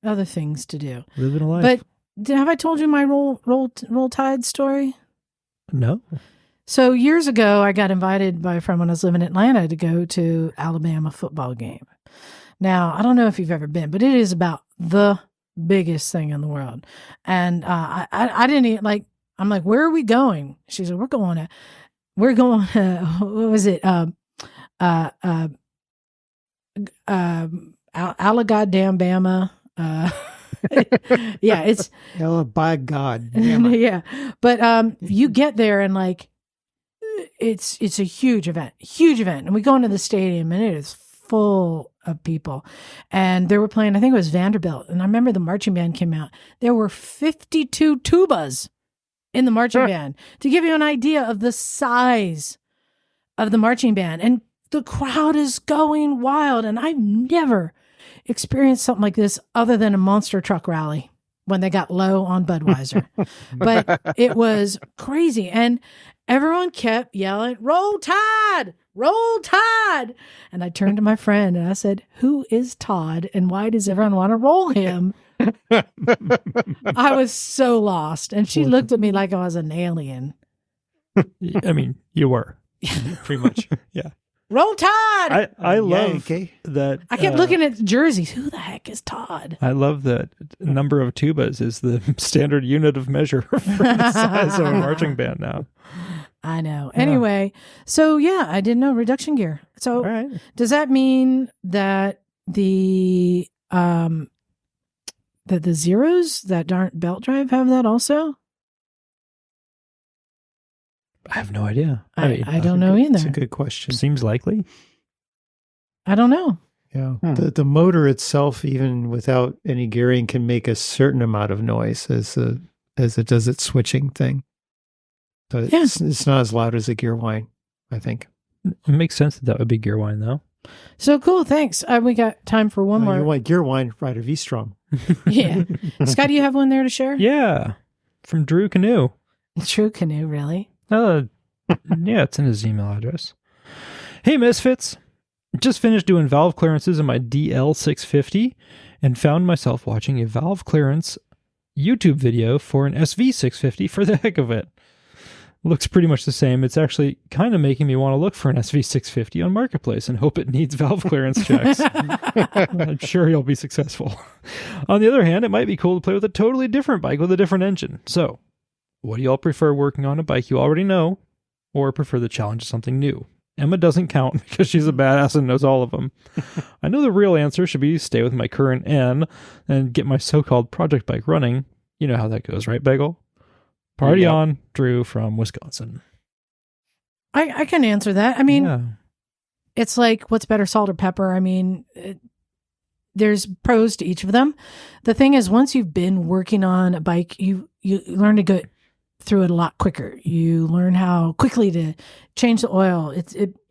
Speaker 1: other things to do.
Speaker 3: Living a life.
Speaker 1: But have I told you my roll Tide story?
Speaker 3: No.
Speaker 1: So years ago, I got invited by a friend when I was living in Atlanta to go to Alabama football game. Now, I don't know if you've ever been, but it is about the biggest thing in the world. And I didn't even, like, I'm like, where are we going? She said, we're going to, what was it? Alagoddamn Bama. Yeah, it's
Speaker 2: by God.
Speaker 1: yeah. But you get there and like it's a huge event. And we go into the stadium and it is full of people. And they were playing, I think it was Vanderbilt. And I remember the marching band came out. There were 52 tubas in the marching band to give you an idea of the size of the marching band. And the crowd is going wild. And I've never experienced something like this other than a monster truck rally when they got low on Budweiser. But it was crazy. And everyone kept yelling, "Roll Tide! Roll Tide!" And I turned to my friend and I said, "Who is Todd and why does everyone want to roll him?" I was so lost. And she looked at me like I was an alien.
Speaker 3: I mean, you were. Pretty much. Yeah.
Speaker 1: Roll Tide!
Speaker 3: I love that.
Speaker 1: I kept looking at the jerseys. Who the heck is Todd?
Speaker 3: I love that number of tubas is the standard unit of measure for the size of a marching band now.
Speaker 1: I know. Anyway, so yeah, I didn't know reduction gear. So
Speaker 3: right.
Speaker 1: Does that mean that the Zeros that aren't belt drive have that also?
Speaker 3: I have no idea.
Speaker 1: I don't know either.
Speaker 2: That's a good question.
Speaker 3: Seems likely.
Speaker 1: I don't know.
Speaker 2: Yeah. The motor itself, even without any gearing, can make a certain amount of noise as it does its switching thing. So it's not as loud as a gear whine, I think.
Speaker 3: It makes sense that would be gear whine, though.
Speaker 1: So cool. Thanks. We got time for one more.
Speaker 2: You want gear whine, ride a V-Strom.
Speaker 1: Yeah. Scott, do you have one there to share?
Speaker 3: Yeah. From Drew Canoe.
Speaker 1: True Canoe, really?
Speaker 3: Yeah, it's in his email address. Hey, Misfits. Just finished doing valve clearances in my DL650 and found myself watching a valve clearance YouTube video for an SV650 for the heck of it. Looks pretty much the same. It's actually kind of making me want to look for an SV650 on Marketplace and hope it needs valve clearance checks. I'm sure you'll be successful. On the other hand, it might be cool to play with a totally different bike with a different engine. So, what do y'all prefer, working on a bike you already know, or prefer the challenge of something new? Emma doesn't count because she's a badass and knows all of them. I know the real answer should be stay with my current N and get my so-called project bike running. You know how that goes, right, Bagel? Party on, Drew from Wisconsin.
Speaker 1: I can answer that. I mean, It's like, what's better, salt or pepper? I mean, there's pros to each of them. The thing is, once you've been working on a bike, you learn to go through it a lot quicker. You learn how quickly to change the oil.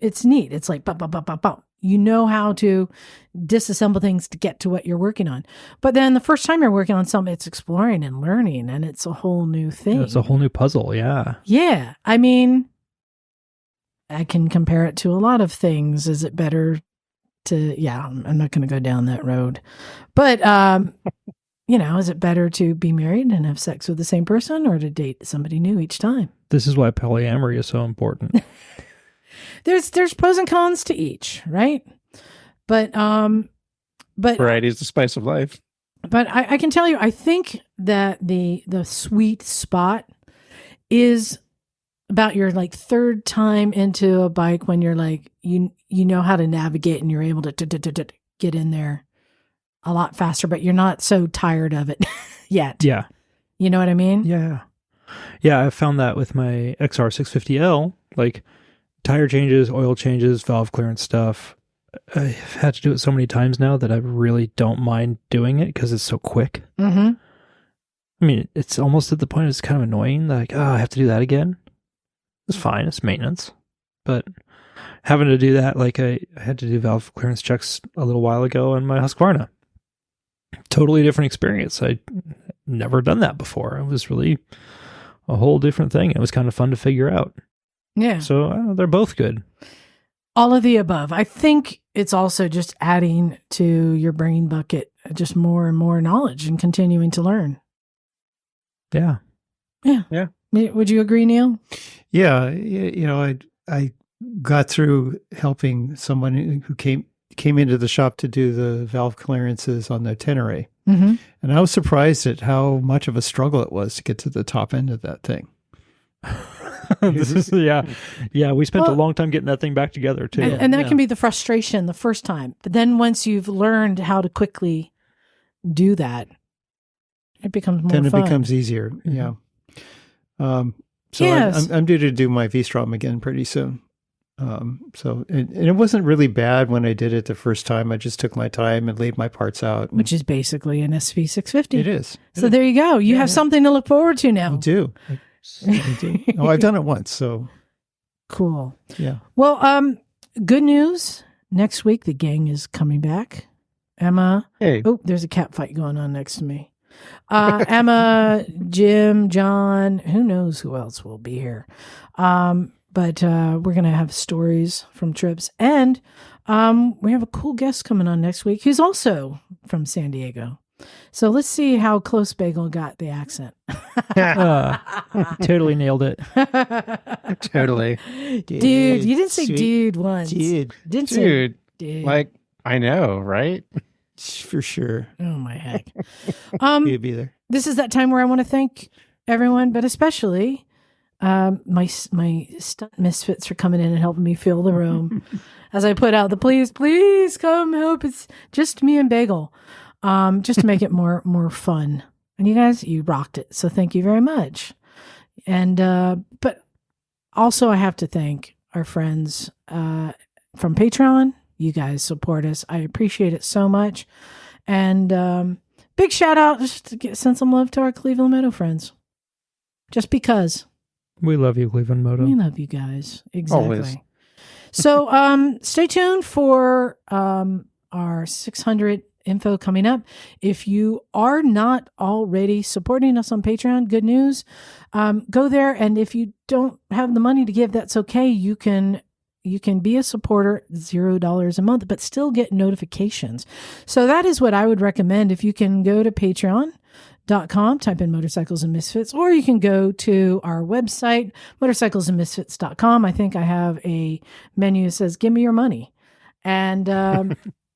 Speaker 1: It's neat. It's like bop, bop, bop, bop, bop. You know how to disassemble things to get to what you're working on. But then the first time you're working on something, it's exploring and learning, and it's a whole new thing.
Speaker 3: It's a whole new puzzle, yeah.
Speaker 1: Yeah. I mean, I can compare it to a lot of things. Is it better to, I'm not going to go down that road. But is it better to be married and have sex with the same person or to date somebody new each time?
Speaker 3: This is why polyamory is so important.
Speaker 1: There's pros and cons to each, right? But
Speaker 4: Variety is the spice of life.
Speaker 1: But I can tell you, I think that the sweet spot is about your like third time into a bike when you're like, you know how to navigate and you're able to get in there a lot faster, but you're not so tired of it yet.
Speaker 3: Yeah.
Speaker 1: You know what I mean?
Speaker 3: Yeah. Yeah, I found that with my XR650L, like tire changes, oil changes, valve clearance stuff. I've had to do it so many times now that I really don't mind doing it because it's so quick.
Speaker 1: Mm-hmm.
Speaker 3: I mean, it's almost at the point it's kind of annoying. Like, I have to do that again. It's fine. It's maintenance. But having to do that, like I had to do valve clearance checks a little while ago on my Husqvarna. Totally different experience. I'd never done that before. It was really a whole different thing. It was kind of fun to figure out.
Speaker 1: Yeah.
Speaker 3: So they're both good.
Speaker 1: All of the above. I think it's also just adding to your brain bucket just more and more knowledge and continuing to learn.
Speaker 3: Yeah.
Speaker 1: Yeah.
Speaker 4: Yeah.
Speaker 1: Would you agree, Neil?
Speaker 2: Yeah. I got through helping someone who came into the shop to do the valve clearances on their Tenere.
Speaker 1: Mm-hmm.
Speaker 2: And I was surprised at how much of a struggle it was to get to the top end of that thing.
Speaker 3: Yeah. We spent a long time getting that thing back together too.
Speaker 1: And that can be the frustration the first time. But then once you've learned how to quickly do that, it becomes more
Speaker 2: then
Speaker 1: fun.
Speaker 2: It becomes easier.
Speaker 3: Mm-hmm.
Speaker 2: Yeah. So
Speaker 1: Yes.
Speaker 2: I'm due to do my V-Strom again pretty soon. And it wasn't really bad when I did it the first time. I just took my time and laid my parts out.
Speaker 1: Which is basically an SV650.
Speaker 2: It is.
Speaker 1: So there you go. You have something to look forward to now.
Speaker 2: I do. Oh, I've done it once. So
Speaker 1: cool.
Speaker 2: yeah.
Speaker 1: Well, good news. Next week, the gang is coming back. Emma.
Speaker 4: Hey.
Speaker 1: Oh, there's a cat fight going on next to me. Emma, Jim, John, who knows who else will be here. But we're going to have stories from trips. And we have a cool guest coming on next week who's also from San Diego. So let's see how close Bagel got the accent.
Speaker 3: Totally nailed it.
Speaker 4: Totally.
Speaker 1: Dude, you didn't say dude once.
Speaker 2: Dude.
Speaker 1: Didn't say dude.
Speaker 4: Like, I know, right?
Speaker 2: For sure.
Speaker 1: Oh my heck.
Speaker 2: You'd be there.
Speaker 1: This is that time where I want to thank everyone, but especially my stunt misfits for coming in and helping me fill the room as I put out the please come help. It's just me and Bagel, just to make it more fun. And you guys, you rocked it. So thank you very much. And, but also I have to thank our friends, from Patreon. You guys support us. I appreciate it so much. And, big shout out just to send some love to our Cleveland Meadow friends. Just because.
Speaker 3: We love you, Cleveland Moto.
Speaker 1: We love you guys. Exactly.
Speaker 4: Always.
Speaker 1: So stay tuned for our 600 info coming up. If you are not already supporting us on Patreon, good news. Go there, and if you don't have the money to give, that's okay. You can be a supporter, $0 a month, but still get notifications. So that is what I would recommend. If you can go to patreon.com, type in Motorcycles and Misfits, or you can go to our website, motorcyclesandmisfits.com. I think I have a menu that says, give me your money. And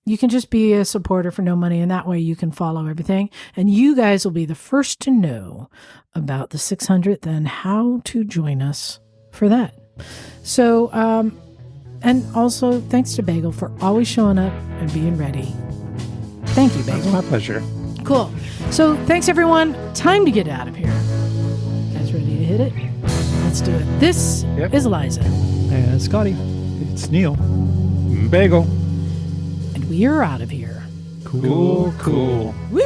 Speaker 1: you can just be a supporter for no money, and that way you can follow everything. And you guys will be the first to know about the 600th and how to join us for that. So, and also thanks to Bagel for always showing up and being ready. Thank you, Bagel.
Speaker 4: It's my pleasure.
Speaker 1: Cool. So thanks, everyone. Time to get out of here. You guys ready to hit it? Let's do it. This is Liza.
Speaker 3: And Scottie.
Speaker 2: It's Neil.
Speaker 4: Bagel.
Speaker 1: And we are out of here.
Speaker 3: Cool.
Speaker 1: Woo!